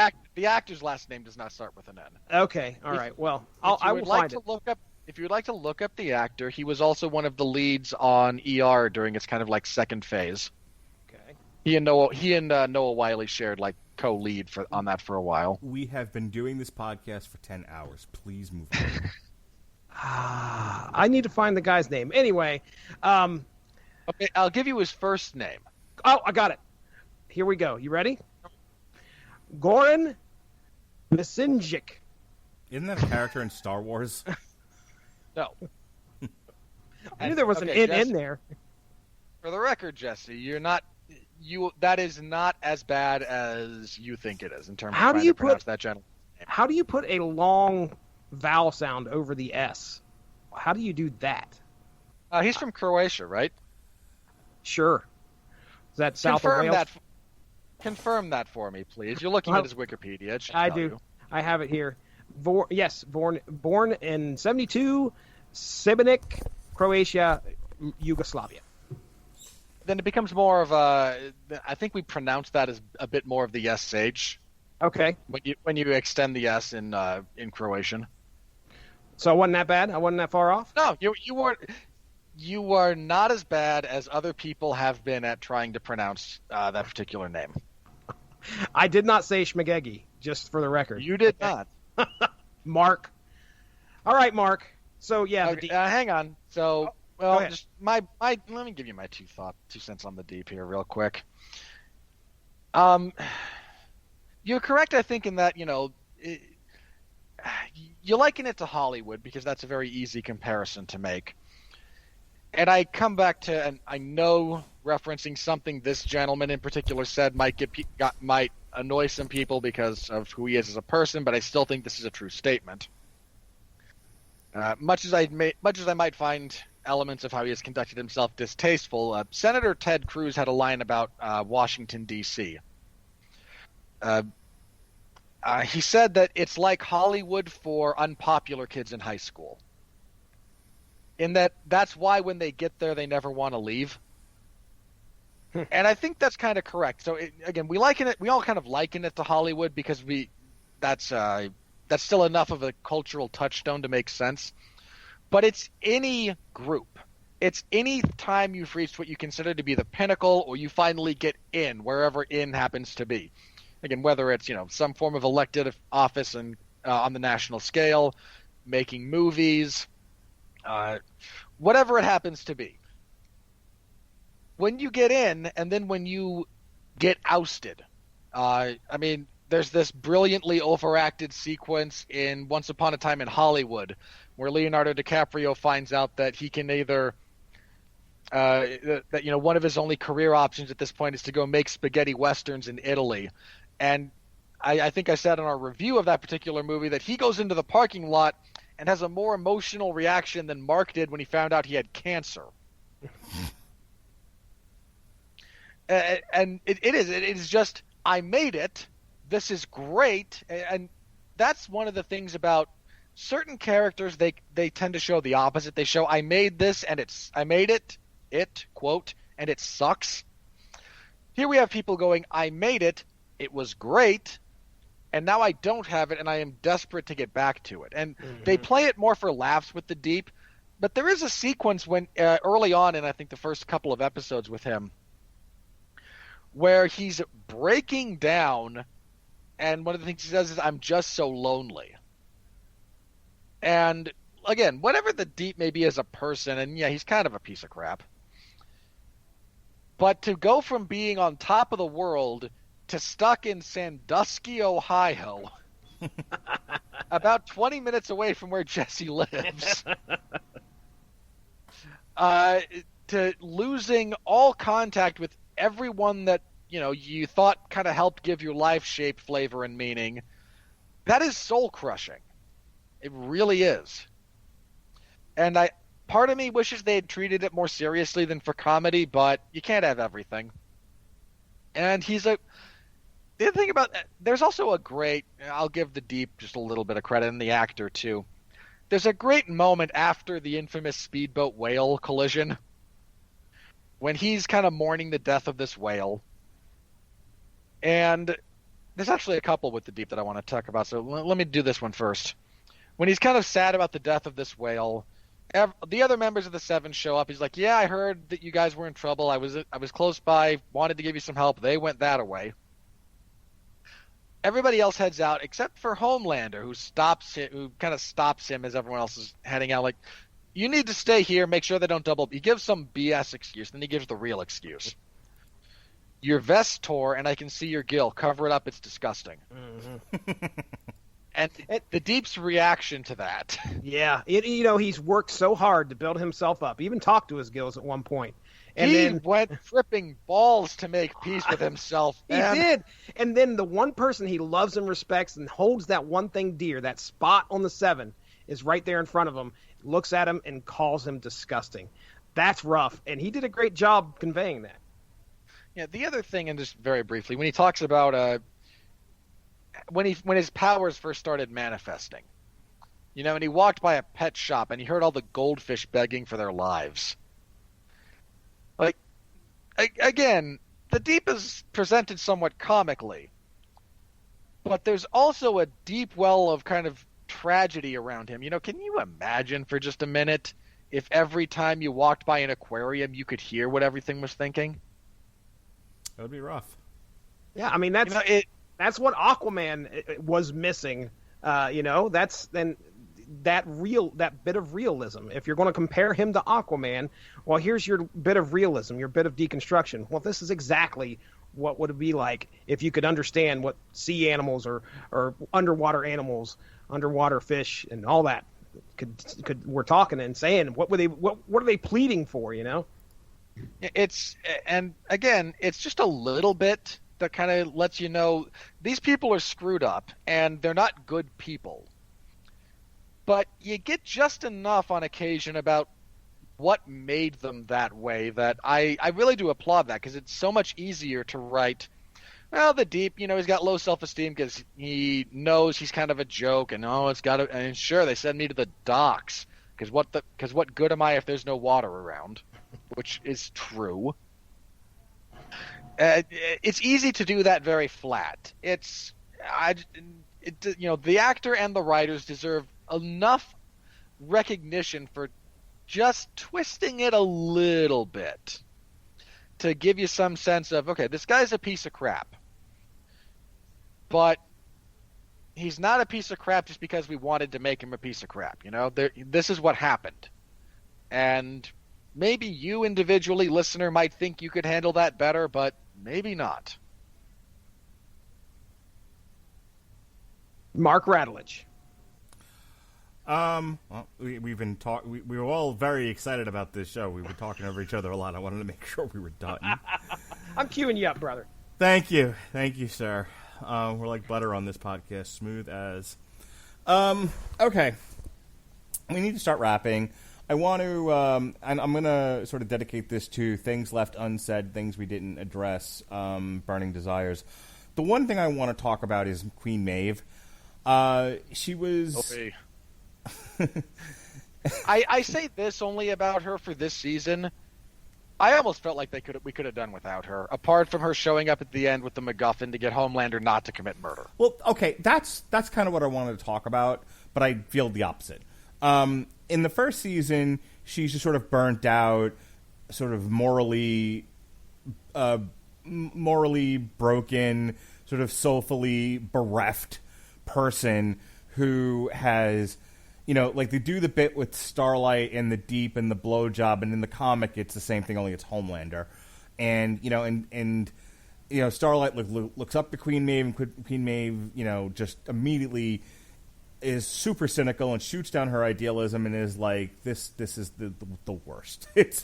actor's last name does not start with an N. Okay, all right. Well, I will find it. If you would like to look up the actor, he was also one of the leads on ER during its kind of like second phase. Okay. He and Noah Wiley shared like co-lead on that for a while. We have been doing this podcast for 10 hours. Please move on. I need to find the guy's name. Anyway, Okay, I'll give you his first name. oh, I got it. Here we go. You ready? Goran Misinjik. Isn't that a character in Star Wars? No. I knew there was an Okay, N Jesse, in there. For the record, Jesse, that is not as bad as you think it is in terms How of do trying you to pronounce put- that gentleman. How do you put a long vowel sound over the S? How do you do that? He's from Croatia, right? Sure. Is that south of Wales? Confirm that for me, please. You're looking at his Wikipedia. It should I tell do. you. I have it here. Born in 72, Šibenik, Croatia, Yugoslavia. Then it becomes more of a. I think we pronounce that as a bit more of the SH Okay. when you extend the S in Croatian. So I wasn't that bad? I wasn't that far off? No, you weren't. You are not as bad as other people have been at trying to pronounce that particular name. I did not say Schmagegi, just for the record. You did not. Mark. All right, Mark. So, yeah. Okay, hang on. So, go well, ahead. just my let me give you my 2 cents on the deep here, real quick. You're correct, I think, in that you liken it to Hollywood because that's a very easy comparison to make. And I come back to, and I know referencing something this gentleman in particular said might annoy some people because of who he is as a person, but I still think this is a true statement. Much as I might find elements of how he has conducted himself distasteful, Senator Ted Cruz had a line about Washington, D.C. He said that it's like Hollywood for unpopular kids in high school. In that's why when they get there, they never want to leave. And I think that's kind of correct. So again, we all kind of liken it to Hollywood because that's still enough of a cultural touchstone to make sense. But it's any group. It's any time you've reached what you consider to be the pinnacle, or you finally get in, wherever in happens to be. Again, whether it's some form of elected office and on the national scale, making movies, whatever it happens to be. When you get in, and then when you get ousted, there's this brilliantly overacted sequence in Once Upon a Time in Hollywood, where Leonardo DiCaprio finds out that he can either one of his only career options at this point is to go make spaghetti westerns in Italy. And I think I said in our review of that particular movie that he goes into the parking lot and has a more emotional reaction than Mark did when he found out he had cancer. And it is just, I made it. This is great. And that's one of the things about certain characters. They tend to show the opposite. They show, I made this and I made it, quote, and it sucks. Here we have people going, I made it. It was great. And now I don't have it, and I am desperate to get back to it. And they play it more for laughs with the Deep, but there is a sequence when early on in, I think, the first couple of episodes with him, where he's breaking down, and one of the things he says is, I'm just so lonely. And, again, whatever the Deep may be as a person, and yeah, he's kind of a piece of crap, but to go from being on top of the world to stuck in Sandusky, Ohio, about 20 minutes away from where Jesse lives, to losing all contact with everyone that you thought kind of helped give your life shape, flavor, and meaning, that is soul-crushing. It really is. And part of me wishes they had treated it more seriously than for comedy, but you can't have everything. And the other thing about that, there's also a great, I'll give the Deep just a little bit of credit, and the actor too. There's a great moment after the infamous speedboat whale collision when he's kind of mourning the death of this whale. And there's actually a couple with the Deep that I want to talk about, so let me do this one first. When he's kind of sad about the death of this whale, the other members of the Seven show up. He's like, yeah, I heard that you guys were in trouble. I was close by, wanted to give you some help. They went that away. Everybody else heads out except for Homelander, who kind of stops him as everyone else is heading out. Like, you need to stay here, make sure they don't double. He gives some BS excuse, then he gives the real excuse. Your vest tore, and I can see your gill. Cover it up, it's disgusting. Mm-hmm. And the Deep's reaction to that. Yeah, he's worked so hard to build himself up. He even talked to his gills at one point. And he then went tripping balls to make peace with himself. He did. And then the one person he loves and respects and holds that one thing dear, that spot on the 7, is right there in front of him, looks at him and calls him disgusting. That's rough. And he did a great job conveying that. Yeah, the other thing, and just very briefly, when he talks about when his powers first started manifesting, and he walked by a pet shop and he heard all the goldfish begging for their lives. Like, again, the Deep is presented somewhat comically, but there's also a deep well of kind of tragedy around him. Can you imagine for just a minute if every time you walked by an aquarium you could hear what everything was thinking? That would be rough. Yeah, I mean, that's what Aquaman was missing. That's then that bit of realism. If you're going to compare him to Aquaman, well, here's your bit of realism, your bit of deconstruction. Well, this is exactly what would it be like if you could understand what sea animals or underwater animals, underwater fish, and all that could we're talking and saying. What are they pleading for? And again, it's just a little bit that kind of lets you know these people are screwed up and they're not good people. But you get just enough on occasion about what made them that way that I really do applaud that, because it's so much easier to write, well, the Deep, he's got low self-esteem because he knows he's kind of a joke, and and sure, they send me to the docks because what good am I if there's no water around? Which is true. It's easy to do that very flat. The actor and the writers deserve enough recognition for just twisting it a little bit to give you some sense of, okay, this guy's a piece of crap, but he's not a piece of crap just because we wanted to make him a piece of crap. This is what happened, and maybe you individually, listener, might think you could handle that better, but maybe not. Mark Radulich. Well, we've been we were all very excited about this show. We were talking over each other a lot. I wanted to make sure we were done. I'm queuing you up, brother. Thank you, sir. We're like butter on this podcast, smooth as. Okay, we need to start wrapping. I want to, and I'm going to sort of dedicate this to things left unsaid, things we didn't address, burning desires. The one thing I want to talk about is Queen Maeve. She was... Okay. I say this only about her for this season. I almost felt like we could have done without her, apart from her showing up at the end with the MacGuffin to get Homelander not to commit murder. Well, okay, that's kind of what I wanted to talk about, but I feel the opposite. In the first season, she's just sort of burnt out, sort of morally broken, sort of soulfully bereft person who has, like they do the bit with Starlight and the Deep and the blowjob, and in the comic it's the same thing, only it's Homelander, and Starlight looks up to Queen Maeve, and Queen Maeve, just immediately is super cynical and shoots down her idealism and is like, this is the worst. It's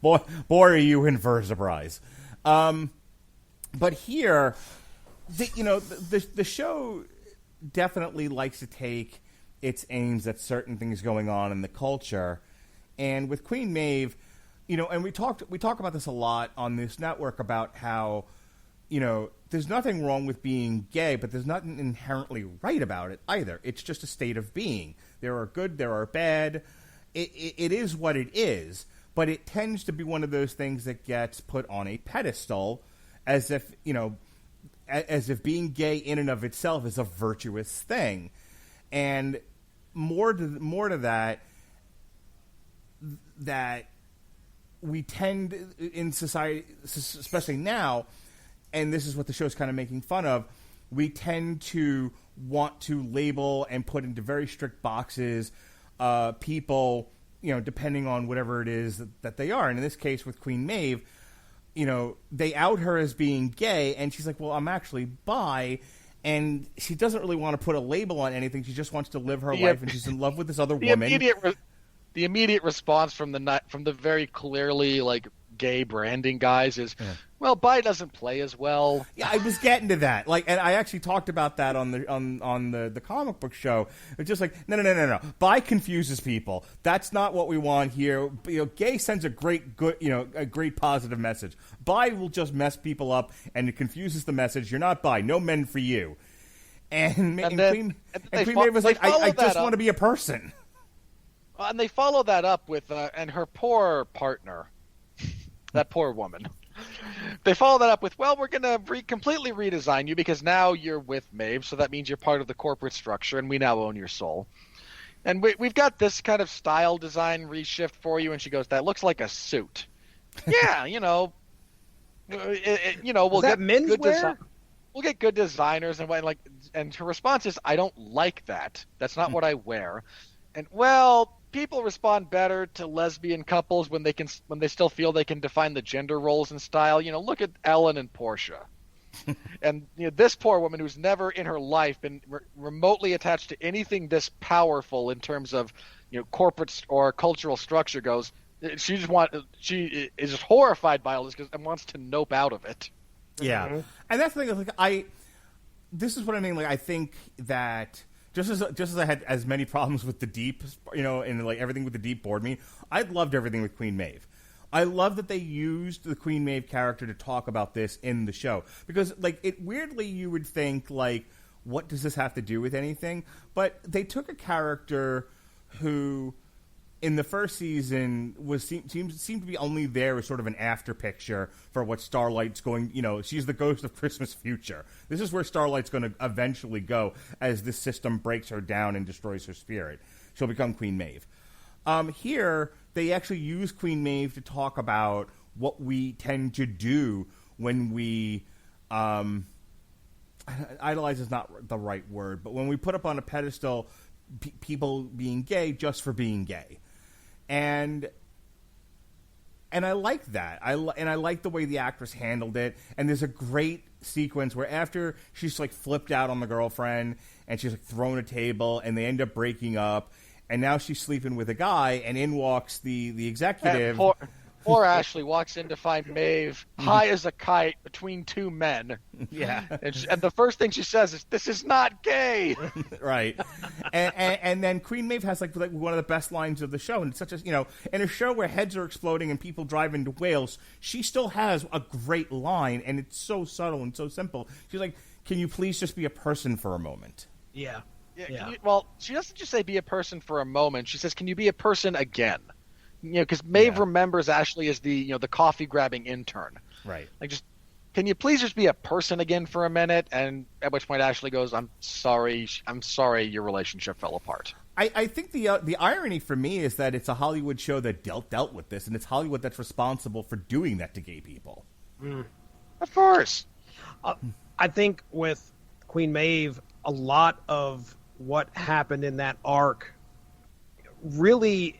boy are you invertebrates. But here, the show definitely likes to take its aims at certain things going on in the culture, and with Queen Maeve, and we talk about this a lot on this network about how, there's nothing wrong with being gay, but there's nothing inherently right about it either. It's just a state of being. There are good, there are bad. It is what it is, but it tends to be one of those things that gets put on a pedestal as if, as if being gay in and of itself is a virtuous thing. And more to that we tend in society, especially now, and this is what the show's kind of making fun of, we tend to want to label and put into very strict boxes people, depending on whatever it is that they are. And in this case with Queen Maeve, they out her as being gay, and she's like, well, I'm actually bi, and she doesn't really want to put a label on anything. She just wants to live her life, and she's in love with this other woman. The immediate response from the very clearly gay branding guys is, well, bi doesn't play as well. Yeah, I was getting to that. And I actually talked about that on the comic book show. It's just no. Bi confuses people. That's not what we want here. Gay sends a great positive message. Bi will just mess people up, and it confuses the message. You're not bi. No men for you. And Queen Maeve was like, I just want to be a person. And they follow that up with, and her poor partner, that poor woman. They follow that up with, well, we're going to completely redesign you because now you're with Maeve, so that means you're part of the corporate structure, and we now own your soul. And we've got this kind of style design reshift for you, and she goes, that looks like a suit. Yeah, we'll get menswear. We'll get good designers, and her response is, I don't like that. That's not what I wear. And people respond better to lesbian couples when they still feel they can define the gender roles and style. Look at Ellen and Portia. And this poor woman who's never in her life been remotely attached to anything this powerful in terms of corporate or cultural structure goes. She is just horrified by all this and wants to nope out of it. Yeah, mm-hmm. And that's the thing. This is what I mean. I think that. Just as I had as many problems with the Deep, and everything with the Deep bored me, I loved everything with Queen Maeve. I love that they used the Queen Maeve character to talk about this in the show. Because, it weirdly you would think, what does this have to do with anything? But they took a character who, in the first season, seemed to be only there as sort of an after picture for what Starlight's going. She's the ghost of Christmas future. This is where Starlight's going to eventually go as this system breaks her down and destroys her spirit. She'll become Queen Maeve. Here, they actually use Queen Maeve to talk about what we tend to do when we idolize is not the right word, but when we put up on a pedestal people being gay just for being gay. And I like that. I like the way the actress handled it. And there's a great sequence where after she's flipped out on the girlfriend and she's thrown a table and they end up breaking up, and now she's sleeping with a guy, and in walks the executive. Poor Ashley walks in to find Maeve high as a kite between two men. Yeah. And the first thing she says is, "This is not gay." Right. And then Queen Maeve has one of the best lines of the show. And it's such a, in a show where heads are exploding and people drive into whales, she still has a great line, and it's so subtle and so simple. She's like, "Can you please just be a person for a moment?" Yeah. Yeah. She doesn't just say be a person for a moment. She says, "Can you be a person again?" Because Maeve remembers Ashley as the coffee grabbing intern. Right. Can you please just be a person again for a minute? And at which point Ashley goes, I'm sorry your relationship fell apart. I think the irony for me is that it's a Hollywood show that dealt with this, and it's Hollywood that's responsible for doing that to gay people. Mm. Of course. I think with Queen Maeve, a lot of what happened in that arc really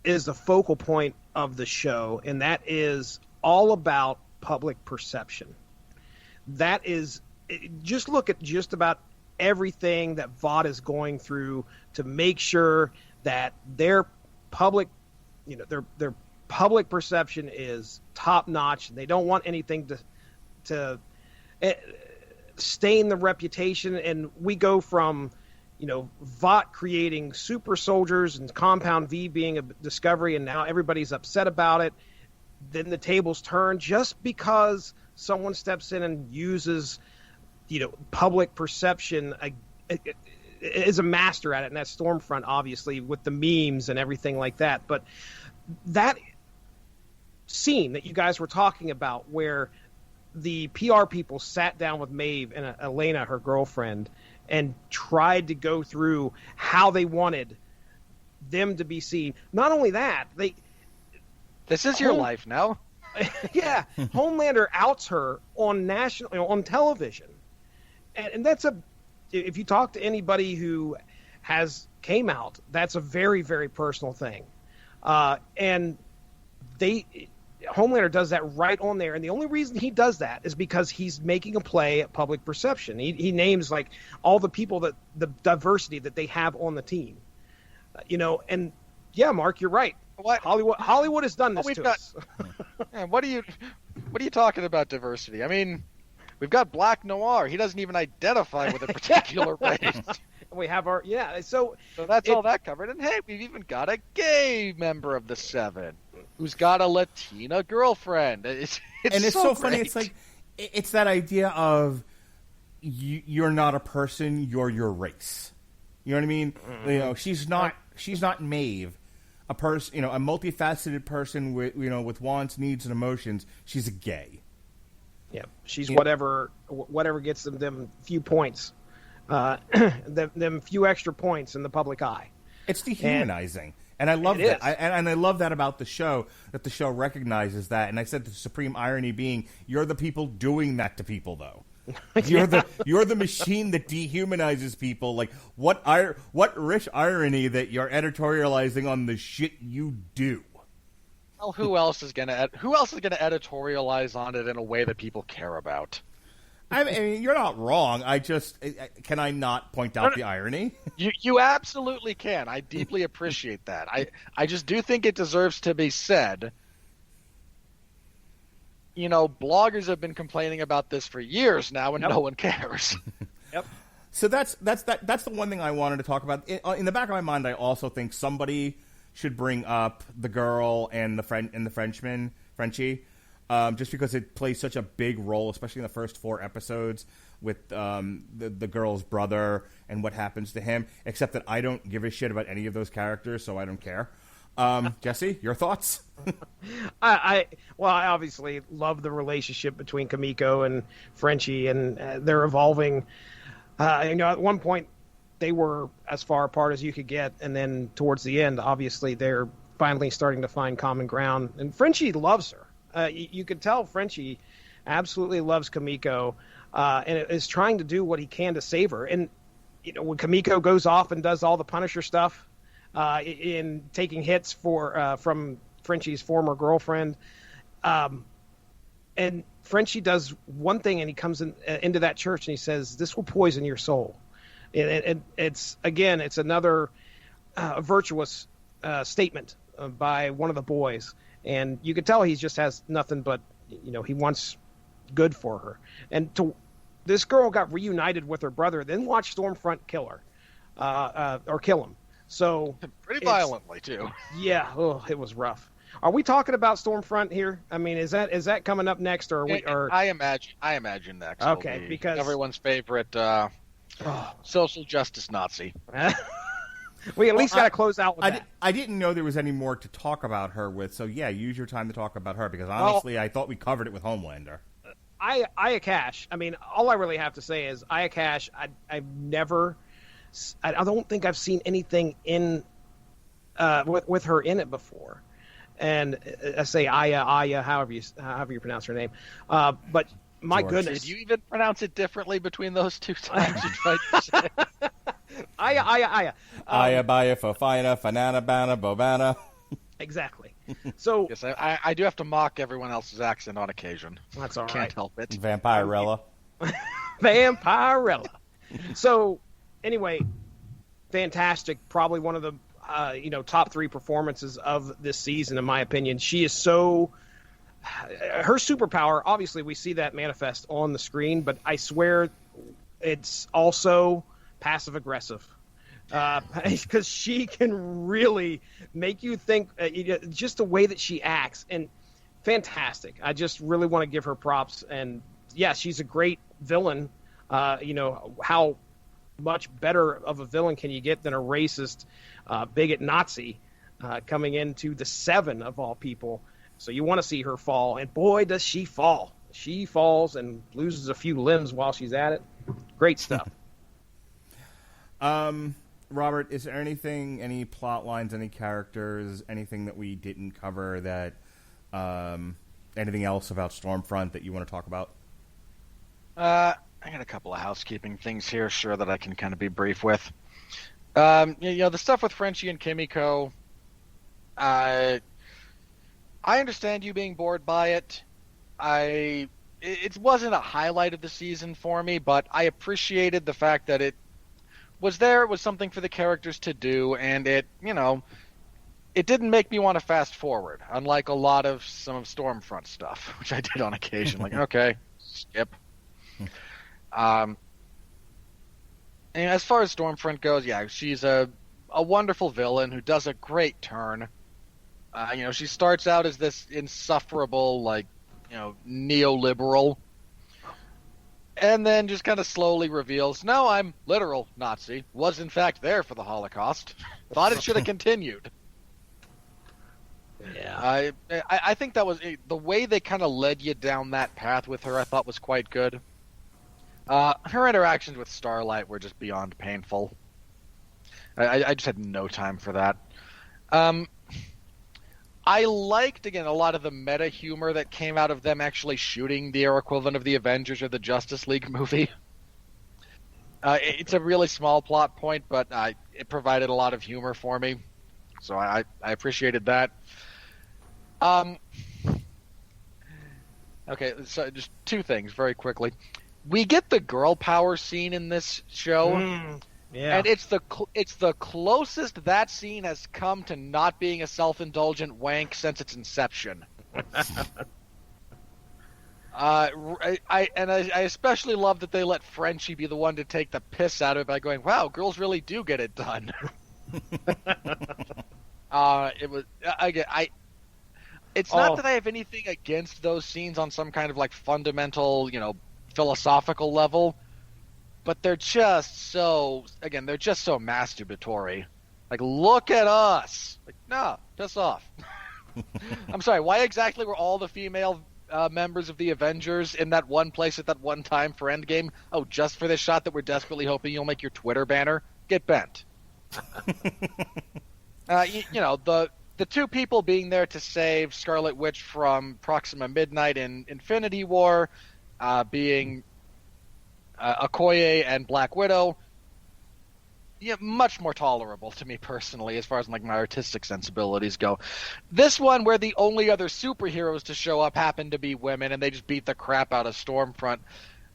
is the focal point of the show, and that is all about public perception. That is, just look at just about everything that Vought is going through to make sure that their public, their public perception is top notch. They don't want anything to stain the reputation, and we go from Vought creating super soldiers and Compound V being a discovery, and now everybody's upset about it. Then the tables turn just because someone steps in and uses, public perception. Is a master at it, and that's Stormfront, obviously, with the memes and everything like that. But that scene that you guys were talking about, where the PR people sat down with Maeve and Elena, her girlfriend, and tried to go through how they wanted them to be seen. Not only that, this is your life now. Yeah, Homelander outs her on television, and that's if you talk to anybody who came out, that's a very, very personal thing. And Homelander does that right on there. And the only reason he does that is because he's making a play at public perception. He names like all the people the diversity that they have on the team, and yeah, Mark, you're right. What? Hollywood has done this to us. Yeah, what are you talking about diversity? I mean, we've got Black Noir. He doesn't even identify with a particular race. We have so that's all that covered. And hey, we've even got a gay member of the Seven who's got a Latina girlfriend. It's so great. funny. It's like it's that idea of you're not a person, you're your race. You know what I mean? Mm-hmm. She's not Maeve, a person, a multifaceted person with wants, needs, and emotions. She's a gay. Yeah, she's whatever gets them few points. Them few extra points in the public eye. It's dehumanizing, and I love that. And I love that about the show, that the show recognizes that. And I said the supreme irony being, you're the people doing that to people, though. You're the machine that dehumanizes people. Like what rich irony that you're editorializing on the shit you do. Well, who else is gonna editorialize on it in a way that people care about? I mean, you're not wrong. Can I not point out the irony? You absolutely can. I deeply appreciate that. I just do think it deserves to be said. Bloggers have been complaining about this for years now, and no one cares. Yep. So that's the one thing I wanted to talk about. In the back of my mind, I also think somebody should bring up the girl and the Frenchie. Just because it plays such a big role, especially in the first 4 episodes, with the girl's brother and what happens to him. Except that I don't give a shit about any of those characters, so I don't care. Jesse, your thoughts? I obviously love the relationship between Kimiko and Frenchie, and they're evolving. At one point they were as far apart as you could get, and then towards the end, obviously they're finally starting to find common ground. And Frenchie loves her. You could tell Frenchie absolutely loves Kimiko, and is trying to do what he can to save her. And when Kimiko goes off and does all the Punisher stuff, in taking hits from Frenchie's former girlfriend, and Frenchie does one thing, and he comes into that church and he says, "This will poison your soul." And it's another virtuous statement by one of the boys. And you could tell he just has nothing but, he wants good for her. And this girl got reunited with her brother, then watched Stormfront kill her, or kill him. So pretty violently too. Yeah, it was rough. Are we talking about Stormfront here? I mean, is that coming up next, or are we? Or I imagine next. Okay, because everyone's favorite social justice Nazi. We at least got to close out with that. I didn't know there was any more to talk about her with, so yeah, use your time to talk about her, because honestly, I thought we covered it with Homelander. Aya Cash, I mean, all I really have to say is Aya Cash, I don't think I've seen anything in with her in it before. And I say Aya, however you pronounce her name. But my George. goodness. Did you even pronounce it differently between those two times you tried to say? Aya. Aya, baya, fafina, fanana, bana, bobana. Exactly. So yes, I do have to mock everyone else's accent on occasion. That's all right. Can't help it. Vampirella. Vampirella. So anyway, fantastic. Probably one of the top 3 performances of this season, in my opinion. She is so. Her superpower, obviously, we see that manifest on the screen, but I swear it's also passive aggressive, because she can really make you think, just the way that she acts, and fantastic. I just really want to give her props, and yeah, she's a great villain. How much better of a villain can you get than a racist, bigot Nazi coming into the Seven of all people? So you want to see her fall, and boy, does she fall. She falls and loses a few limbs while she's at it. Great stuff. Robert, is there anything, any plot lines, any characters, anything that we didn't cover, that anything else about Stormfront that you want to talk about? I got a couple of housekeeping things here, sure, that I can kind of be brief with. The stuff with Frenchie and Kimiko, I understand you being bored by it. It wasn't a highlight of the season for me, but I appreciated the fact that it was there. It was something for the characters to do, and it didn't make me want to fast forward, unlike some of Stormfront stuff, which I did on occasion. Like, okay, skip. And as far as Stormfront goes, yeah, she's a wonderful villain who does a great turn. She starts out as this insufferable, neoliberal, and then just kind of slowly reveals, no, I'm literal Nazi, was in fact there for the Holocaust, thought it should have continued. Yeah. I think that was the way they kind of led you down that path with her. I thought was quite good. Her interactions with Starlight were just beyond painful. I just had no time for that. I liked, again, a lot of the meta humor that came out of them actually shooting their equivalent of the Avengers or the Justice League movie. It's a really small plot point, but it provided a lot of humor for me. So I appreciated that. Okay, so just two things very quickly. We get the girl power scene in this show, Yeah. and it's the closest that scene has come to not being a self-indulgent wank since its inception. I especially love that they let Frenchie be the one to take the piss out of it by going, "Wow, girls really do get it done." It was again. It's not that I have anything against those scenes on some kind of fundamental, philosophical level, but they're just so masturbatory. Like, look at us. Like, no, piss off. I'm sorry. Why exactly were all the female members of the Avengers in that one place at that one time for Endgame? Oh, just for this shot that we're desperately hoping you'll make your Twitter banner? Get bent. The two people being there to save Scarlet Witch from Proxima Midnight in Infinity War, being Okoye and Black Widow, much more tolerable to me personally as far as my artistic sensibilities go. This one, where the only other superheroes to show up happen to be women and they just beat the crap out of Stormfront.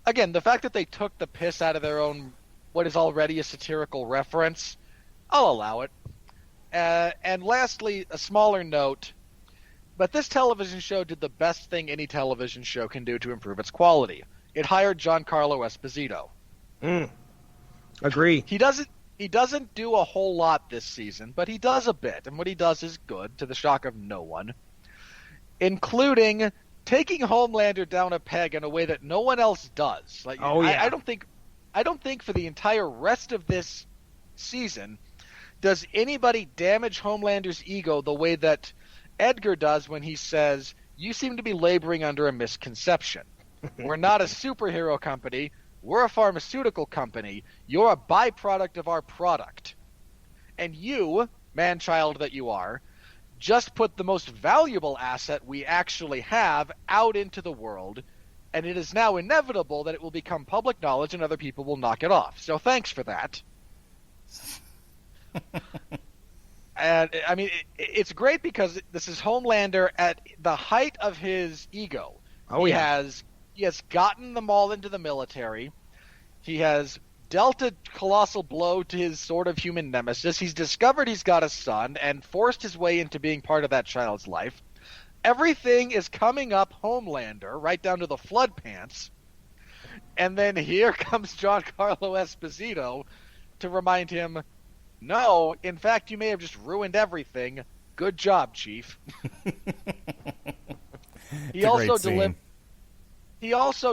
Again, the fact that they took the piss out of their own, what is already a satirical reference, I'll allow it. And lastly, a smaller note, but this television show did the best thing any television show can do to improve its quality. It hired Giancarlo Esposito. Agree. He doesn't do a whole lot this season, but he does a bit, and what he does is good, to the shock of no one, including taking Homelander down a peg in a way that no one else does. I don't think for the entire rest of this season does anybody damage Homelander's ego the way that Edgar does when he says, "You seem to be laboring under a misconception. We're not a superhero company. We're a pharmaceutical company. You're a byproduct of our product. And you, man-child that you are, just put the most valuable asset we actually have out into the world, and it is now inevitable that it will become public knowledge and other people will knock it off. So thanks for that." And I mean, it's great because this is Homelander at the height of his ego. He has gotten them all into the military. He has dealt a colossal blow to his sort of human nemesis. He's discovered he's got a son and forced his way into being part of that child's life. Everything is coming up Homelander, right down to the flood pants. And then here comes Giancarlo Esposito to remind him, "No, in fact, you may have just ruined everything. Good job, Chief." He also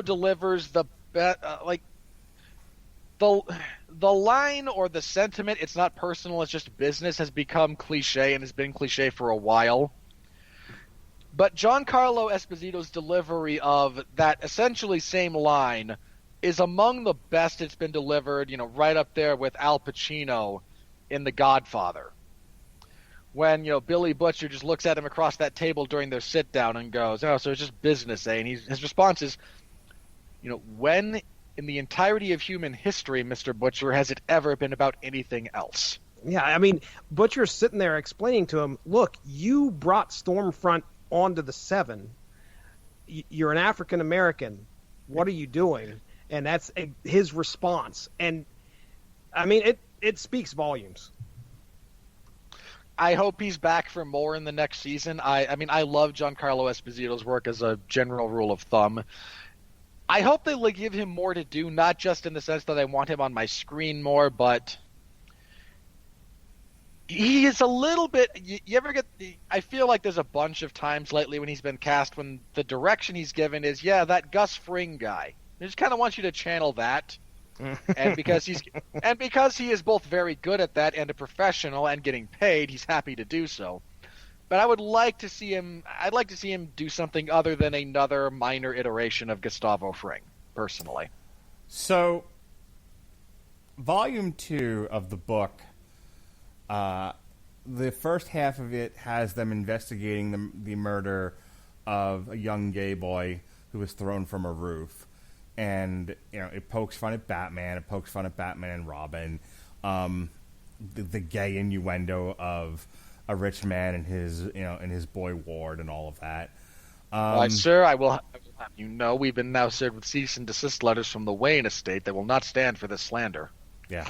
delivers the the line or the sentiment. It's not personal. It's just business. Has become cliche and has been cliche for a while. But Giancarlo Esposito's delivery of that essentially same line is among the best it's been delivered. Right up there with Al Pacino in The Godfather, when Billy Butcher just looks at him across that table during their sit down and goes, "Oh, so it's just business, eh?" And his response is, when in the entirety of human history, Mr. Butcher, has it ever been about anything else. Yeah, I mean, Butcher's sitting there explaining to him, look, you brought Stormfront onto the Seven. You're an African American. What are you doing? And that's his response. And, I mean, it speaks volumes. I hope he's back for more in the next season. I mean, I love Giancarlo Esposito's work as a general rule of thumb. I hope they give him more to do, not just in the sense that I want him on my screen more, but he is a little bit. You ever get? I feel like there's a bunch of times lately when he's been cast when the direction he's given is, yeah, that Gus Fring guy. I just kind of want you to channel that, and because he is both very good at that and a professional and getting paid, he's happy to do so. But I would like to see him. I'd like to see him do something other than another minor iteration of Gustavo Fring, personally. So, Volume 2 of the book. The first half of it has them investigating the murder of a young gay boy who was thrown from a roof, and it pokes fun at Batman. It pokes fun at Batman and Robin. The gay innuendo of a rich man and his boy Ward and all of that. Why, sir, I will have you know we've been now served with cease and desist letters from the Wayne estate that will not stand for this slander. Yeah.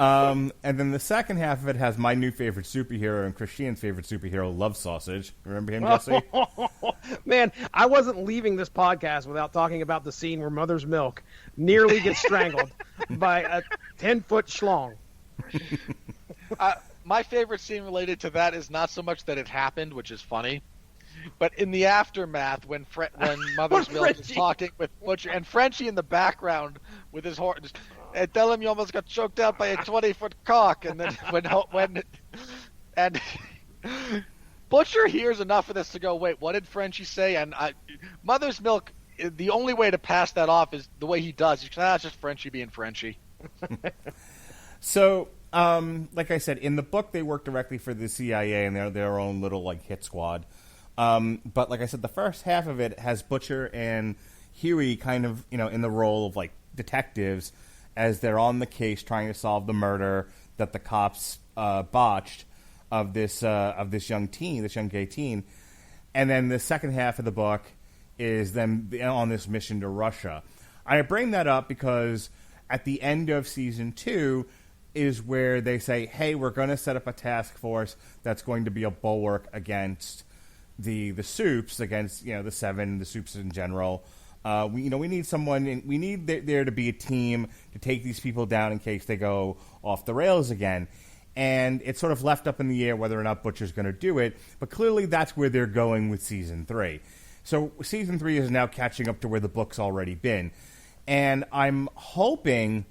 And then the second half of it has my new favorite superhero and Christine's favorite superhero, Love Sausage. Remember him, Jesse? Man, I wasn't leaving this podcast without talking about the scene where Mother's Milk nearly gets strangled by a 10-foot schlong. My favorite scene related to that is not so much that it happened, which is funny, but in the aftermath when Mother's Milk is talking with Butcher and Frenchie in the background with his horse. And tell him you almost got choked out by a 20-foot cock, and then when Butcher hears enough of this to go, wait, what did Frenchie say? And Mother's Milk, the only way to pass that off is the way he does. It's just Frenchie being Frenchie. So, like I said, in the book they work directly for the CIA and they're their own little hit squad. But like I said, the first half of it has Butcher and Huey kind of in the role of detectives, as they're on the case trying to solve the murder that the cops botched of this young gay teen. And then the second half of the book is them on this mission to Russia. I bring that up because at the end of season 2 is where they say, hey, we're going to set up a task force that's going to be a bulwark against the Supes, against the Seven, the Supes in general. We need someone. We need there to be a team to take these people down in case they go off the rails again. And it's sort of left up in the air whether or not Butcher's going to do it. But clearly, that's where they're going with season 3. So season 3 is now catching up to where the book's already been, and I'm hoping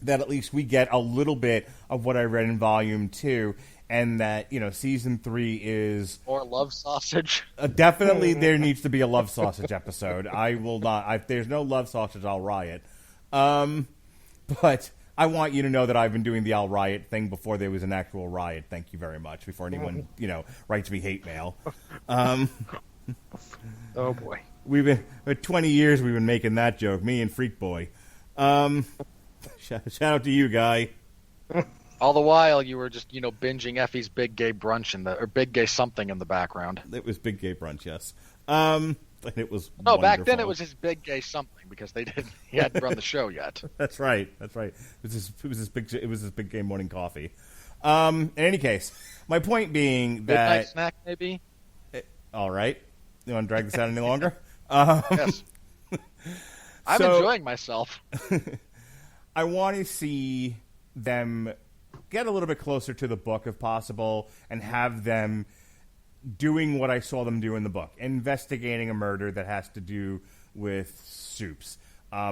that at least we get a little bit of what I read in volume 2. And that, season 3 is... Or Love Sausage. Definitely there needs to be a Love Sausage episode. I will not... If there's no Love Sausage, I'll riot. But I want you to know that I've been doing the I'll riot thing before there was an actual riot. Thank you very much. Before anyone, writes me hate mail. Oh, boy. We've been... For 20 years we've been making that joke. Me and Freak Boy. Shout out to you, Guy. All the while, you were just, binging Effie's Big Gay Brunch or Big Gay something in the background. It was Big Gay Brunch, yes. And it was no, back then it was his Big Gay something because he hadn't run the show yet. That's right. It was his Big Gay morning coffee. In any case, my point being that midnight snack maybe. All right, you want to drag this out any longer? Yes. I'm enjoying myself. I want to see them get a little bit closer to the book if possible and have them doing what I saw them do in the book, investigating a murder that has to do with Supes,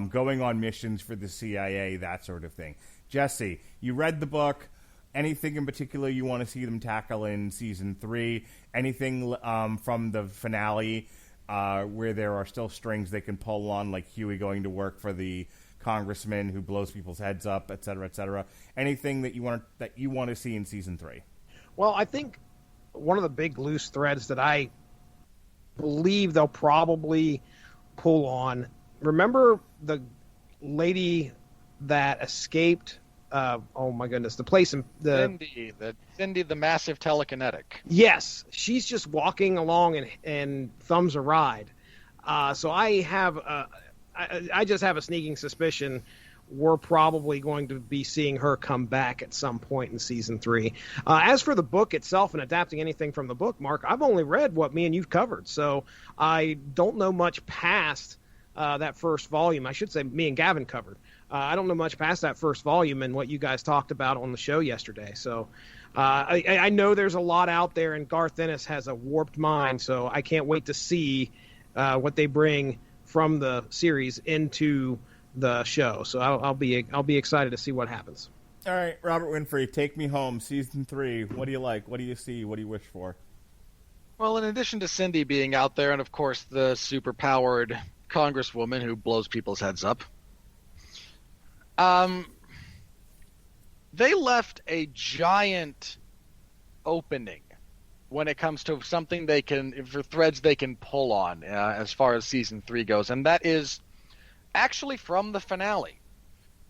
going on missions for the CIA, that sort of thing. Jesse, you read the book. Anything in particular you want to see them tackle in season 3? Anything from the finale where there are still strings they can pull on, like Huey going to work for the congressman who blows people's heads up, et cetera, et cetera? Anything that you want to see in season 3? Well, I think one of the big loose threads that I believe they'll probably pull on remember the lady that escaped? Oh my goodness, the place in the Cindy, the massive telekinetic. Yes, she's just walking along and thumbs a ride. So I just have a sneaking suspicion we're probably going to be seeing her come back at some point in season 3. As for the book itself and adapting anything from the book, Mark, I've only read what me and you've covered, so I don't know much past that first volume. I should say me and Gavin covered. I don't know much past that first volume and what you guys talked about on the show yesterday. So I know there's a lot out there, and Garth Ennis has a warped mind, so I can't wait to see what they bring from the series into the show. So I'll be excited to see what happens. All right, Robert Winfrey, take me home. Season 3. What do you like? What do you see? What do you wish for? Well, in addition to Cindy being out there, and of course the super-powered congresswoman who blows people's heads up, they left a giant opening when it comes to something for threads they can pull on as far as season 3 goes, and that is actually from the finale.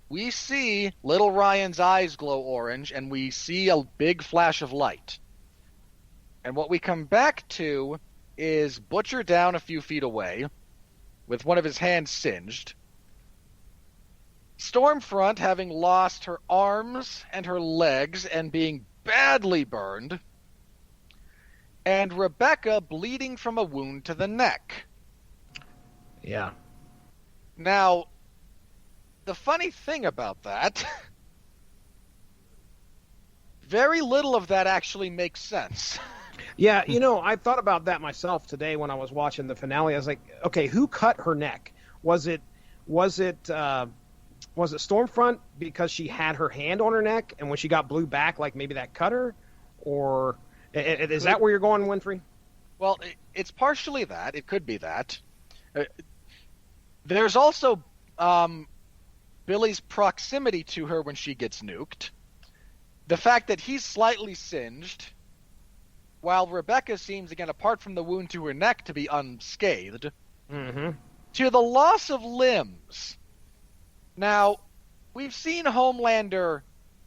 We see little Ryan's eyes glow orange, and we see a big flash of light. And what we come back to is Butcher down a few feet away, with one of his hands singed, Stormfront having lost her arms and her legs and being badly burned, and Rebecca bleeding from a wound to the neck. Yeah. Now, the funny thing about that, very little of that actually makes sense. Yeah, I thought about that myself today when I was watching the finale. I was like, okay, who cut her neck? Was it Stormfront because she had her hand on her neck, and when she got blew back, like maybe that cut her? Or is that where you're going, Winfrey? Well, it's partially that. It could be that. There's also Billy's proximity to her when she gets nuked. The fact that he's slightly singed, while Rebecca seems, again, apart from the wound to her neck, to be unscathed. Mm-hmm. To the loss of limbs. Now, we've seen Homelander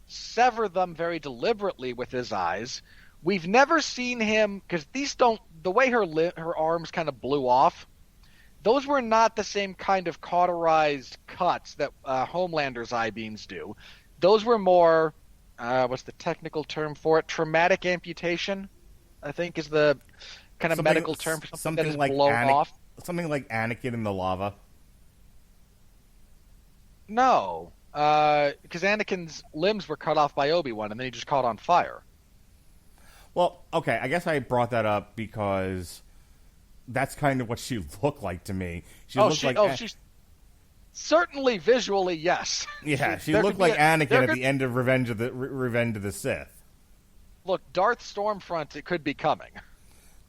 sever them very deliberately with his eyes. We've never seen him, because the way her arms kind of blew off, those were not the same kind of cauterized cuts that Homelander's eye beams do. Those were more, what's the technical term for it? Traumatic amputation, I think, is the kind of medical term for something that is like blown off. Something like Anakin in the lava. No, because Anakin's limbs were cut off by Obi-Wan, and then he just caught on fire. Well, okay, I guess I brought that up because that's kind of what she looked like to me. She's certainly visually, yes. Yeah, she looked like Anakin at the end of Revenge of the Sith. Look, Darth Stormfront, it could be coming.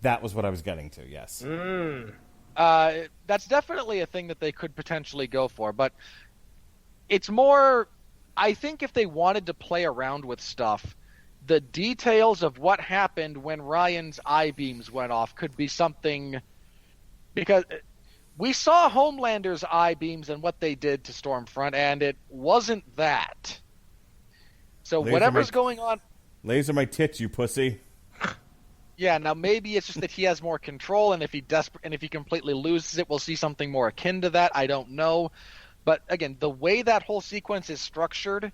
That was what I was getting to, yes. That's definitely a thing that they could potentially go for, but it's more, I think if they wanted to play around with stuff, the details of what happened when Ryan's eye beams went off could be something, because we saw Homelander's eye beams and what they did to Stormfront, and it wasn't that. So whatever's going on... Laser my tits, you pussy. Yeah, now maybe it's just that he has more control, and if he completely loses it, we'll see something more akin to that. I don't know. But again, the way that whole sequence is structured,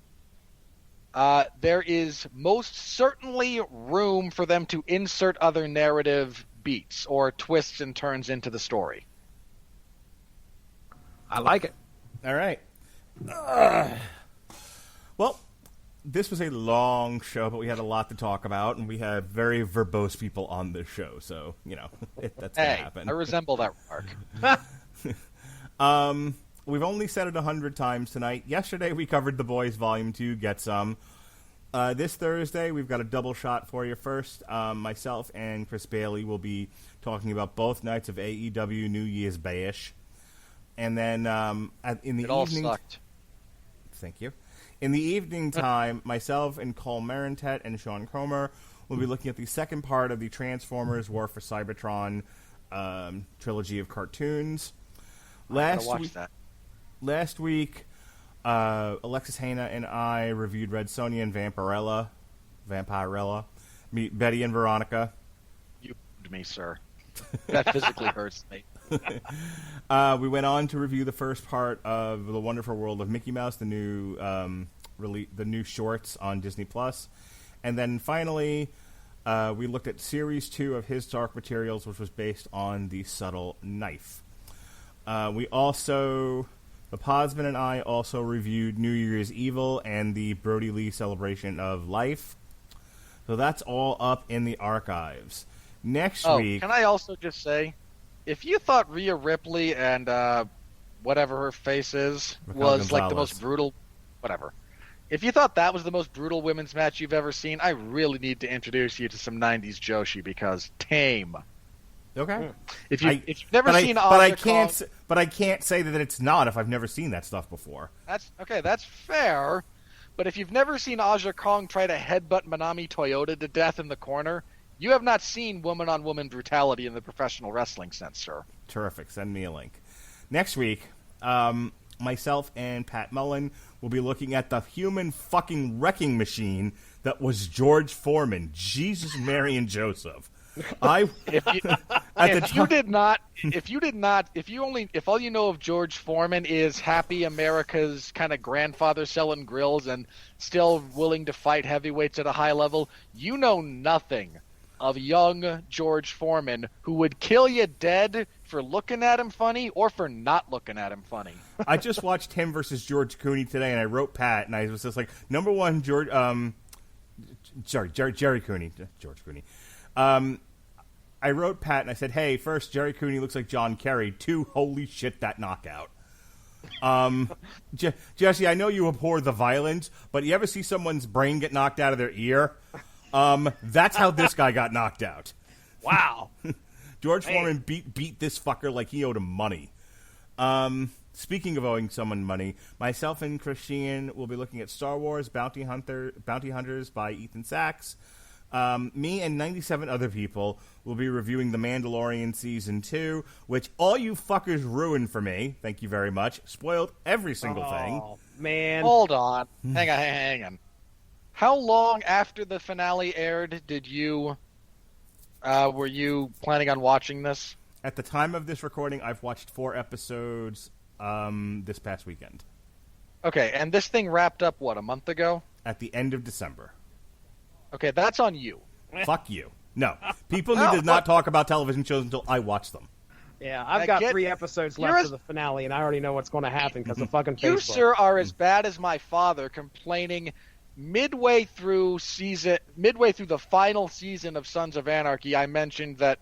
there is most certainly room for them to insert other narrative beats or twists and turns into the story. I like it. All right. Well, this was a long show, but we had a lot to talk about, and we have very verbose people on this show, so, that's going to happen. I resemble that remark. We've only said it 100 times tonight. Yesterday we covered The Boys Volume 2, Get Some. This Thursday we've got a double shot for you. First, myself and Chris Bailey will be talking about both nights of AEW New Year's Bash. And then in the evening... It all sucked. Thank you. In the evening time, myself and Cole Marentet and Sean Cromer will be looking at the second part of the Transformers War for Cybertron trilogy of cartoons. Last week, Alexis Hana and I reviewed Red Sonja and Vampirella. Meet Betty and Veronica. You me, sir. That physically hurts me. We went on to review the first part of The Wonderful World of Mickey Mouse, the new the new shorts on Disney Plus, and then finally we looked at Series 2 of His Dark Materials, which was based on The Subtle Knife. The Podsman and I also reviewed New Year's Evil and the Brody Lee Celebration of Life. So that's all up in the archives. Next week... Can I also just say, if you thought Rhea Ripley and whatever her face is was like the most brutal... Whatever. If you thought that was the most brutal women's match you've ever seen, I really need to introduce you to some 90s Joshi, because tame. Okay. If you've never seen Aja Kong... But I can't say that it's not if I've never seen that stuff before. That's fair. But if you've never seen Aja Kong try to headbutt Manami Toyota to death in the corner, you have not seen woman-on-woman brutality in the professional wrestling sense, sir. Terrific. Send me a link. Next week, myself and Pat Mullen will be looking at the human fucking wrecking machine that was George Foreman. Jesus, Mary, and Joseph. If all you know of George Foreman is happy America's kind of grandfather selling grills and still willing to fight heavyweights at a high level, you know nothing of young George Foreman, who would kill you dead for looking at him funny or for not looking at him funny. I just watched him versus George Cooney today, and I wrote Pat, and I was just like, number one, Jerry Cooney. George Cooney. I wrote Pat and I said, hey, first, Jerry Cooney looks like John Kerry. 2, holy shit, that knockout. Jesse, I know you abhor the violence, but you ever see someone's brain get knocked out of their ear? That's how this guy got knocked out. Wow. George Foreman beat this fucker like he owed him money. Speaking of owing someone money, myself and Christian will be looking at Star Wars Bounty Hunters by Ethan Sachs. Me and 97 other people will be reviewing The Mandalorian Season 2, which all you fuckers ruined for me. Thank you very much. Spoiled every single thing. Oh, man. Hold on. Hang on. How long after the finale aired did you were you planning on watching this? At the time of this recording, I've watched 4 episodes this past weekend. Okay, and this thing wrapped up, what, a month ago? At the end of December. Okay, that's on you. Fuck you. No. People need to not talk about television shows until I watch them. Yeah, I've got 3 episodes left of the finale, and I already know what's going to happen because of fucking Facebook. You, sir, are as bad as my father complaining midway through the final season of Sons of Anarchy. I mentioned that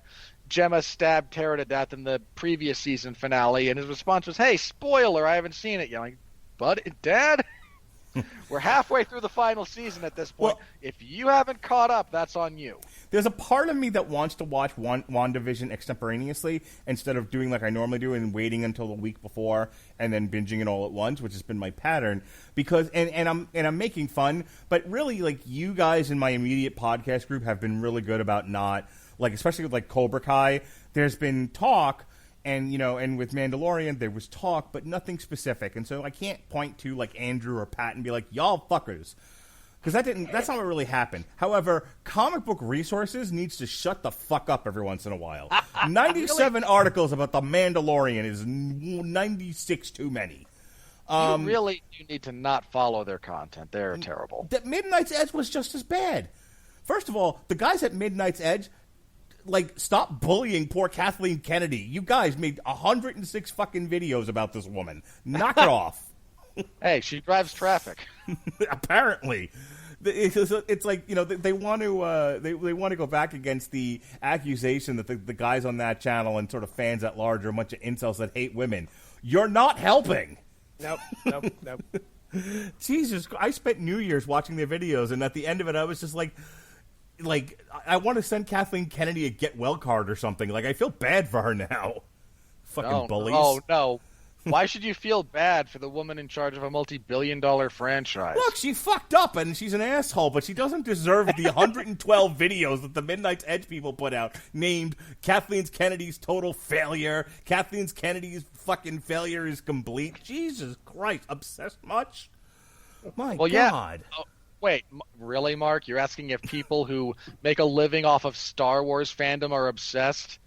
Gemma stabbed Tara to death in the previous season finale, and his response was, hey, spoiler, I haven't seen it yet. I'm like, but, Dad? We're halfway through the final season at this point. Well, if you haven't caught up, that's on you. There's a part of me that wants to watch WandaVision extemporaneously instead of doing like I normally do and waiting until the week before and then binging it all at once, which has been my pattern. Because and I'm making fun, but really, like, you guys in my immediate podcast group have been really good about not, like, especially with like Cobra Kai. There's been talk. And, and with Mandalorian, there was talk, but nothing specific. And so I can't point to, like, Andrew or Pat and be like, y'all fuckers. Because that's not what really happened. However, Comic Book Resources needs to shut the fuck up every once in a while. 97 articles about The Mandalorian is 96 too many. You really do need to not follow their content. They're terrible. That Midnight's Edge was just as bad. First of all, the guys at Midnight's Edge, like, stop bullying poor Kathleen Kennedy. You guys made 106 fucking videos about this woman. Knock it off. Hey, she drives traffic. Apparently. It's like, they want to they want to go back against the accusation that the guys on that channel and sort of fans at large are a bunch of incels that hate women. You're not helping. Nope. Jesus, I spent New Year's watching their videos, and at the end of it, I was just like, I want to send Kathleen Kennedy a get well card or something. Like, I feel bad for her now. Fucking bullies. Oh, no. Why should you feel bad for the woman in charge of a multi-billion-dollar franchise? Look, she fucked up and she's an asshole, but she doesn't deserve the 112 videos that the Midnight's Edge people put out named Kathleen Kennedy's total failure, Kathleen Kennedy's fucking failure is complete. Jesus Christ, obsessed much? My Well, God. yeah. Oh, wait, really, Mark? You're asking if people who make a living off of Star Wars fandom are obsessed?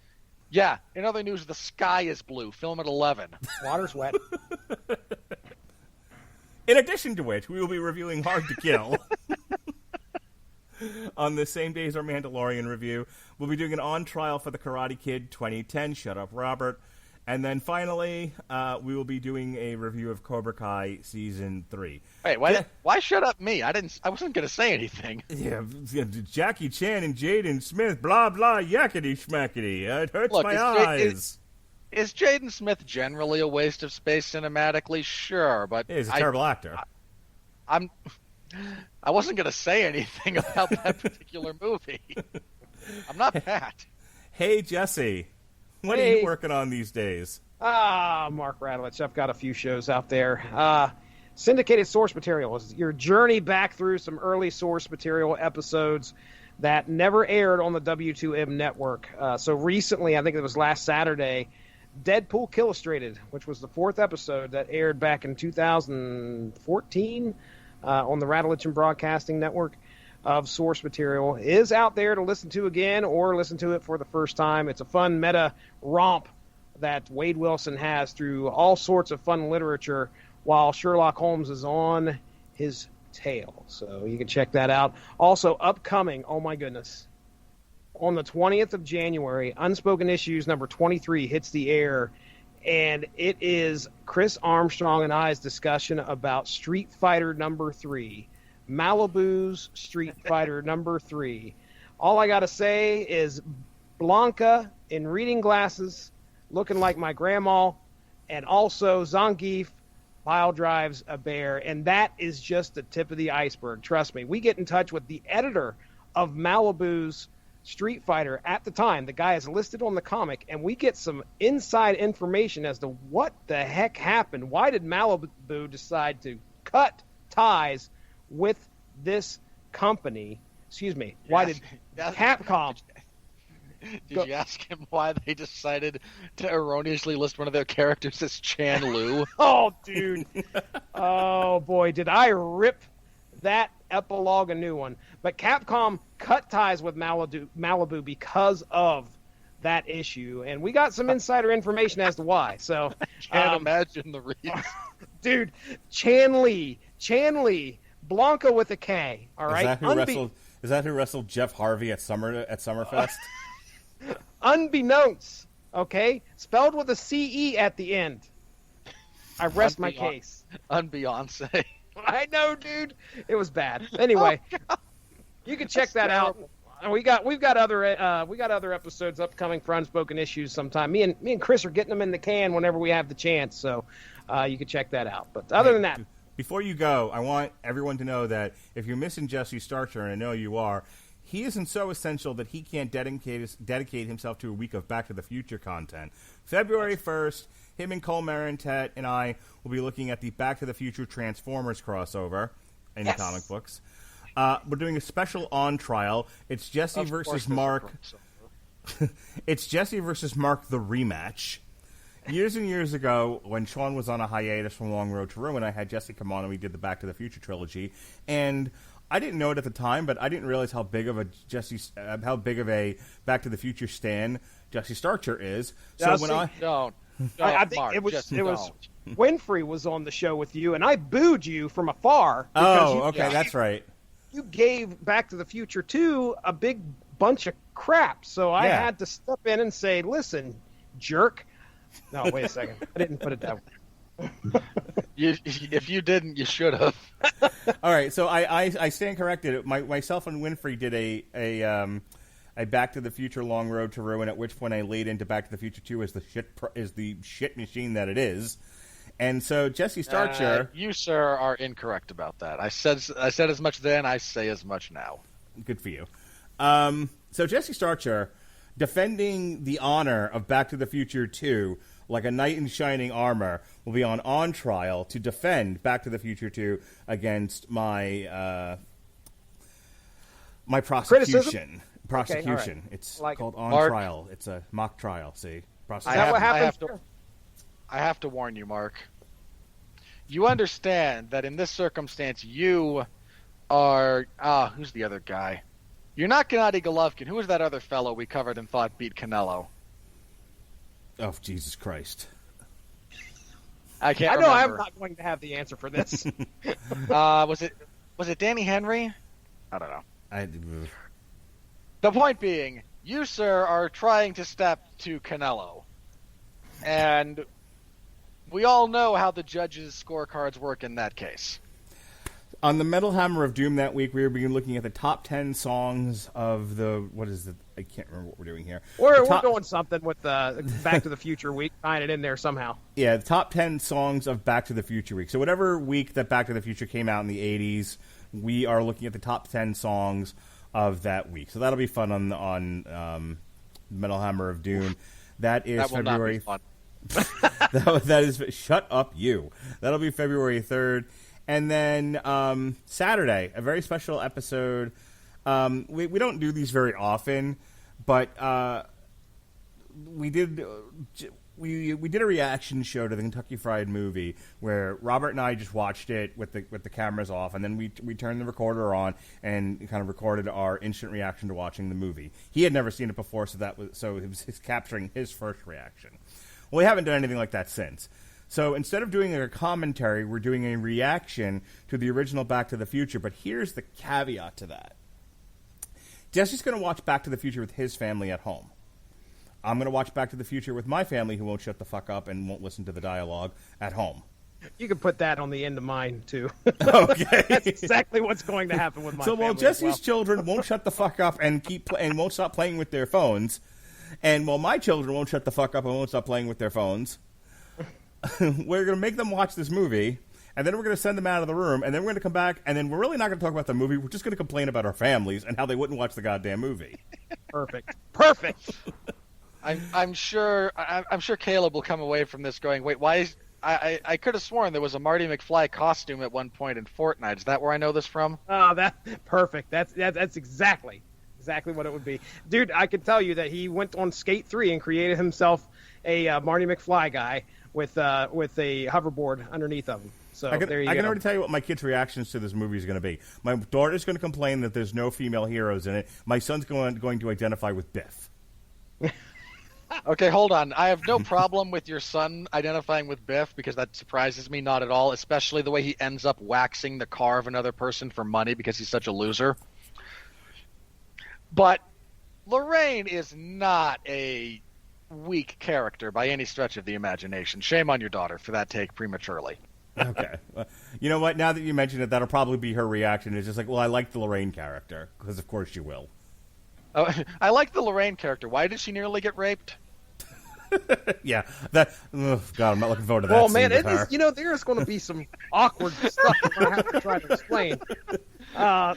Yeah. In other news, the sky is blue. Film at 11. Water's wet. In addition to which, we will be reviewing Hard to Kill. On the same day as our Mandalorian review, we'll be doing an on trial for the Karate Kid 2010. Shut up, Robert. And then finally, we will be doing a review of Cobra Kai Season 3. Wait, why shut up me? I wasn't going to say anything. Yeah, Jackie Chan and Jaden Smith, blah, blah, yakety schmackety. It hurts my eyes. Is Jaden Smith generally a waste of space cinematically? Sure, but... He's a terrible actor. I wasn't going to say anything about that particular movie. I'm not Pat. Hey, Jesse. What are you working on these days? Mark Radulich. I've got a few shows out there. Syndicated source material is your journey back through some early source material episodes that never aired on the W2M network. So recently, I think it was last Saturday, Deadpool Killustrated, which was the 4th episode that aired back in 2014 on the Radulich and Broadcasting Network of source material, is out there to listen to again or listen to it for the first time. It's a fun meta romp that Wade Wilson has through all sorts of fun literature while Sherlock Holmes is on his tail. So you can check that out. Also upcoming, oh my goodness, on the 20th of January, Unspoken Issues number 23 hits the air, and it is Chris Armstrong and I's discussion about Street Fighter number 3, Malibu's Street Fighter number 3. All I got to say is Blanca in reading glasses, looking like my grandma, and also Zangief pile drives a bear, and that is just the tip of the iceberg. Trust me. We get in touch with the editor of Malibu's Street Fighter at the time. The guy is listed on the comic, and we get some inside information as to what the heck happened. Why did Malibu decide to cut ties with this company? Excuse me. Why did Capcom... Did you ask him why they decided to erroneously list one of their characters as Chan Lu? Oh, dude. Oh, boy. Did I rip that epilogue a new one. But Capcom cut ties with Malibu because of that issue. And we got some insider information as to why. So can't imagine the reason. Dude, Chan Lee, Blanca with a K. All right. Is that who wrestled Jeff Harvey at Summerfest? Unbeknownst, okay? Spelled with a C-E at the end. I rest my case. Unbeyonce. I know, dude. It was bad. Anyway, you can check that out. We've got other episodes upcoming for Unspoken Issues sometime. Me and Chris are getting them in the can whenever we have the chance, so you can check that out. But other than that, before you go, I want everyone to know that if you're missing Jesse Starr, and I know you are, he isn't so essential that he can't dedicate himself to a week of Back to the Future content. February 1st, him and Cole Marentet and I will be looking at the Back to the Future Transformers crossover in the comic books. We're doing a special on trial. It's Jesse versus Mark. It's Jesse versus Mark the rematch. Years and years ago, when Sean was on a hiatus from Long Road to Ruin, I had Jesse come on and we did the Back to the Future trilogy. And I didn't know it at the time, but I didn't realize how big of a Back to the Future stan Jesse Starcher is. So Jesse, when I think Mark, it was Winfrey was on the show with you, and I booed you from afar. That's right. You gave Back to the Future 2 a big bunch of crap, so I had to step in and say, "Listen, jerk." No, wait a second. I didn't put it that way. If you didn't, you should have. All right, so I stand corrected. Myself and Winfrey did a Back to the Future Long Road to Ruin, at which point I laid into Back to the Future 2 as the shit machine that it is. And so Jesse Starcher, you sir are incorrect about that. I said as much then. I say as much now. Good for you. So Jesse Starcher, defending the honor of Back to the Future 2 like a knight in shining armor, will be on trial to defend Back to the Future 2 against my my prosecution. Prosecution. Okay, right. It's like called on Mark, trial. It's a mock trial. See, is that what happened? I have to warn you, Mark. You understand that in this circumstance, you are... who's the other guy? You're not Gennady Golovkin. Who was that other fellow we covered and thought beat Canelo? Oh, Jesus Christ. I can't I know remember. I'm not going to have the answer for this. Was it Danny Henry? I don't know. The point being, you, sir, are trying to step to Canelo. And we all know how the judges' scorecards work in that case. On the Metal Hammer of Doom that week, we were looking at the top 10 songs of the... What is it? I can't remember what we're doing here. We're doing something with Back to the Future week, tying it in there somehow. Yeah, the top 10 songs of Back to the Future week. So whatever week that Back to the Future came out in the 80s, we are looking at the top 10 songs of that week. So that'll be fun on Metal Hammer of Doom. That is February... Not be fun. that is... Shut up, you. That'll be February 3rd. And then Saturday, a very special episode. We don't do these very often, but we did a reaction show to the Kentucky Fried Movie where Robert and I just watched it with the cameras off, and then we turned the recorder on and kind of recorded our instant reaction to watching the movie. He had never seen it before, so it was capturing his first reaction. Well, we haven't done anything like that since. So instead of doing a commentary, we're doing a reaction to the original Back to the Future. But here's the caveat to that. Jesse's going to watch Back to the Future with his family at home. I'm going to watch Back to the Future with my family who won't shut the fuck up and won't listen to the dialogue at home. You can put that on the end of mine, too. Okay. That's exactly what's going to happen with my family. So while Jesse's children won't shut the fuck up and and won't stop playing with their phones, and while my children won't shut the fuck up and won't stop playing with their phones... we're going to make them watch this movie, and then we're going to send them out of the room, and then we're going to come back, and then we're really not going to talk about the movie. We're just going to complain about our families and how they wouldn't watch the goddamn movie. Perfect. I'm sure Caleb will come away from this going, wait, why is... I could have sworn there was a Marty McFly costume at one point in Fortnite. Is that where I know this from? Oh, perfect. That's exactly what it would be. Dude, I can tell you that he went on Skate 3 and created himself a Marty McFly guy with a hoverboard underneath of him. So there you go. I can already tell you what my kids' reactions to this movie is going to be. My daughter's going to complain that there's no female heroes in it. My son's going to identify with Biff. Okay, hold on. I have no problem with your son identifying with Biff because that surprises me not at all, especially the way he ends up waxing the car of another person for money because he's such a loser. But Lorraine is not a weak character by any stretch of the imagination. Shame on your daughter for that take prematurely. Okay. You know what? Now that you mention it, that'll probably be her reaction. It's just like, well, I like the Lorraine character, because of course you will. Oh, I like the Lorraine character. Why did she nearly get raped? Yeah. God, I'm not looking forward to that. Well, man, there's going to be some awkward stuff I have to try to explain. Why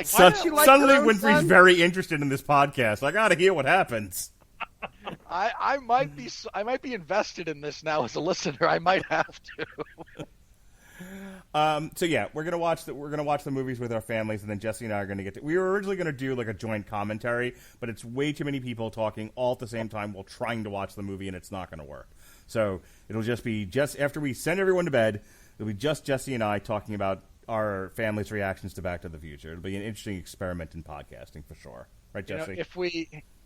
does she like suddenly her own Winfrey's son? very interested in this podcast. I got to hear what happens. I might be invested in this now as a listener. I might have to. So yeah, we're gonna watch the movies with our families, and then Jesse and I are gonna get to. We were originally gonna do like a joint commentary, but it's way too many people talking all at the same time while trying to watch the movie, and it's not gonna work. So it'll just be after we send everyone to bed. It'll be just Jesse and I talking about our family's reactions to Back to the Future. It'll be an interesting experiment in podcasting for sure, right, Jesse?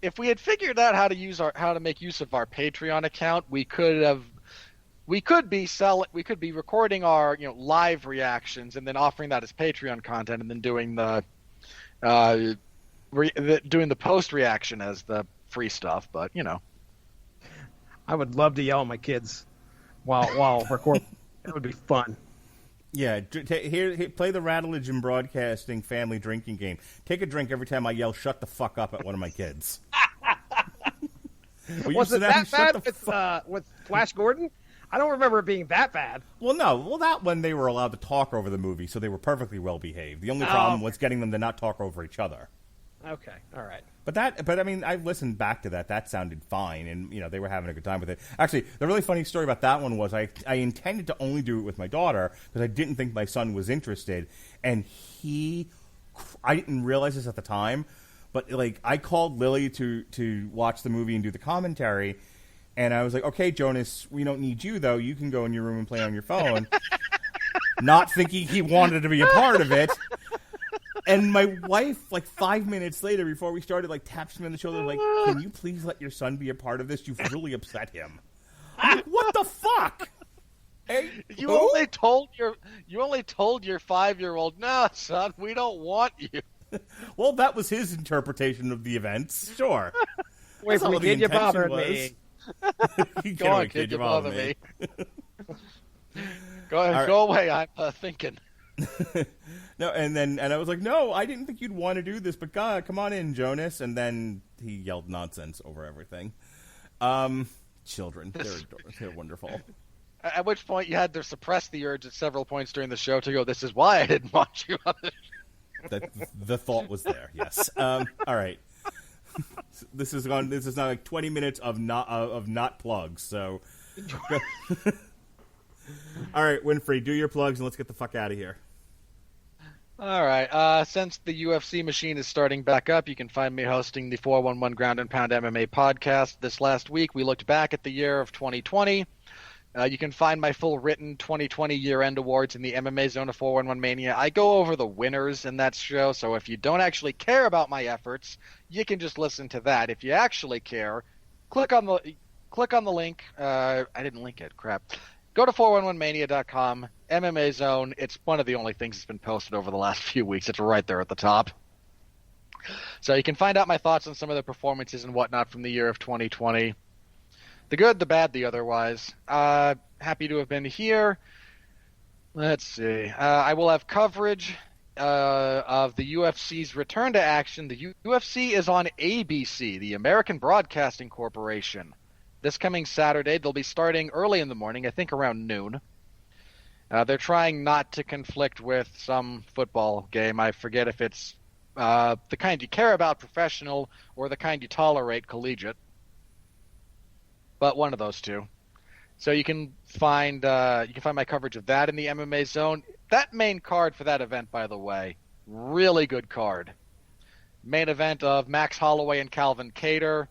If we had figured out how to make use of our Patreon account, we could be recording our live reactions and then offering that as Patreon content, and then doing the post reaction as the free stuff. But I would love to yell at my kids while recording. That would be fun. Yeah, here, play the Rattledge and Broadcasting family drinking game. Take a drink every time I yell, "Shut the fuck up" at one of my kids. Was it that bad with Flash Gordon? I don't remember it being that bad. Well, no. Well, that one they were allowed to talk over the movie, so they were perfectly well behaved. The only problem was getting them to not talk over each other. Okay, all right. But I mean, I listened back to that. That sounded fine, and they were having a good time with it. Actually, the really funny story about that one was I intended to only do it with my daughter because I didn't think my son was interested, and I didn't realize this at the time, but I called Lily to watch the movie and do the commentary, And I was like, okay, Jonas, we don't need you, though. You can go in your room and play on your phone. Not thinking he wanted to be a part of it. And my wife, like 5 minutes later, before we started, like taps me on the shoulder, like, can you please let your son be a part of this? You've really upset him. I'm like, what the fuck? Hey, You who? only told your 5-year-old, no, son, we don't want you. Well, that was his interpretation of the events. Sure. Wait That's for not me, what the kid, you intention bothered was. me. Go on, kid, you bother me. Go ahead, right. go away. I'm thinking. No, and I was like, no, I didn't think you'd want to do this, but God, come on in, Jonas. And then he yelled nonsense over everything. Children, they're wonderful. At which point you had to suppress the urge at several points during the show to go, this is why I didn't want you on it. The thought was there, yes. All right. This is now like 20 minutes of not plugs. So, all right, Winfrey, do your plugs and let's get the fuck out of here. All right. Since the UFC machine is starting back up, you can find me hosting the 411 Ground and Pound MMA podcast. This last week, we looked back at the year of 2020. You can find my full written 2020 year-end awards in the MMA Zone of 411 Mania. I go over the winners in that show, so if you don't actually care about my efforts, you can just listen to that. If you actually care, click on the link. I didn't link it. Crap. Go to 411mania.com, MMA Zone. It's one of the only things that's been posted over the last few weeks. It's right there at the top. So you can find out my thoughts on some of the performances and whatnot from the year of 2020. The good, the bad, the otherwise. Happy to have been here. Let's see. I will have coverage of the UFC's return to action. The UFC is on ABC, the American Broadcasting Corporation. This coming Saturday, they'll be starting early in the morning, I think around noon. They're trying not to conflict with some football game. I forget if it's the kind you care about, professional, or the kind you tolerate, collegiate. But one of those two. So you can find my coverage of that in the MMA Zone. That main card for that event, by the way, really good card. Main event of Max Holloway and Calvin Kattar.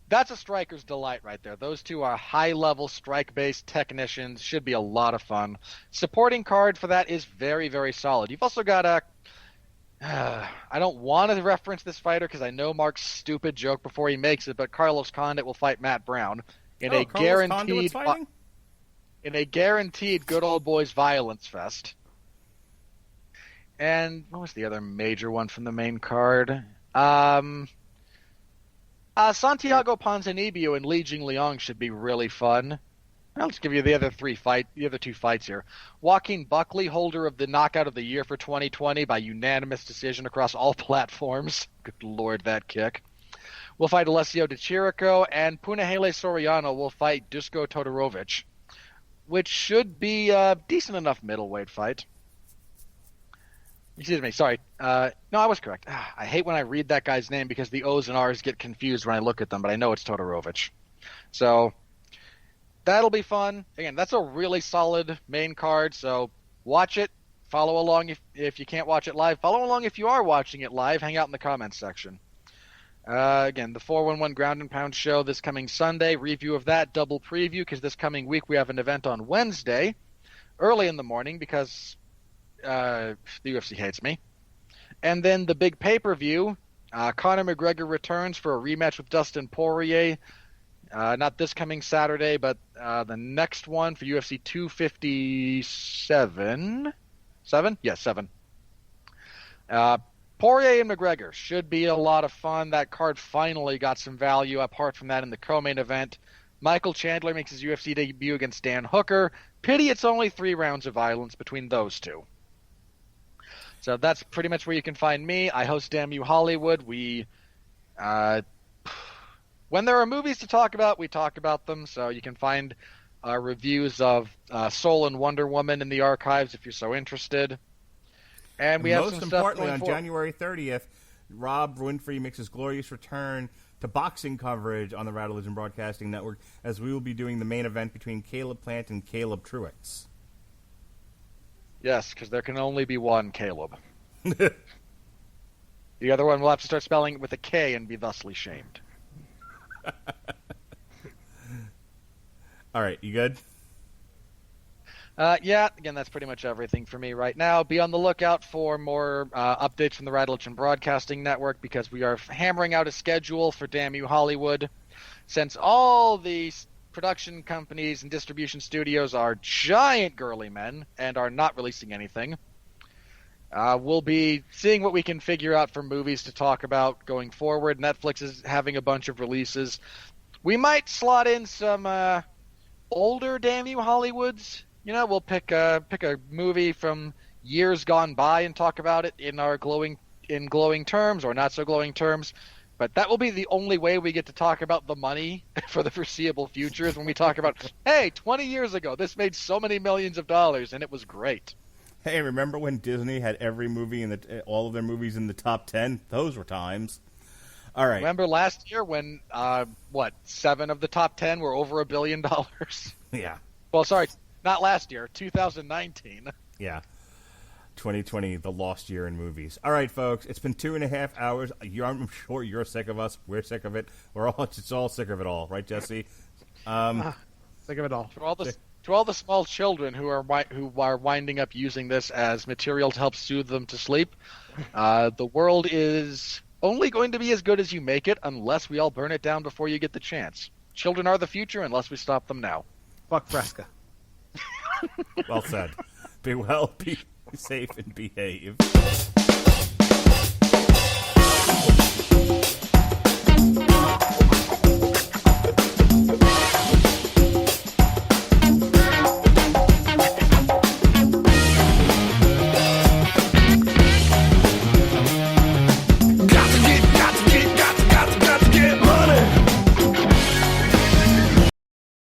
That's a striker's delight right there. Those two are high-level strike-based technicians. Should be a lot of fun. Supporting card for that is very, very solid. You've also got I don't want to reference this fighter because I know Mark's stupid joke before he makes it, but Carlos Condit will fight Matt Brown in a guaranteed good old boys violence fest. And what was the other major one from the main card? Santiago Ponzinibbio and Li Jingliang should be really fun. I'll just give you the other two fights here. Joaquin Buckley, holder of the Knockout of the Year for 2020 by unanimous decision across all platforms. Good lord, that kick. Will fight Alessio Di Chirico, and Punahele Soriano will fight Dusko Todorovic, which should be a decent enough middleweight fight. Excuse me, sorry. No, I was correct. I hate when I read that guy's name because the O's and R's get confused when I look at them, but I know it's Todorovic. So that'll be fun. Again, that's a really solid main card, so watch it. Follow along if you can't watch it live. Follow along if you are watching it live. Hang out in the comments section. Again, the 411 Ground and Pound show this coming Sunday. Review of that, double preview, because this coming week we have an event on Wednesday, early in the morning, because the UFC hates me. And then the big pay-per-view, Conor McGregor returns for a rematch with Dustin Poirier. Not this coming Saturday, but the next one for UFC 257. 7? Yes, 7. Poirier and McGregor should be a lot of fun. That card finally got some value. Apart from that, in the co-main event, Michael Chandler makes his UFC debut against Dan Hooker. Pity it's only 3 rounds of violence between those two. So that's pretty much where you can find me. I host Damn You Hollywood. We, when there are movies to talk about, we talk about them. So you can find reviews of Soul and Wonder Woman in the archives if you're so interested. And we have most some stuff importantly, going on forward. January 30th, Rob Winfrey makes his glorious return to boxing coverage on the Rattlevision Broadcasting Network, as we will be doing the main event between Caleb Plant and Caleb Truex. Yes, because there can only be one Caleb. The other one will have to start spelling it with a K and be thusly shamed. All right, you good? Yeah, again, that's pretty much everything for me right now. Be on the lookout for more updates from the Rattleton Broadcasting Network because we are hammering out a schedule for Damn You Hollywood. Since all the production companies and distribution studios are giant girly men and are not releasing anything, we'll be seeing what we can figure out for movies to talk about going forward. Netflix is having a bunch of releases. We might slot in some older Damn You Hollywoods. You know, we'll pick a movie from years gone by and talk about it in our glowing terms or not so glowing terms. But that will be the only way we get to talk about the money for the foreseeable future is when we talk about, hey, 20 years ago, this made so many millions of dollars and it was great. Hey, remember when Disney had every movie all of their movies in the top 10? Those were times. All right. Remember last year when 7 of the top 10 were over $1 billion? Yeah. Well, sorry. Not last year, 2019. Yeah. 2020, the lost year in movies. All right, folks, it's been 2.5 hours. I'm sure you're sick of us. We're sick of it. It's all sick of it all, right, Jesse? Sick of it all. To all the small children who are winding up using this as material to help soothe them to sleep, the world is only going to be as good as you make it unless we all burn it down before you get the chance. Children are the future unless we stop them now. Fuck Fresca. Well said. Be well, be safe, and behave.